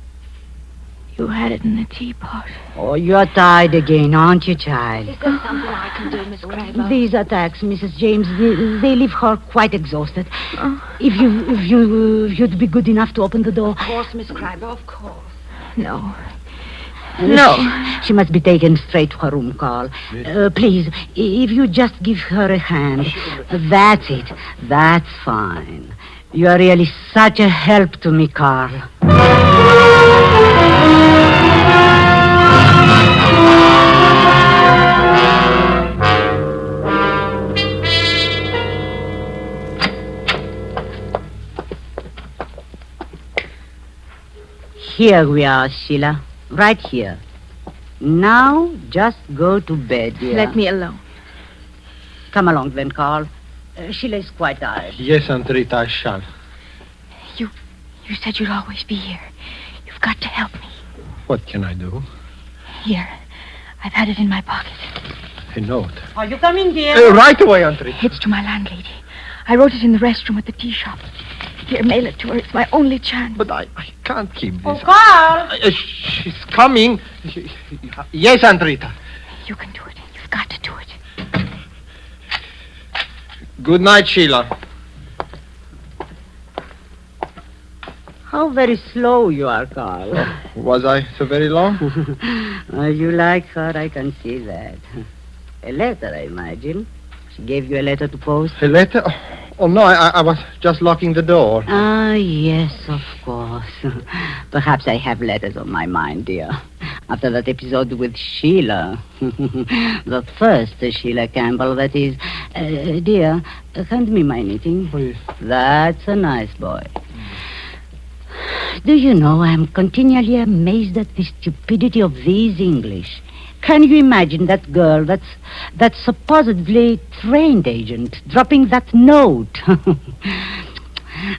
Speaker 21: had it in the teapot.
Speaker 20: Oh, you're tired again, aren't you, child?
Speaker 3: Is there something I can do, Miss Crabo?
Speaker 20: These attacks, Mrs. James, they leave her quite exhausted. If you'd be good enough to open the door.
Speaker 3: Of course, Miss Crabo, of course.
Speaker 21: No. No.
Speaker 20: She must be taken straight to her room, Carl. Please, if you just give her a hand. That's it. That's fine. You're really such a help to me, Carl. Here we are, Sheila. Right here. Now, just go to bed, dear.
Speaker 21: Let me alone.
Speaker 20: Come along, then, Carl. Sheila is quite tired.
Speaker 19: Yes, Aunt Rita, I shall.
Speaker 21: You said you'd always be here. You've got to help me.
Speaker 19: What can I do?
Speaker 21: Here. I've had it in my pocket.
Speaker 19: A note.
Speaker 20: Are you coming, dear?
Speaker 19: Right away, Aunt Rita.
Speaker 21: It's to my landlady. I wrote it in the restroom at the tea shop. Here, mail it to her. It's my only chance.
Speaker 19: But I can't keep this.
Speaker 20: Oh, Carl!
Speaker 19: She's coming. Yes, Aunt Rita.
Speaker 21: You can do it. You've got to do it.
Speaker 19: Good night, Sheila.
Speaker 20: How very slow you are, Carl.
Speaker 19: Was I so very long?
Speaker 20: You like her, I can see that. A letter, I imagine. She gave you a letter to post?
Speaker 19: A letter? Oh, no, I was just locking the door.
Speaker 20: Ah, yes, of course. Perhaps I have letters on my mind, dear. After that episode with Sheila. The first Sheila Campbell, that is. Dear, hand me my knitting.
Speaker 19: Please.
Speaker 20: That's a nice boy. Do you know, I'm continually amazed at the stupidity of these English. Can you imagine that girl, that supposedly trained agent, dropping that note?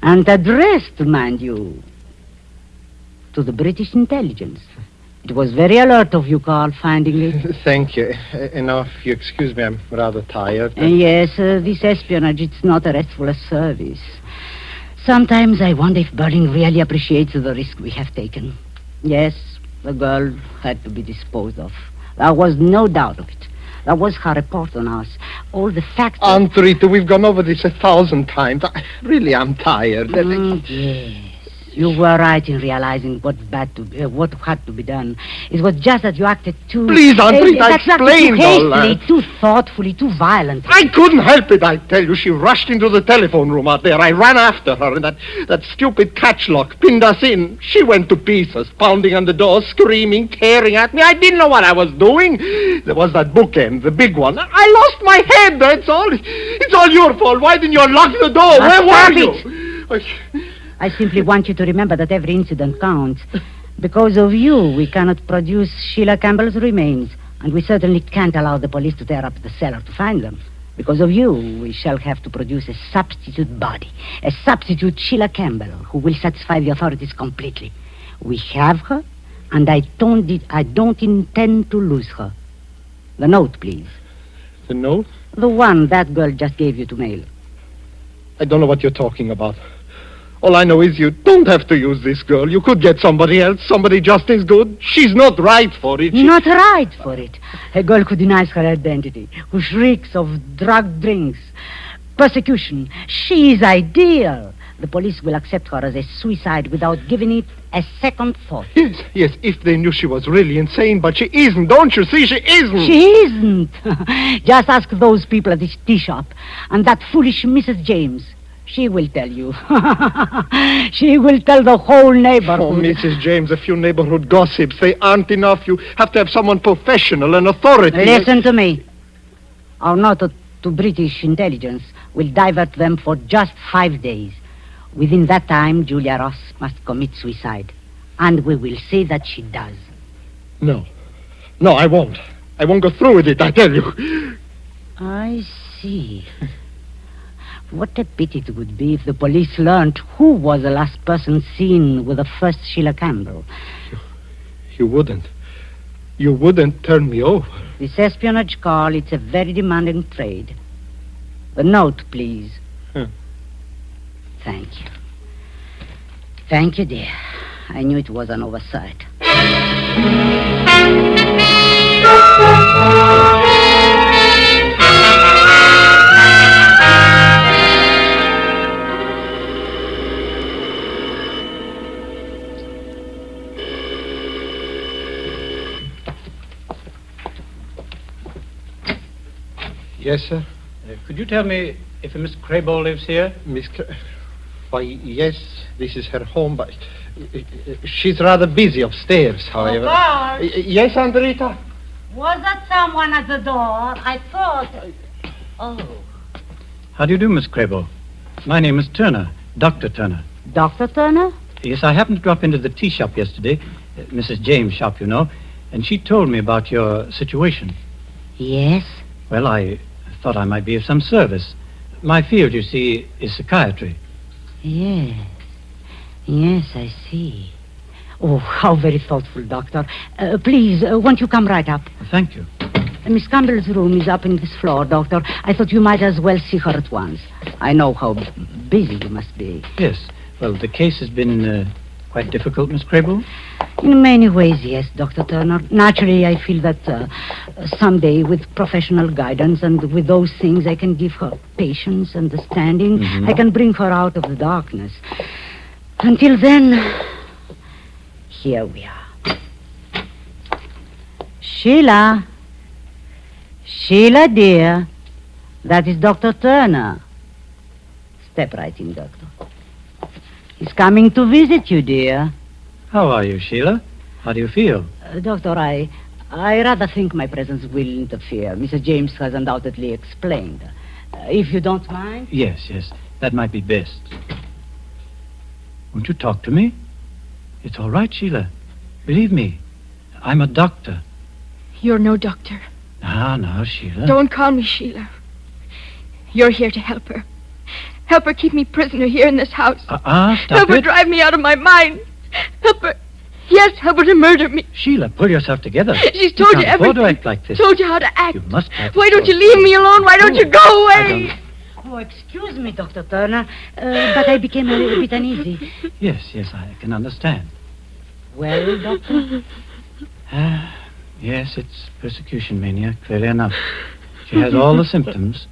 Speaker 20: And addressed, mind you, to the British intelligence. It was very alert of you, Carl, finding it.
Speaker 19: Thank you. Now, if you excuse me, I'm rather tired.
Speaker 20: Yes, this espionage, it's not a restful service. Sometimes I wonder if Berlin really appreciates the risk we have taken. Yes, the girl had to be disposed of. There was no doubt of it. That was her report on us. All the facts...
Speaker 19: Aunt Rita, we've gone over this 1,000 times. Really, I'm tired.
Speaker 20: Yes. You were right in realizing what had to be done. It was just that you acted too...
Speaker 19: Please, Aunt Rita, explain
Speaker 20: too
Speaker 19: all
Speaker 20: hastily,
Speaker 19: that.
Speaker 20: too thoughtfully, too violently.
Speaker 19: I couldn't help it, I tell you. She rushed into the telephone room out there. I ran after her, and that stupid catch lock pinned us in. She went to pieces, pounding on the door, screaming, tearing at me. I didn't know what I was doing. There was that bookend, the big one. I lost my head, that's all. It's all your fault. Why didn't you lock the door? Where were you?
Speaker 20: I simply want you to remember that every incident counts. Because of you, we cannot produce Sheila Campbell's remains, and we certainly can't allow the police to tear up the cellar to find them. Because of you, we shall have to produce a substitute body, a substitute Sheila Campbell, who will satisfy the authorities completely. We have her, and I don't intend to lose her. The note, please.
Speaker 19: The note?
Speaker 20: The one that girl just gave you to mail.
Speaker 19: I don't know what you're talking about. All I know is you don't have to use this girl. You could get somebody else, somebody just as good. She's not right for it.
Speaker 20: Not right for it. A girl who denies her identity, who shrieks of drug drinks, persecution. She is ideal. The police will accept her as a suicide without giving it a second thought.
Speaker 19: Yes, if they knew she was really insane, but she isn't. Don't you see? She isn't.
Speaker 20: She isn't. Just ask those people at this tea shop and that foolish Mrs. James. She will tell you. She will tell the whole neighborhood.
Speaker 19: Oh, Mrs. James, a few neighborhood gossips, they aren't enough. You have to have someone professional and authority.
Speaker 20: Listen to me. Our note to British intelligence will divert them for just 5 days. Within that time, Julia Ross must commit suicide. And we will see that she does.
Speaker 19: No, I won't. I won't go through with it, I tell you.
Speaker 20: I see. What a pity it would be if the police learned who was the last person seen with the first Sheila Campbell.
Speaker 19: You wouldn't. You wouldn't turn me over.
Speaker 20: This espionage, Carl, it's a very demanding trade. The note, please. Thank you. Thank you, dear. I knew it was an oversight.
Speaker 19: Yes, sir?
Speaker 8: Could you tell me if a Miss Crable lives here?
Speaker 19: Why, yes, this is her home, but she's rather busy upstairs, however.
Speaker 20: Carl?
Speaker 19: Yes, Aunt Rita?
Speaker 20: Was that someone at the door? I thought... Oh.
Speaker 8: How do you do, Miss Crable? My name is Turner, Dr. Turner.
Speaker 20: Dr. Turner?
Speaker 8: Yes, I happened to drop into the tea shop yesterday, Mrs. James' shop, you know, and she told me about your situation.
Speaker 20: Yes?
Speaker 8: Well, I thought I might be of some service. My field, you see, is psychiatry.
Speaker 20: Yes, I see. Oh, how very thoughtful, Doctor. Please, won't you come right up?
Speaker 8: Thank you.
Speaker 20: Miss Campbell's room is up in this floor, Doctor. I thought you might as well see her at once. I know how busy you must be.
Speaker 8: Yes. Well, the case has been quite difficult, Miss Crable.
Speaker 20: In many ways, yes, Dr. Turner. Naturally, I feel that someday, with professional guidance and with those things, I can give her patience, understanding.
Speaker 8: Mm-hmm.
Speaker 20: I can bring her out of the darkness. Until then, here we are. Sheila. Sheila, dear. That is Dr. Turner. Step right in, Doctor. He's coming to visit you, dear.
Speaker 8: How are you, Sheila? How do you feel?
Speaker 20: Doctor, I rather think my presence will interfere. Mr. James has undoubtedly explained. If you don't mind.
Speaker 8: Yes. That might be best. Won't you talk to me? It's all right, Sheila. Believe me, I'm a doctor.
Speaker 21: You're no doctor.
Speaker 8: No, Sheila.
Speaker 21: Don't call me Sheila. You're here to help her. Help her keep me prisoner here in this house.
Speaker 8: Stop
Speaker 21: Help her
Speaker 8: it.
Speaker 21: drive me out of my mind. Help her. Yes, help her to murder me.
Speaker 8: Sheila, pull yourself together.
Speaker 21: She's told you
Speaker 8: can't
Speaker 21: everything.
Speaker 8: afford to act like this.
Speaker 21: Told you how to act.
Speaker 8: You must act.
Speaker 21: Why don't you leave me alone? Why don't you go away?
Speaker 20: Oh, excuse me, Dr. Turner, but I became a little bit uneasy.
Speaker 8: Yes, I can understand.
Speaker 20: Well, Doctor?
Speaker 8: Yes, it's persecution mania, clearly enough. She has all the symptoms.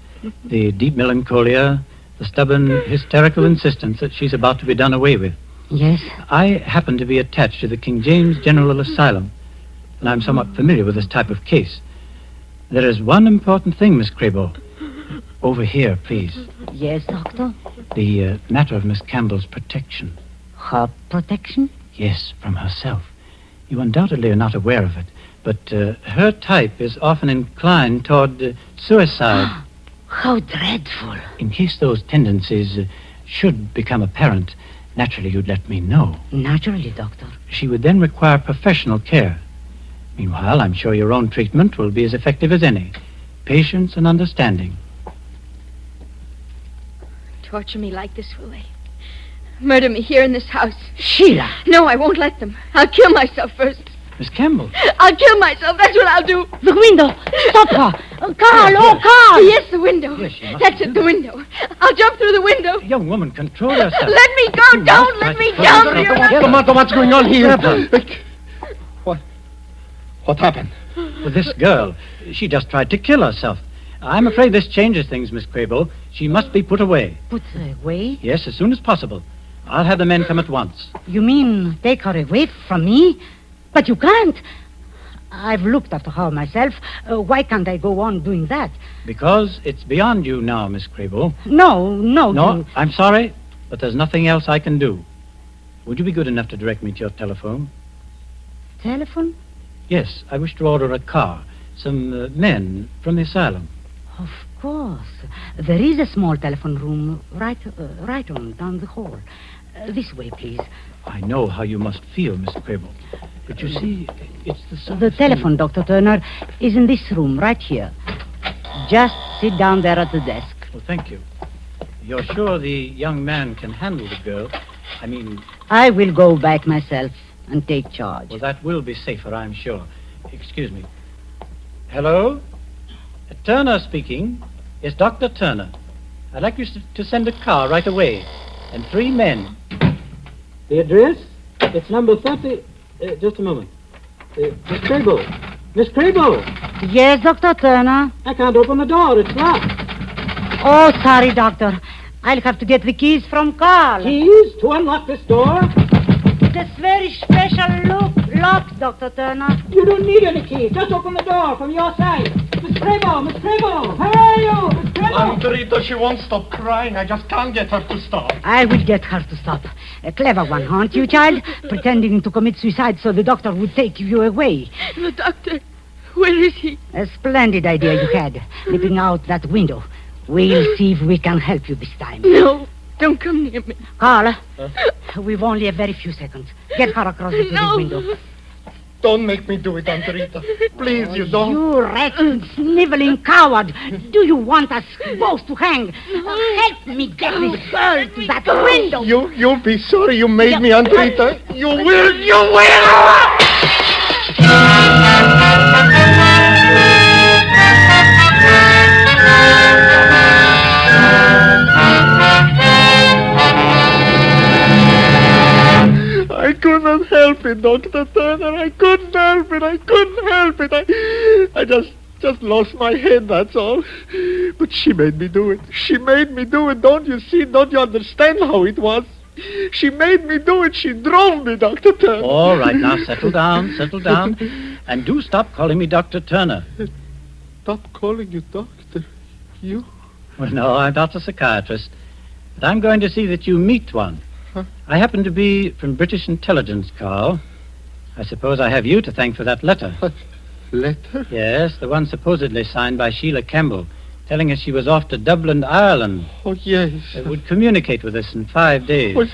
Speaker 8: The deep melancholia, the stubborn, hysterical insistence that she's about to be done away with.
Speaker 20: Yes?
Speaker 8: I happen to be attached to the King James General Asylum, and I'm somewhat familiar with this type of case. There is one important thing, Miss Crabo. Over here, please.
Speaker 20: Yes, Doctor?
Speaker 8: The matter of Miss Campbell's protection.
Speaker 20: Her protection?
Speaker 8: Yes, from herself. You undoubtedly are not aware of it, but her type is often inclined toward suicide.
Speaker 20: How dreadful.
Speaker 8: In case those tendencies should become apparent, naturally you'd let me know.
Speaker 20: Naturally, Doctor.
Speaker 8: She would then require professional care. Meanwhile, I'm sure your own treatment will be as effective as any. Patience and understanding.
Speaker 21: Torture me like this, will they? Murder me here in this house.
Speaker 20: Sheila!
Speaker 21: No, I won't let them. I'll kill myself first.
Speaker 8: Miss Campbell.
Speaker 21: I'll kill myself. That's what I'll do.
Speaker 20: The window. Stop her. Carl.
Speaker 21: Yes, the window.
Speaker 8: Yes, she must
Speaker 21: That's it, the window. I'll jump through the window.
Speaker 8: Young woman, control yourself.
Speaker 21: Let me go. Don't let me jump.
Speaker 19: Tomato, what's going on here? What happened?
Speaker 8: Well, this girl, she just tried to kill herself. I'm afraid this changes things, Miss Crabo. She must be put away.
Speaker 20: Put away?
Speaker 8: Yes, as soon as possible. I'll have the men come at once.
Speaker 20: You mean take her away from me? But you can't. I've looked after her myself. Why can't I go on doing that?
Speaker 8: Because it's beyond you now, Miss Crabo.
Speaker 20: No.
Speaker 8: I'm sorry, but there's nothing else I can do. Would you be good enough to direct me to your telephone?
Speaker 20: Telephone?
Speaker 8: Yes, I wish to order a car. Some men from the asylum.
Speaker 20: Of course. There is a small telephone room right on down the hall. This way, please.
Speaker 8: I know how you must feel, Mr. Crabo. But you see, it's the sort
Speaker 20: The
Speaker 8: of thing-
Speaker 20: telephone, Dr. Turner, is in this room, right here. Just sit down there at the desk.
Speaker 8: Well, thank you. You're sure the young man can handle the girl? I mean...
Speaker 20: I will go back myself and take charge.
Speaker 8: Well, that will be safer, I'm sure. Excuse me. Hello? Turner speaking. Yes, Dr. Turner. I'd like you to send a car right away. And 3 men. The address? It's number 30... just a moment. Miss Crabo. Miss Crabo!
Speaker 20: Yes, Dr. Turner?
Speaker 8: I can't open the door. It's locked.
Speaker 20: Oh, sorry, Doctor. I'll have to get the keys from Carl.
Speaker 8: Keys to unlock this door?
Speaker 20: It's very special lock, Dr. Turner.
Speaker 8: You don't need any keys. Just open the door from your side. Miss Crabo! Where are you? Miss Crabo!
Speaker 19: Antarita, she won't stop crying. I just can't get her to stop.
Speaker 20: I will get her to stop. A clever one, aren't you, child? Pretending to commit suicide so the doctor would take you away.
Speaker 21: The doctor, where is he?
Speaker 20: A splendid idea you had, leaping out that window. We'll see if we can help you this time.
Speaker 21: No, don't come near me.
Speaker 20: Carl, we've only a very few seconds. Get her across to the window.
Speaker 19: Don't make me do it, Antarita. Please, you don't.
Speaker 20: You wretched, sniveling coward. Do you want us both to hang? Help me get this girl to that window.
Speaker 19: You'll be sorry you made me, Antarita. You will. I couldn't help it, Dr. Turner. I couldn't help it. I just lost my head, that's all. But she made me do it. Don't you see? Don't you understand how it was? She made me do it. She drove me, Dr. Turner.
Speaker 8: All right, now settle down. And do stop calling me Dr. Turner.
Speaker 19: Stop calling you doctor. You?
Speaker 8: Well, no, I'm not a psychiatrist. But I'm going to see that you meet one.
Speaker 19: Huh?
Speaker 8: I happen to be from British intelligence, Carl. I suppose I have you to thank for that letter.
Speaker 19: What letter?
Speaker 8: Yes, the one supposedly signed by Sheila Campbell, telling us she was off to Dublin, Ireland.
Speaker 19: Oh, yes.
Speaker 8: It would communicate with us in 5 days.
Speaker 19: Well,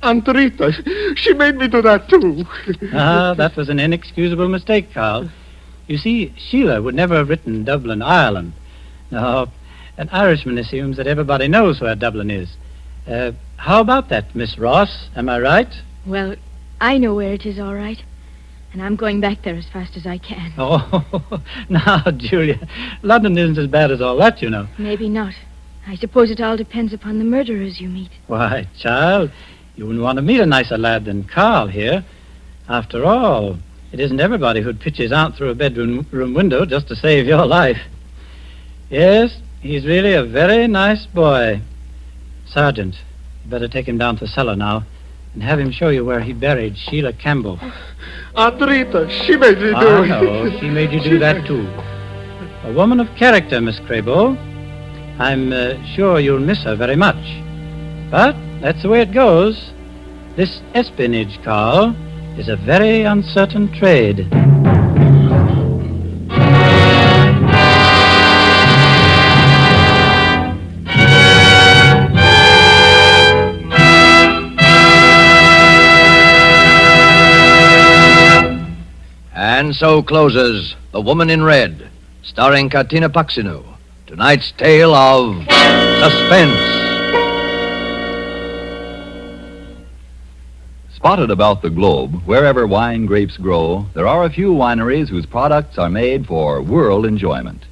Speaker 19: Aunt Rita, she made me do that, too.
Speaker 8: That was an inexcusable mistake, Carl. You see, Sheila would never have written Dublin, Ireland. No, an Irishman assumes that everybody knows where Dublin is. How about that, Miss Ross? Am I right?
Speaker 21: Well, I know where it is, all right. And I'm going back there as fast as I can.
Speaker 8: Oh, now, Julia, London isn't as bad as all that, you know.
Speaker 21: Maybe not. I suppose it all depends upon the murderers you meet.
Speaker 8: Why, child, you wouldn't want to meet a nicer lad than Carl here. After all, it isn't everybody who'd pitch his aunt through a bedroom window just to save your life. Yes, he's really a very nice boy. Sergeant, you better take him down to the cellar now and have him show you where he buried Sheila Campbell.
Speaker 19: Aunt Rita, she made me do
Speaker 8: Oh,
Speaker 19: it.
Speaker 8: no, she made you do that, too. A woman of character, Miss Crabo. I'm sure you'll miss her very much. But that's the way it goes. This espionage, Carl, is a very uncertain trade.
Speaker 1: And so closes The Woman in Red, starring Katina Paxinu. Tonight's tale of suspense.
Speaker 13: Spotted about the globe, wherever wine grapes grow, there are a few wineries whose products are made for world enjoyment.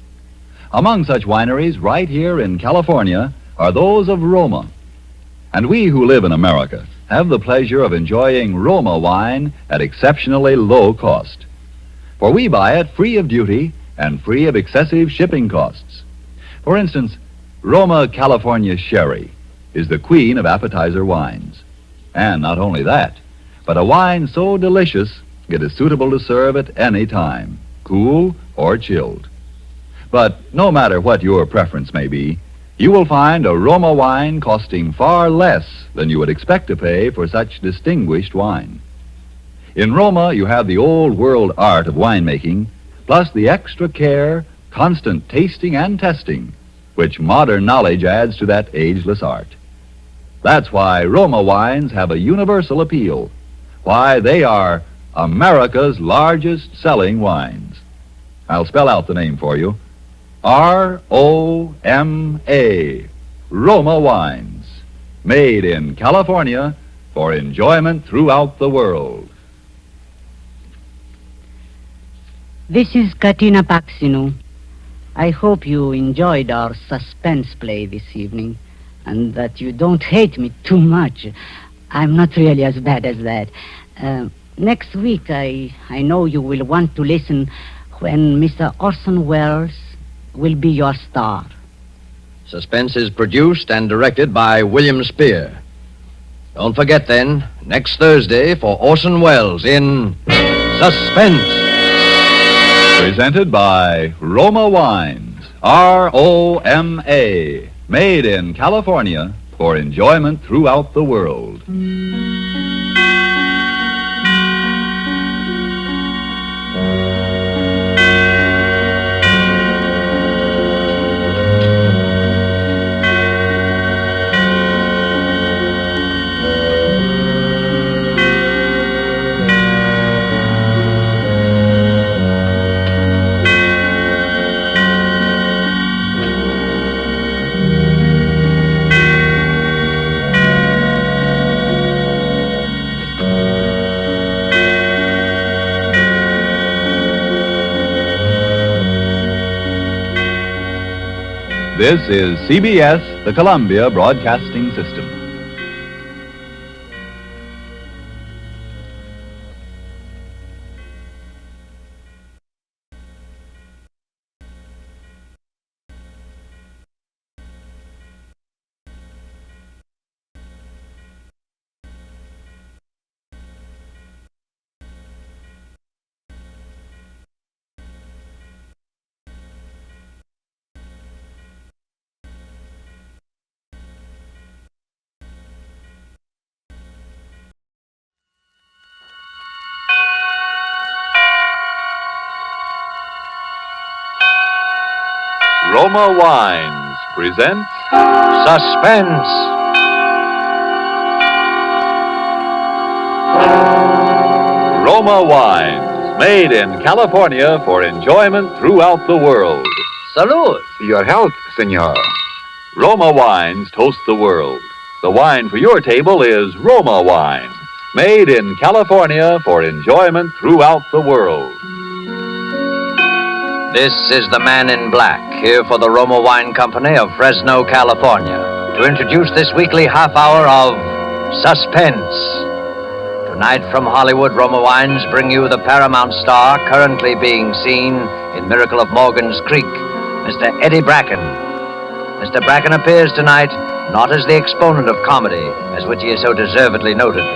Speaker 13: Among such wineries, right here in California, are those of Roma. And we who live in America have the pleasure of enjoying Roma wine at exceptionally low cost. For we buy it free of duty and free of excessive shipping costs. For instance, Roma California Sherry is the queen of appetizer wines. And not only that, but a wine so delicious it is suitable to serve at any time, cool or chilled. But no matter what your preference may be, you will find a Roma wine costing far less than you would expect to pay for such distinguished wine. In Roma, you have the old world art of winemaking, plus the extra care, constant tasting and testing, which modern knowledge adds to that ageless art. That's why Roma wines have a universal appeal, why they are America's largest selling wines. I'll spell out the name for you. R-O-M-A, Roma Wines, made in California for enjoyment throughout the world.
Speaker 20: This is Katina Paxinu. I hope you enjoyed our suspense play this evening and that you don't hate me too much. I'm not really as bad as that. Next week, I know you will want to listen when Mr. Orson Welles will be your star.
Speaker 1: Suspense is produced and directed by William Spear. Don't forget then, next Thursday for Orson Welles in Suspense.
Speaker 13: Presented by Roma Wines, R-O-M-A, made in California for enjoyment throughout the world. This is CBS, the Columbia Broadcasting System. Roma Wines presents
Speaker 1: Suspense.
Speaker 13: Roma Wines, made in California for enjoyment throughout the world.
Speaker 14: Salud. Your health, senor.
Speaker 13: Roma Wines toast the world. The wine for your table is Roma Wine, made in California for enjoyment throughout the world.
Speaker 1: This is the man in black, here for the Roma Wine Company of Fresno, California, to introduce this weekly half hour of Suspense. Tonight from Hollywood, Roma Wines bring you the Paramount star currently being seen in Miracle of Morgan's Creek, Mr. Eddie Bracken. Mr. Bracken appears tonight not as the exponent of comedy, as which he is so deservedly noted,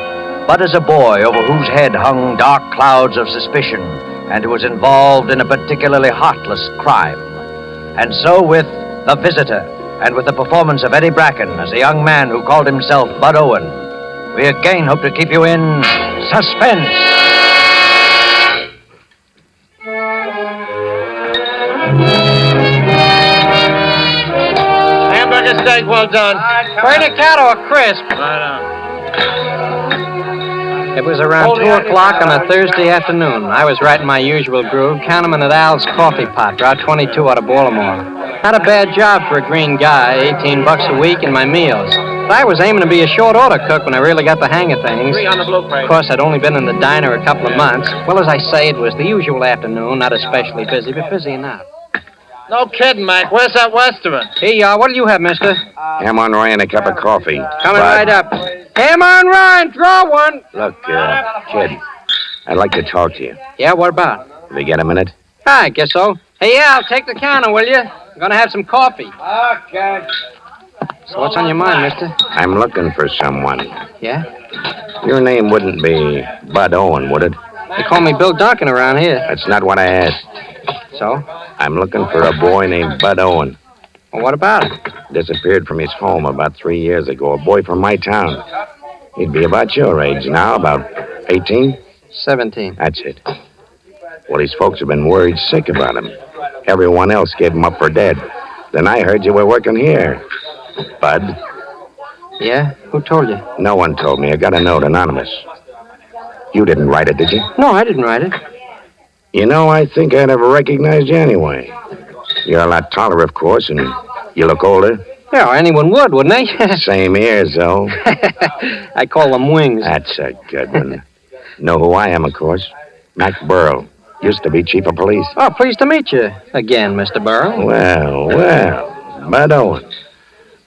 Speaker 1: but as a boy over whose head hung dark clouds of suspicion and who was involved in a particularly heartless crime. And so with The Visitor, and with the performance of Eddie Bracken as a young man who called himself Bud Owen, we again hope to keep you in suspense.
Speaker 19: Hamburger steak, well done.
Speaker 4: Burn a cat or a crisp? It was around 2 o'clock on a Thursday afternoon. I was right in my usual groove, counting at Al's Coffee Pot, Route 22 out of Baltimore. Not a bad job for a green guy, $18 a week in my meals. But I was aiming to be a short order cook when I really got the hang of things. Of course, I'd only been in the diner a couple of months. Well, as I say, it was the usual afternoon, not especially busy, but busy enough.
Speaker 19: No kidding, Mac. Where's that Westerner?
Speaker 4: Hey, what'll you have, mister?
Speaker 11: Ham on rye and a cup of coffee.
Speaker 4: Coming right up. Ham on rye, draw one.
Speaker 11: Look, kid, I'd like to talk to you.
Speaker 4: Yeah, what about?
Speaker 11: Have you got a minute?
Speaker 4: I guess so. Hey, Al, take the counter, will you? I'm going to have some coffee. Okay. So what's on your mind, mister?
Speaker 11: I'm looking for someone.
Speaker 4: Yeah?
Speaker 11: Your name wouldn't be Bud Owen, would it?
Speaker 4: They call me Bill Duncan around here.
Speaker 11: That's not what I asked.
Speaker 4: So?
Speaker 11: I'm looking for a boy named Bud Owen.
Speaker 4: Well, what about him?
Speaker 11: Disappeared from his home about 3 years ago. A boy from my town. He'd be about your age now, about 18?
Speaker 4: 17.
Speaker 11: That's it. Well, his folks have been worried sick about him. Everyone else gave him up for dead. Then I heard you were working here. Bud?
Speaker 4: Yeah? Who told you?
Speaker 11: No one told me. I got a note, anonymous. You didn't write it, did you?
Speaker 4: No, I didn't write it.
Speaker 11: You know, I think I'd have recognized you anyway. You're a lot taller, of course, and you look older.
Speaker 4: Yeah, anyone would, wouldn't they?
Speaker 11: Same ears, though.
Speaker 4: I call them wings.
Speaker 11: That's a good one. Know who I am, of course. Mac Burl. Used to be chief of police.
Speaker 4: Oh, pleased to meet you again, Mr. Burl.
Speaker 11: Well, Bud Owen.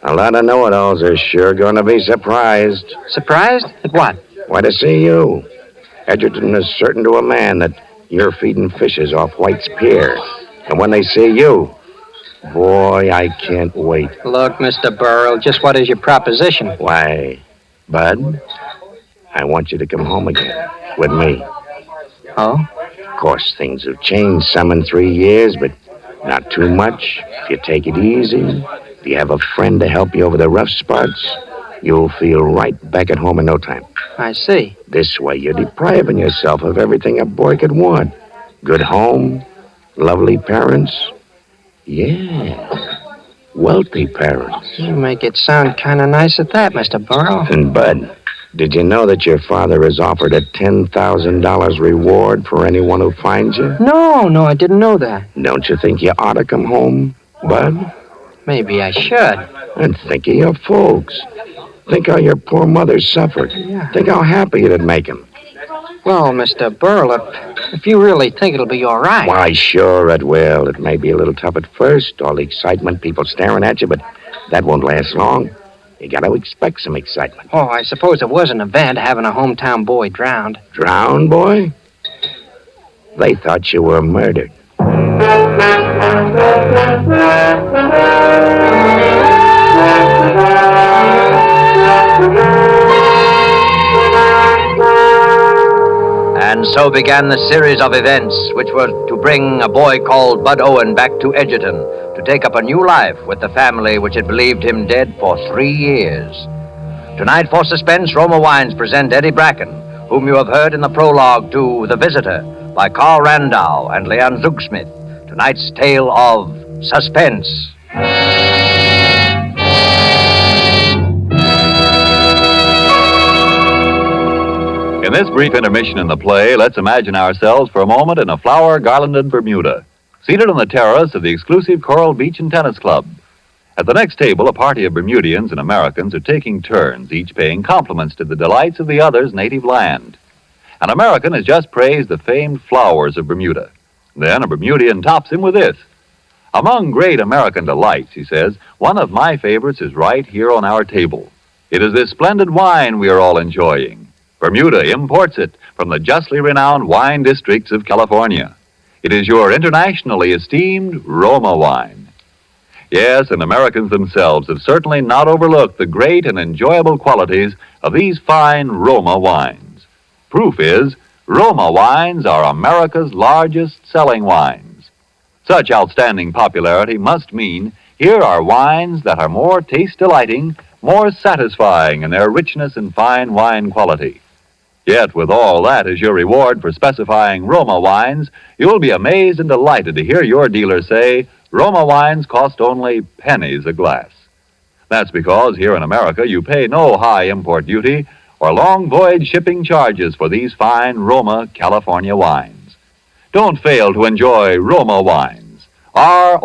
Speaker 11: A lot of know-it-alls are sure going to be surprised.
Speaker 4: Surprised? At what?
Speaker 11: Why, to see you. Edgerton is certain to a man that you're feeding fishes off White's Pier. And when they see you, boy, I can't wait.
Speaker 4: Look, Mr. Burl, just what is your proposition?
Speaker 11: Why, Bud, I want you to come home again with me.
Speaker 4: Oh?
Speaker 11: Of course, things have changed some in 3 years, but not too much. If you take it easy, if you have a friend to help you over the rough spots, you'll feel right back at home in no time.
Speaker 4: I see.
Speaker 11: This way, you're depriving yourself of everything a boy could want. Good home, lovely parents. Yeah, wealthy parents.
Speaker 4: You make it sound kind of nice at that, Mr. Burl.
Speaker 11: And, Bud, did you know that your father has offered a $10,000 reward for anyone who finds you?
Speaker 4: No, I didn't know that.
Speaker 11: Don't you think you ought to come home, Bud?
Speaker 4: Maybe I should.
Speaker 11: And think of your folks. Think how your poor mother suffered.
Speaker 4: Yeah.
Speaker 11: Think how happy it'd make him.
Speaker 4: Well, Mr. Burl, if you really think it'll be all right.
Speaker 11: Why, sure it will. It may be a little tough at first, all the excitement, people staring at you, but that won't last long. You got to expect some excitement.
Speaker 4: Oh, I suppose it was an event having a hometown boy drowned.
Speaker 11: Drowned, boy? They thought you were murdered.
Speaker 1: And so began the series of events which were to bring a boy called Bud Owen back to Edgerton to take up a new life with the family which had believed him dead for 3 years. Tonight for Suspense, Roma Wines present Eddie Bracken, whom you have heard in the prologue to The Visitor by Carl Randau and Leon Zugsmith. Tonight's tale of Suspense.
Speaker 13: In this brief intermission in the play, let's imagine ourselves for a moment in a flower-garlanded Bermuda, seated on the terrace of the exclusive Coral Beach and Tennis Club. At the next table, a party of Bermudians and Americans are taking turns, each paying compliments to the delights of the other's native land. An American has just praised the famed flowers of Bermuda. Then a Bermudian tops him with this. Among great American delights, he says, one of my favorites is right here on our table. It is this splendid wine we are all enjoying. Bermuda imports it from the justly renowned wine districts of California. It is your internationally esteemed Roma wine. Yes, and Americans themselves have certainly not overlooked the great and enjoyable qualities of these fine Roma wines. Proof is, Roma wines are America's largest selling wines. Such outstanding popularity must mean here are wines that are more taste-delighting, more satisfying in their richness and fine wine quality. Yet, with all that as your reward for specifying Roma wines, you'll be amazed and delighted to hear your dealer say, Roma wines cost only pennies a glass. That's because here in America you pay no high import duty or long voyage shipping charges for these fine Roma California wines. Don't fail to enjoy Roma wines. R-O-M-A,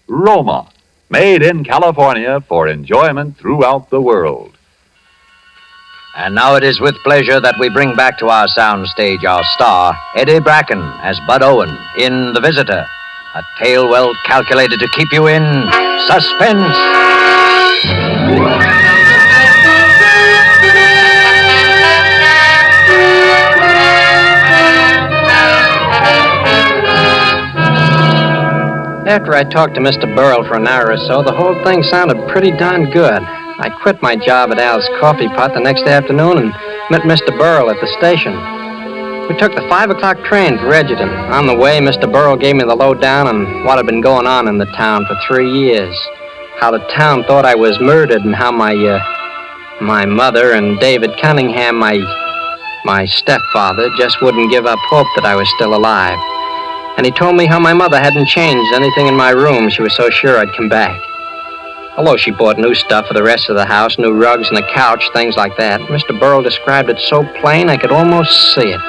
Speaker 13: Roma, made in California for enjoyment throughout the world.
Speaker 1: And now it is with pleasure that we bring back to our soundstage our star, Eddie Bracken, as Bud Owen in The Visitor, a tale well calculated to keep you in suspense.
Speaker 10: After I talked to Mr. Burrell for an hour or so, the whole thing sounded pretty darn good. I quit my job at Al's Coffee Pot the next afternoon and met Mr. Burrell at the station. We took the 5 o'clock train for Edgerton. On the way, Mr. Burrell gave me the lowdown on what had been going on in the town for 3 years. How the town thought I was murdered and how my mother and David Cunningham, my stepfather, just wouldn't give up hope that I was still alive. And he told me how my mother hadn't changed anything in my room. She was so sure I'd come back. Although she bought new stuff for the rest of the house, new rugs and a couch, things like that, Mr. Burrell described it so plain I could almost see it.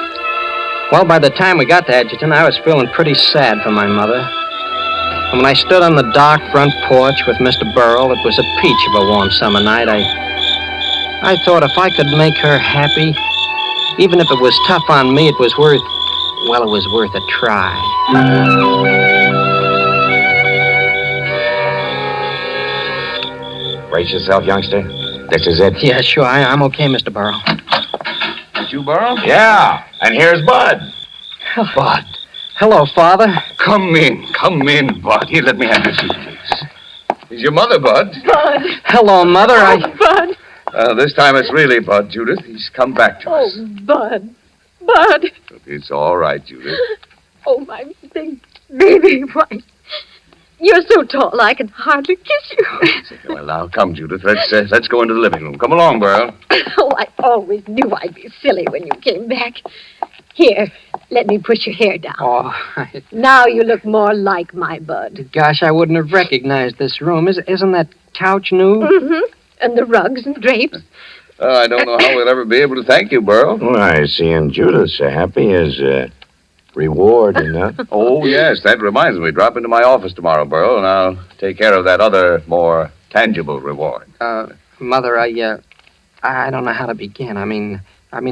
Speaker 10: Well, by the time we got to Edgerton, I was feeling pretty sad for my mother. And when I stood on the dark front porch with Mr. Burrell, it was a peach of a warm summer night. I thought if I could make her happy, even if it was tough on me, it was worth a try.
Speaker 11: Brace yourself, youngster. This is it.
Speaker 10: Yeah, sure. I'm okay, Mr. Burrell.
Speaker 11: Did you, Burrell? Yeah, and here's Bud.
Speaker 10: Bud. Hello, Father.
Speaker 5: Come in, Bud. Here, let me have your suitcase. Is your mother, Bud?
Speaker 21: Bud.
Speaker 10: Hello, Mother.
Speaker 21: Bud.
Speaker 5: This time it's really Bud, Judith. He's come back to us.
Speaker 21: Oh, Bud. Bud.
Speaker 5: It's all right, Judith.
Speaker 21: Oh, my big baby. Why, you're so tall I can hardly kiss you.
Speaker 5: Well, now, come, Judith. Let's go into the living room. Come along, Burrell.
Speaker 21: Oh, I always knew I'd be silly when you came back. Here, let me push your hair down.
Speaker 10: Oh,
Speaker 21: Now you look more like my Bud.
Speaker 10: Gosh, I wouldn't have recognized this room. Isn't that couch new?
Speaker 21: Mm-hmm. And the rugs and drapes.
Speaker 5: I don't know how we'll ever be able to thank you, Burrell.
Speaker 11: Why, seeing Judith so happy is reward enough.
Speaker 5: Oh, yes. That reminds me. Drop into my office tomorrow, Burrell, and I'll take care of that other, more tangible reward.
Speaker 10: Mother, I don't know how to begin. I mean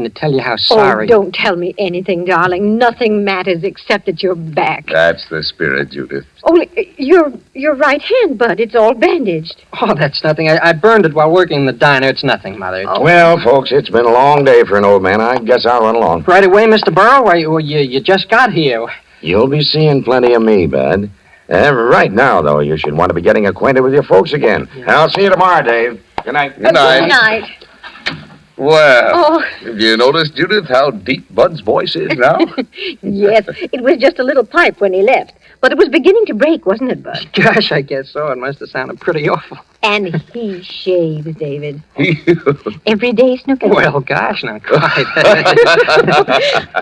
Speaker 10: to tell you how sorry.
Speaker 21: Oh, don't tell me anything, darling. Nothing matters except that you're back.
Speaker 5: That's the spirit, Judith.
Speaker 21: Only your right hand, Bud, it's all bandaged.
Speaker 10: Oh, that's nothing. I burned it while working in the diner. It's nothing, Mother.
Speaker 11: Well, folks, it's been a long day for an old man. I guess I'll run along.
Speaker 10: Right away, Mr. Burrell? Why, you just got here.
Speaker 11: You'll be seeing plenty of me, Bud. Right now, though, you should want to be getting acquainted with your folks again. Yeah. I'll see you tomorrow, Dave. Good night.
Speaker 5: Good night.
Speaker 21: Good night.
Speaker 14: Well, have you noticed, Judith, how deep Bud's voice is now?
Speaker 9: Yes, it was just a little pipe when he left. But it was beginning to break, wasn't it, Bud?
Speaker 10: Gosh, I guess so. It must have sounded pretty awful.
Speaker 9: And he shaves, David. Every day, Snooky?
Speaker 10: Well, gosh, not quite.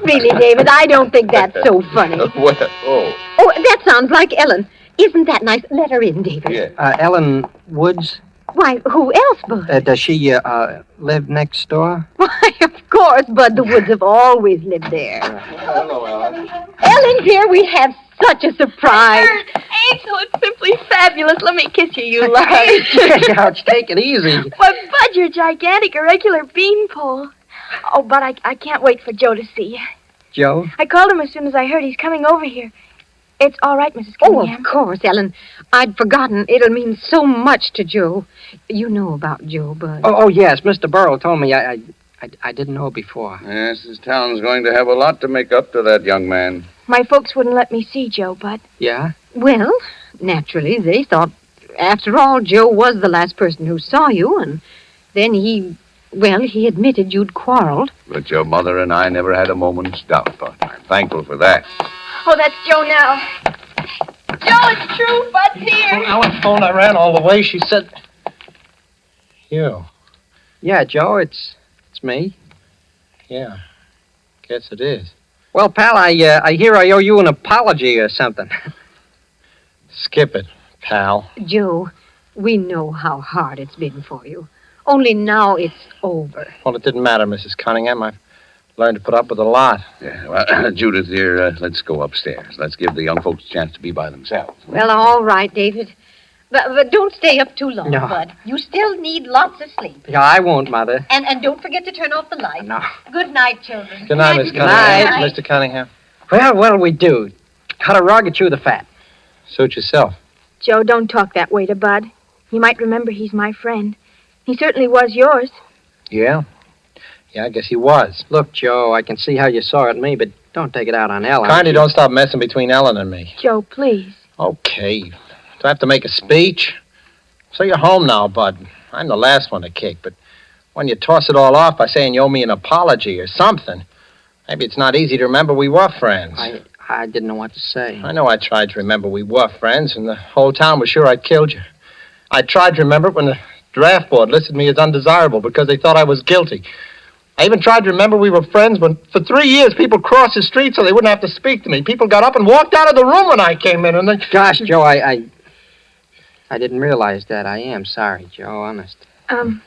Speaker 9: Really, David, I don't think that's so funny. Oh, that sounds like Ellen. Isn't that nice? Let her in, David.
Speaker 14: Yeah.
Speaker 10: Ellen Woods?
Speaker 9: Why, who else, Bud?
Speaker 10: Does she live next door?
Speaker 9: Why, of course, Bud. The Woods have always lived there.
Speaker 14: Hello, Ellen.
Speaker 9: Ellen, here we have such a surprise.
Speaker 21: Angel, it's simply fabulous. Let me kiss you, you love.
Speaker 10: Ouch, take it easy.
Speaker 21: Why, Bud, you're gigantic, a regular beanpole. Oh, but I can't wait for Joe to see you.
Speaker 10: Joe?
Speaker 21: I called him as soon as I heard he's coming over here. It's all right, Mrs.
Speaker 9: Oh,
Speaker 21: Cunningham.
Speaker 9: of course, Ellen. I'd forgotten. It'll mean so much to Joe. You know about Joe, Bud.
Speaker 10: Oh, yes. Mr. Burrell told me. I didn't know before.
Speaker 14: Yes, this town's going to have a lot to make up to that young man.
Speaker 21: My folks wouldn't let me see Joe, Bud.
Speaker 10: Yeah?
Speaker 9: Well, naturally, they thought, after all, Joe was the last person who saw you, and then he admitted you'd quarreled.
Speaker 14: But your mother and I never had a moment's doubt, Bud. I'm thankful for that.
Speaker 21: Oh, that's Joe now. Joe, it's true. Bud's here.
Speaker 8: Ellen phoned. I ran all the way. She said... You.
Speaker 10: Yeah, Joe, it's me.
Speaker 8: Yeah. Guess it is.
Speaker 10: Well, pal, I hear I owe you an apology or something.
Speaker 8: Skip it, pal.
Speaker 9: Joe, we know how hard it's been for you. Only now it's over.
Speaker 8: Well, it didn't matter, Mrs. Cunningham. I've learned to put up with a lot.
Speaker 14: Yeah, well, Judith, dear, let's go upstairs. Let's give the young folks a chance to be by themselves.
Speaker 9: Well, all right, David. But don't stay up too long,
Speaker 10: No.
Speaker 9: Bud. You still need lots of sleep.
Speaker 10: Yeah, I won't, Mother.
Speaker 9: And don't forget to turn off the light.
Speaker 10: No.
Speaker 9: Good night, children.
Speaker 8: Good night, Miss Cunningham. Mr. Cunningham.
Speaker 10: Well, what'll we do? Cut a rug or chew the fat?
Speaker 8: Suit yourself.
Speaker 21: Joe, don't talk that way to Bud. He might remember he's my friend. He certainly was yours.
Speaker 8: Yeah? Yeah, I guess he was.
Speaker 10: Look, Joe, I can see how you saw at me, but don't take it out on Ellen.
Speaker 8: Kindly don't stop messing between Ellen and me.
Speaker 21: Joe, please.
Speaker 8: Okay. Do I have to make a speech? So you're home now, Bud. I'm the last one to kick, but when you toss it all off by saying you owe me an apology or something, maybe it's not easy to remember we were friends.
Speaker 10: I didn't know what to say.
Speaker 8: I know I tried to remember we were friends, and the whole town was sure I'd killed you. I tried to remember it when the draft board listed me as undesirable because they thought I was guilty. I even tried to remember we were friends when, for 3 years, people crossed the street so they wouldn't have to speak to me. People got up and walked out of the room when I came in, and they...
Speaker 10: Gosh, Joe, I didn't realize that. I am sorry, Joe, honest.
Speaker 21: Now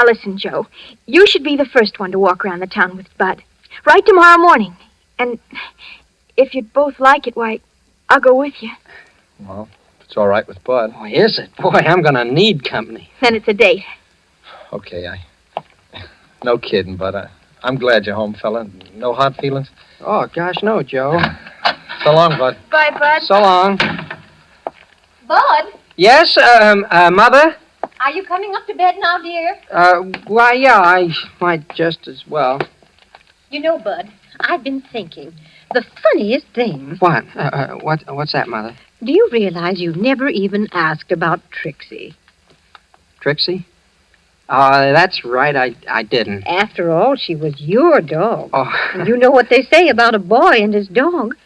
Speaker 21: listen, Joe. You should be the first one to walk around the town with Bud. Right tomorrow morning. And if you'd both like it, why, I'll go with you.
Speaker 8: Well, if it's all right with Bud.
Speaker 10: Oh, is it? Boy, I'm going to need company.
Speaker 21: Then it's a date.
Speaker 8: Okay, no kidding, Bud. I'm glad you're home, fella. No hard feelings?
Speaker 10: Oh, gosh, no, Joe.
Speaker 8: So long, Bud.
Speaker 21: Bye, Bud.
Speaker 10: So long.
Speaker 9: Bud,
Speaker 10: Yes, Mother?
Speaker 9: are you coming up to bed now, dear?
Speaker 10: Why, yeah, I might just as well.
Speaker 9: You know, Bud, I've been thinking. The funniest thing.
Speaker 10: What? What's that, Mother?
Speaker 9: Do you realize you never even asked about Trixie?
Speaker 10: Trixie? That's right, I didn't.
Speaker 9: After all, she was your dog.
Speaker 10: Oh.
Speaker 9: And you know what they say about a boy and his dog.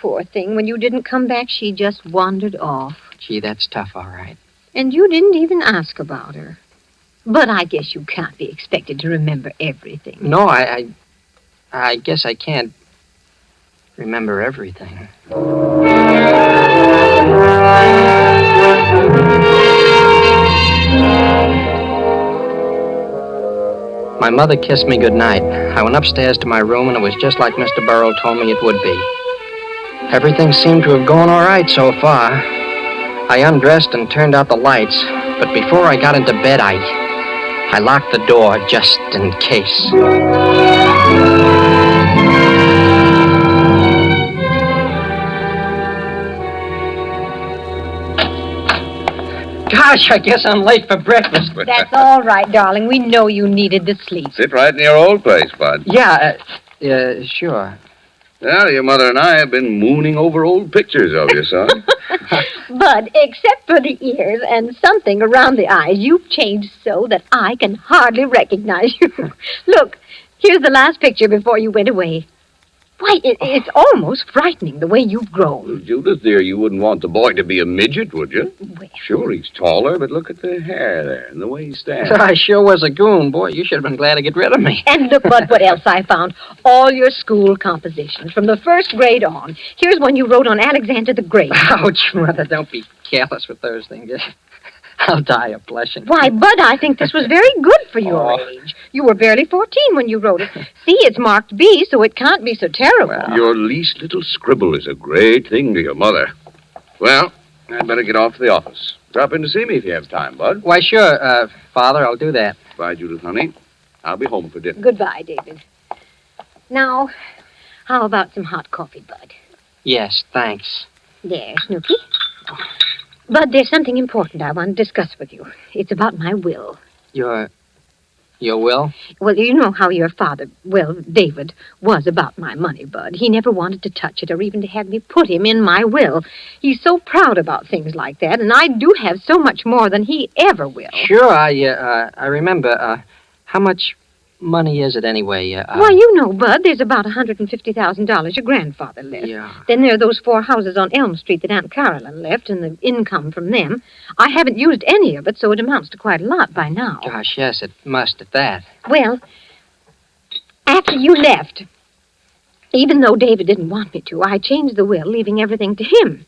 Speaker 9: Poor thing, when you didn't come back, she just wandered off.
Speaker 10: Gee, that's tough, all right.
Speaker 9: And you didn't even ask about her. But I guess you can't be expected to remember everything.
Speaker 10: No, I guess I can't remember everything. My mother kissed me goodnight. I went upstairs to my room, and it was just like Mr. Burrell told me it would be. Everything seemed to have gone all right so far. I undressed and turned out the lights, but before I got into bed, I locked the door just in case. Gosh, I guess I'm late for breakfast.
Speaker 9: That's all right, darling. We know you needed the sleep.
Speaker 14: Sit right in your old place, Bud.
Speaker 10: Yeah, sure.
Speaker 14: Well, your mother and I have been mooning over old pictures of you, son.
Speaker 9: Bud, except for the ears and something around the eyes, you've changed so that I can hardly recognize you. Look, here's the last picture before you went away. Why, it's almost frightening the way you've grown.
Speaker 14: Well, Judith, dear, you wouldn't want the boy to be a midget, would you?
Speaker 9: Well.
Speaker 14: Sure, he's taller, but look at the hair there and the way he stands.
Speaker 10: I sure was a goon. Boy, you should have been glad to get rid of me.
Speaker 9: And look, Bud, what else I found. All your school compositions, from the first grade on. Here's one you wrote on Alexander the Great.
Speaker 10: Ouch, Mother, don't be careless with those things. I'll die of blushing.
Speaker 9: Why, Bud, I think this was very good for your age. You were barely 14 when you wrote it. See, it's marked B, so it can't be so terrible.
Speaker 14: Your least little scribble is a great thing to your mother. Well, I'd better get off to the office. Drop in to see me if you have time, Bud.
Speaker 10: Why, sure, Father, I'll do that.
Speaker 14: Bye, Judith, honey. I'll be home for dinner.
Speaker 9: Goodbye, David. Now, how about some hot coffee, Bud?
Speaker 10: Yes, thanks.
Speaker 9: There, Snooky. Bud, there's something important I want to discuss with you. It's about my will.
Speaker 10: Your will?
Speaker 9: Well, you know how your father, David, was about my money, Bud. He never wanted to touch it or even to have me put him in my will. He's so proud about things like that, and I do have so much more than he ever will.
Speaker 10: Sure, I remember. How much money is it anyway?
Speaker 9: Why, you know, Bud, there's about $150,000 your grandfather left.
Speaker 10: Yeah.
Speaker 9: Then there are those 4 houses on Elm Street that Aunt Carolyn left and the income from them. I haven't used any of it, so it amounts to quite a lot by now.
Speaker 10: Gosh, yes, it must at that.
Speaker 9: Well, after you left, even though David didn't want me to, I changed the will, leaving everything to him.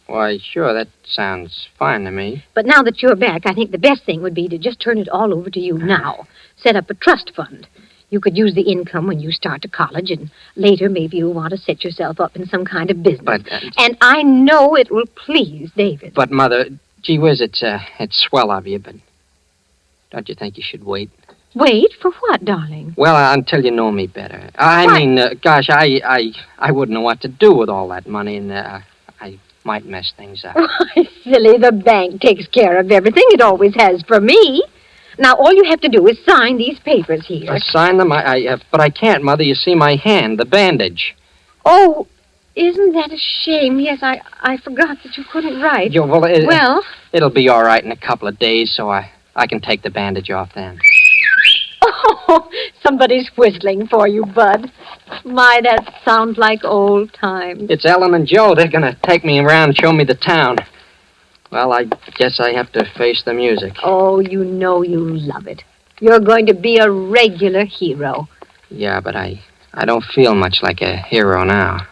Speaker 10: Why, sure, that sounds fine to me.
Speaker 9: But now that you're back, I think the best thing would be to just turn it all over to you now. Set up a trust fund. You could use the income when you start to college, and later maybe you'll want to set yourself up in some kind of business.
Speaker 10: But,
Speaker 9: and I know it will please David.
Speaker 10: But, Mother, gee whiz, it's swell of you, but don't you think you should wait?
Speaker 9: Wait? For what, darling?
Speaker 10: Well, until you know me better. I mean, gosh, I wouldn't know what to do with all that money, and I might mess things up.
Speaker 9: Why, silly, the bank takes care of everything. It always has for me. Now, all you have to do is sign these papers here.
Speaker 10: I sign them? But I can't, Mother. You see my hand, the bandage.
Speaker 9: Oh, isn't that a shame? Yes, I forgot that you couldn't write.
Speaker 10: Well, it'll be all right in a couple of days, so I can take the bandage off then.
Speaker 9: Oh, somebody's whistling for you, Bud. My, that sounds like old times.
Speaker 10: It's Ellen and Joe. They're going to take me around and show me the town. Well, I guess I have to face the music.
Speaker 9: Oh, you know you love it. You're going to be a regular hero.
Speaker 10: Yeah, but I don't feel much like a hero now.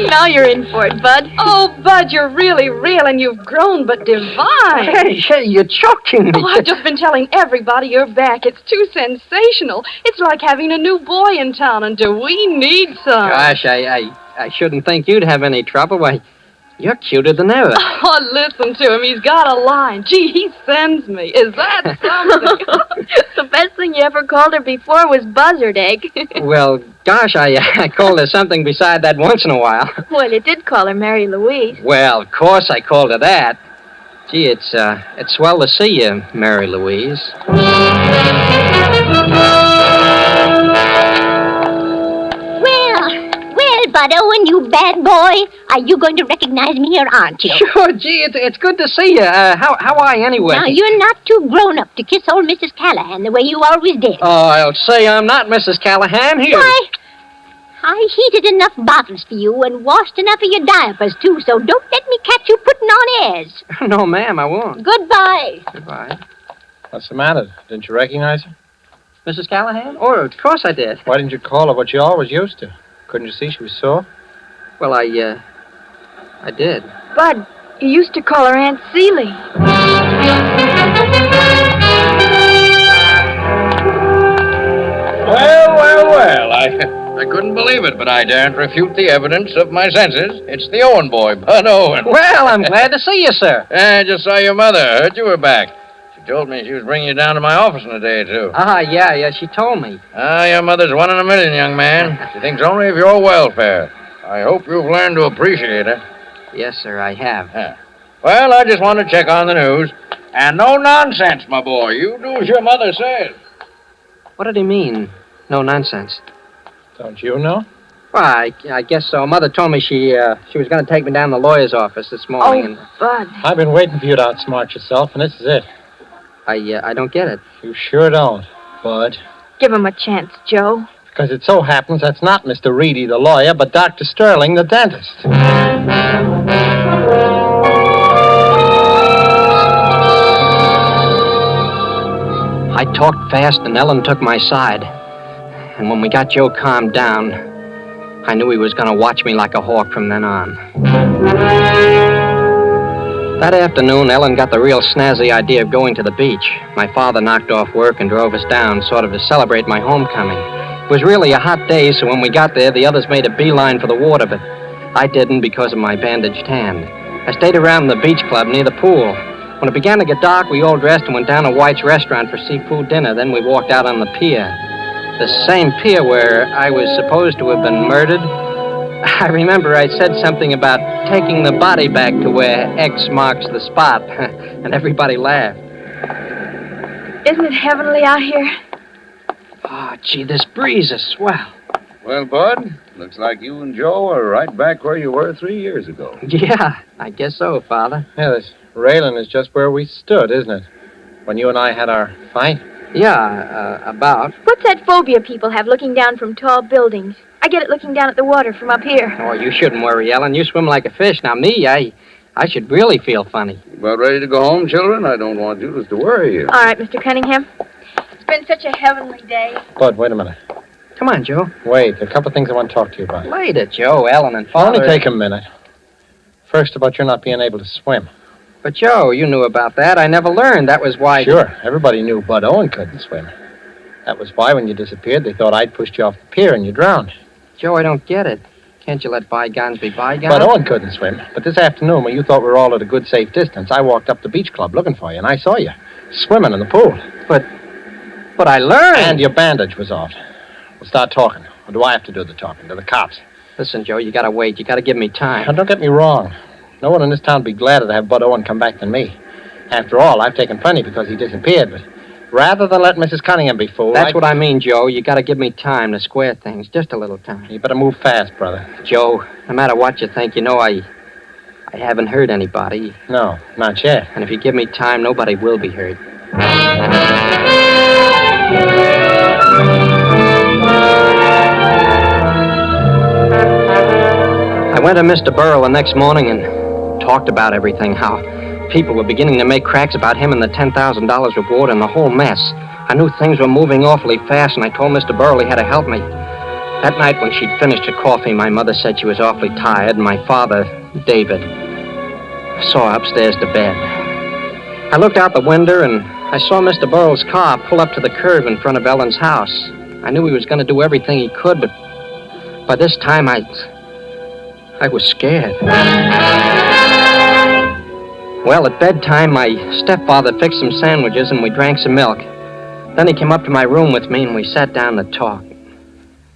Speaker 9: Now you're in for it, Bud.
Speaker 15: Oh, Bud, you're really real, and you've grown but divine.
Speaker 10: Hey, you're choking me.
Speaker 15: Oh, I've just been telling everybody you're back. It's too sensational. It's like having a new boy in town, and do we need some?
Speaker 10: Gosh, I shouldn't think you'd have any trouble. Why, you're cuter than ever.
Speaker 15: Oh, listen to him. He's got a line. Gee, he sends me. Is that something?
Speaker 9: The best thing you ever called her before was buzzard egg.
Speaker 10: Well, gosh, I called her something beside that once in a while.
Speaker 9: Well, you did call her Mary Louise.
Speaker 10: Well, of course I called her that. Gee, it's swell to see you, Mary Louise.
Speaker 6: Bud Owen, you bad boy. Are you going to recognize me here, aren't you?
Speaker 10: Sure, gee, it's good to see you. How are you anyway?
Speaker 6: Now, you're not too grown up to kiss old Mrs. Callahan the way you always did.
Speaker 10: Oh, I'll say I'm not Mrs. Callahan. Here.
Speaker 6: Why, I heated enough bottles for you and washed enough of your diapers, too, so don't let me catch you putting on airs.
Speaker 10: No, ma'am, I won't.
Speaker 6: Goodbye.
Speaker 10: Goodbye.
Speaker 22: What's the matter? Didn't you recognize her?
Speaker 10: Mrs. Callahan? Oh, of course I did.
Speaker 22: Why didn't you call her what you always used to? Couldn't you see she was sore?
Speaker 10: Well, I did.
Speaker 21: Bud, you used to call her Aunt Celie.
Speaker 1: Well, I couldn't believe it, but I daren't refute the evidence of my senses. It's the Owen boy, Bud Owen.
Speaker 10: Well, I'm glad to see you, sir.
Speaker 1: I just saw your mother. Heard you were back. She told me she was bringing you down to my office in a day or two.
Speaker 10: Yeah, she told me.
Speaker 1: Your mother's 1 in a million, young man. She thinks only of your welfare. I hope you've learned to appreciate her.
Speaker 10: Yes, sir, I have.
Speaker 1: Well, I just wanted to check on the news.
Speaker 14: And no nonsense, my boy. You do as your mother says.
Speaker 10: What did he mean? No nonsense.
Speaker 22: Don't you know?
Speaker 10: Well, I guess so. Mother told me she was going to take me down to the lawyer's office this morning.
Speaker 21: Bud.
Speaker 22: I've been waiting for you to outsmart yourself, and this is it.
Speaker 10: I don't get it.
Speaker 22: You sure don't, Bud.
Speaker 21: Give him a chance, Joe.
Speaker 22: Because it so happens that's not Mr. Reedy, the lawyer, but Dr. Sterling, the dentist.
Speaker 10: I talked fast, and Ellen took my side. And when we got Joe calmed down, I knew he was going to watch me like a hawk from then on. That afternoon, Ellen got the real snazzy idea of going to the beach. My father knocked off work and drove us down, sort of to celebrate my homecoming. It was really a hot day, so when we got there, the others made a beeline for the water, but I didn't because of my bandaged hand. I stayed around the beach club near the pool. When it began to get dark, we all dressed and went down to White's restaurant for seafood dinner. Then we walked out on the pier. The same pier where I was supposed to have been murdered. I remember I said something about taking the body back to where X marks the spot, and everybody laughed.
Speaker 21: Isn't it heavenly out here?
Speaker 10: Oh, gee, this breeze is swell.
Speaker 14: Well, Bud, looks like you and Joe are right back where you were 3 years ago.
Speaker 10: Yeah, I guess so, Father.
Speaker 22: Yeah, this railing is just where we stood, isn't it? When you and I had our fight.
Speaker 10: Yeah, about.
Speaker 21: What's that phobia people have looking down from tall buildings? I get it looking down at the water from up here.
Speaker 10: Oh, you shouldn't worry, Ellen. You swim like a fish. Now, me, I should really feel funny.
Speaker 14: About ready to go home, children? I don't want Judith to worry you.
Speaker 21: All right, Mr. Cunningham. It's been such a heavenly day.
Speaker 22: Bud, wait a minute.
Speaker 10: Come on, Joe.
Speaker 22: Wait, a couple of things I want to talk to you about.
Speaker 10: Later, Joe, Ellen, and Father.
Speaker 22: Only take a minute. First, about your not being able to swim.
Speaker 10: But, Joe, you knew about that. I never learned. That was why...
Speaker 22: Sure. Everybody knew Bud Owen couldn't swim. That was why, when you disappeared, they thought I'd pushed you off the pier and you drowned.
Speaker 10: Joe, I don't get it. Can't you let bygones be bygones?
Speaker 22: Bud Owen couldn't swim. But this afternoon, when you thought we were all at a good, safe distance, I walked up the beach club looking for you, and I saw you swimming in the pool.
Speaker 10: But I learned...
Speaker 22: And your bandage was off. We'll start talking. Or do I have to do the talking? To the cops?
Speaker 10: Listen, Joe, you gotta wait. You gotta give me time.
Speaker 22: Now, don't get me wrong. No one in this town would be gladder to have Bud Owen come back than me. After all, I've taken plenty because he disappeared, but rather than let Mrs. Cunningham be fooled...
Speaker 10: That's what I mean, Joe. You gotta give me time to square things. Just a little time.
Speaker 22: You better move fast, brother.
Speaker 10: Joe, no matter what you think, you know I haven't hurt anybody.
Speaker 22: No, not yet.
Speaker 10: And if you give me time, nobody will be hurt. I went to Mr. Burrell the next morning and talked about everything, how people were beginning to make cracks about him and the $10,000 reward and the whole mess. I knew things were moving awfully fast, and I told Mr. Burrell he had to help me. That night when she'd finished her coffee, my mother said she was awfully tired, and my father, David, saw her upstairs to bed. I looked out the window, and I saw Mr. Burrell's car pull up to the curb in front of Ellen's house. I knew he was going to do everything he could, but by this time I was scared. Well, at bedtime, my stepfather fixed some sandwiches and we drank some milk. Then he came up to my room with me and we sat down to talk.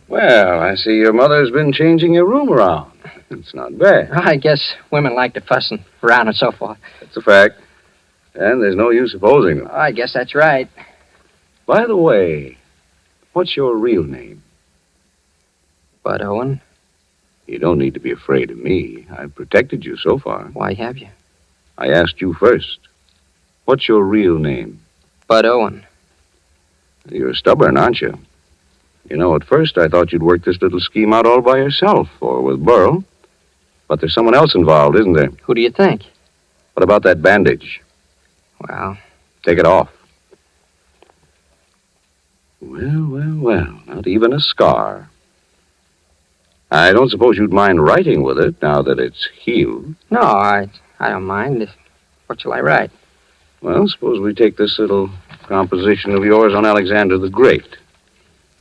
Speaker 14: Well, I see your mother's been changing your room around. It's not bad.
Speaker 10: I guess women like to fuss and around and so forth.
Speaker 14: That's a fact. And there's no use opposing them.
Speaker 10: I guess that's right.
Speaker 14: By the way, what's your real name?
Speaker 10: Bud Owen.
Speaker 14: You don't need to be afraid of me. I've protected you so far.
Speaker 10: Why have you?
Speaker 14: I asked you first. What's your real name?
Speaker 10: Bud Owen.
Speaker 14: You're stubborn, aren't you? You know, at first I thought you'd work this little scheme out all by yourself, or with Burl. But there's someone else involved, isn't there?
Speaker 10: Who do you think?
Speaker 14: What about that bandage?
Speaker 10: Well...
Speaker 14: Take it off. Well, not even a scar. I don't suppose you'd mind writing with it, now that it's healed.
Speaker 10: No, I don't mind. What shall I write?
Speaker 14: Well, suppose we take this little composition of yours on Alexander the Great.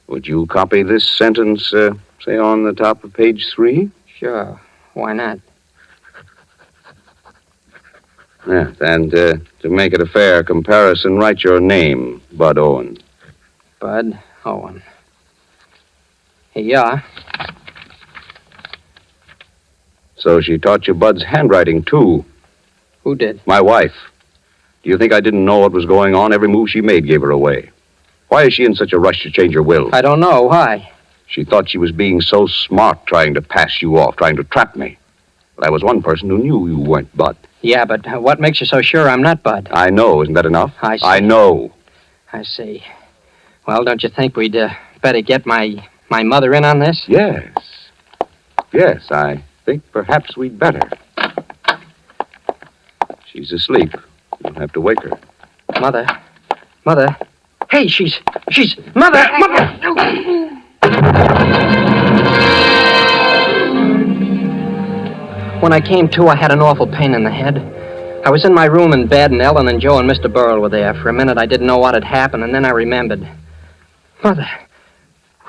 Speaker 14: Would you copy this sentence, say, on the top of page 3?
Speaker 10: Sure. Why not?
Speaker 14: Yeah, and to make it a fair comparison, write your name, Bud Owen.
Speaker 10: Bud Owen. Here you are.
Speaker 14: So she taught you Bud's handwriting, too.
Speaker 10: Who did?
Speaker 14: My wife. Do you think I didn't know what was going on? Every move she made gave her away. Why is she in such a rush to change her will?
Speaker 22: I don't know. Why?
Speaker 14: She thought she was being so smart trying to pass you off, trying to trap me. But I was one person who knew you weren't Bud.
Speaker 22: Yeah, but what makes you so sure I'm not Bud?
Speaker 14: I know. Isn't that enough?
Speaker 22: I see.
Speaker 14: I know.
Speaker 22: I see. Well, don't you think we'd better get my mother in on this?
Speaker 14: Yes. Yes, I think perhaps we'd better. She's asleep. You'll have to wake her.
Speaker 22: Mother. Mother. Hey, she's... Mother! When I came to, I had an awful pain in the head. I was in my room in bed, and Ellen and Joe and Mr. Burrell were there. For a minute, I didn't know what had happened, and then I remembered. Mother.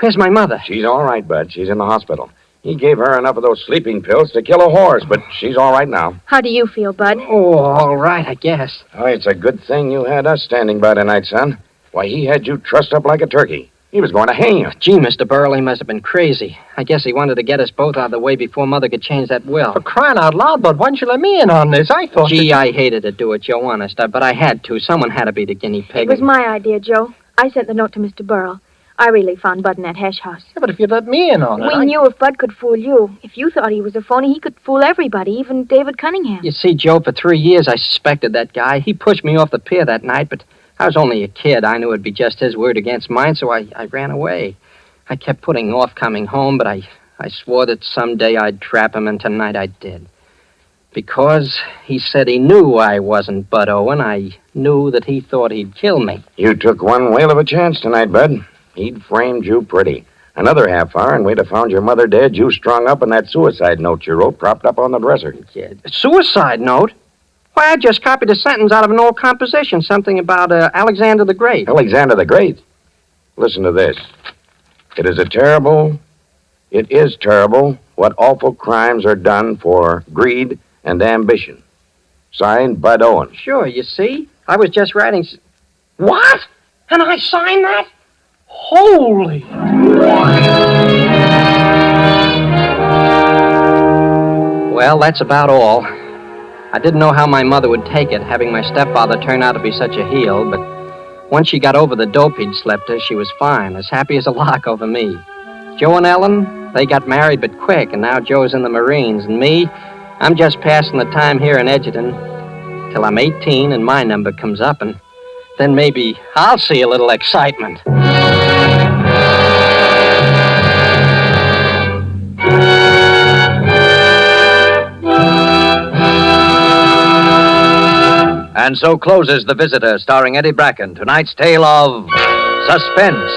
Speaker 22: Where's my mother?
Speaker 11: She's all right, Bud. She's in the hospital. He gave her enough of those sleeping pills to kill a horse, but she's all right now.
Speaker 21: How do you feel, Bud?
Speaker 22: Oh, all right, I guess.
Speaker 11: Oh, it's a good thing you had us standing by tonight, son. Why, he had you trussed up like a turkey. He was going to hang you.
Speaker 22: Gee, Mr. Burrell, he must have been crazy. I guess he wanted to get us both out of the way before Mother could change that will. For crying out loud, Bud, why didn't you let me in on this? I thought... Gee, I hated to do it, Joe, honest. But I had to. Someone had to be the guinea pig.
Speaker 21: It was my idea, Joe. I sent the note to Mr. Burrell. I really found Bud in that hash house.
Speaker 22: Yeah, but if you'd let me in on it...
Speaker 21: We knew if Bud could fool you. If you thought he was a phony, he could fool everybody, even David Cunningham.
Speaker 22: You see, Joe, for 3 years I suspected that guy. He pushed me off the pier that night, but I was only a kid. I knew it'd be just his word against mine, so I ran away. I kept putting off coming home, but I swore that someday I'd trap him, and tonight I did. Because he said he knew I wasn't Bud Owen, I knew that he thought he'd kill me.
Speaker 11: You took one whale of a chance tonight, Bud. He'd framed you pretty. Another half hour, and we'd have found your mother dead, you strung up, and that suicide note you wrote propped up on the dresser.
Speaker 22: Yeah, suicide note? Why, I just copied a sentence out of an old composition, something about Alexander the Great.
Speaker 11: Alexander the Great? Listen to this. It is terrible, what awful crimes are done for greed and ambition. Signed, Bud Owen.
Speaker 22: Sure, you see? I was just writing... What? And I signed that? Holy... Well, that's about all. I didn't know how my mother would take it, having my stepfather turn out to be such a heel, but once she got over the dope he'd slept her, she was fine, as happy as a lark over me. Joe and Ellen, they got married but quick, and now Joe's in the Marines, and me, I'm just passing the time here in Edgerton till I'm 18 and my number comes up, and then maybe I'll see a little excitement.
Speaker 1: And so closes The Visitor, starring Eddie Bracken, tonight's tale of Suspense.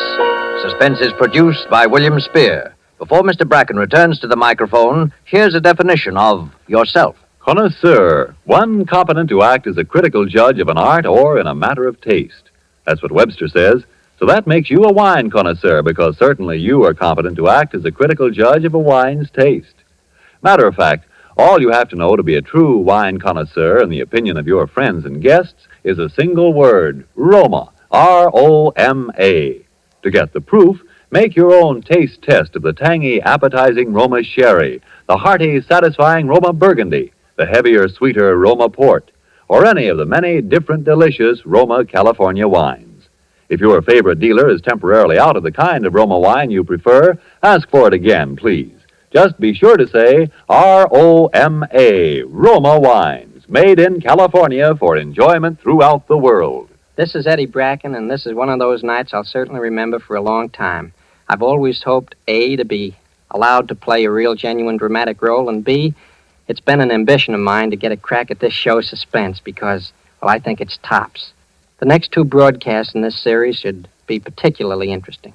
Speaker 1: Suspense is produced by William Spear. Before Mr. Bracken returns to the microphone, here's a definition of yourself.
Speaker 13: Connoisseur, one competent to act as a critical judge of an art or in a matter of taste. That's what Webster says. So that makes you a wine connoisseur, because certainly you are competent to act as a critical judge of a wine's taste. Matter of fact, all you have to know to be a true wine connoisseur in the opinion of your friends and guests is a single word, Roma, R-O-M-A. To get the proof, make your own taste test of the tangy, appetizing Roma Sherry, the hearty, satisfying Roma Burgundy, the heavier, sweeter Roma Port, or any of the many different delicious Roma California wines. If your favorite dealer is temporarily out of the kind of Roma wine you prefer, ask for it again, please. Just be sure to say R-O-M-A, Roma Wines, made in California for enjoyment throughout the world.
Speaker 22: This is Eddie Bracken, and this is one of those nights I'll certainly remember for a long time. I've always hoped, A, to be allowed to play a real, genuine, dramatic role, and B, it's been an ambition of mine to get a crack at this show, Suspense, because, well, I think it's tops. The next 2 broadcasts in this series should be particularly interesting.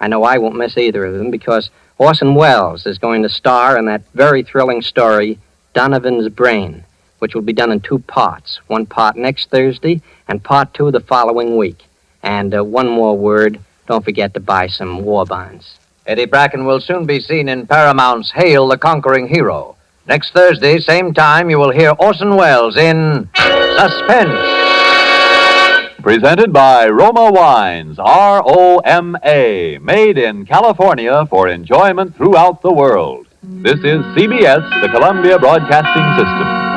Speaker 22: I know I won't miss either of them because Orson Welles is going to star in that very thrilling story, Donovan's Brain, which will be done in 2 parts. 1 part next Thursday and part 2 the following week. And one more word, don't forget to buy some war bonds.
Speaker 1: Eddie Bracken will soon be seen in Paramount's Hail the Conquering Hero. Next Thursday, same time, you will hear Orson Welles in Suspense.
Speaker 13: Presented by Roma Wines, R-O-M-A, made in California for enjoyment throughout the world. This is CBS, the Columbia Broadcasting System.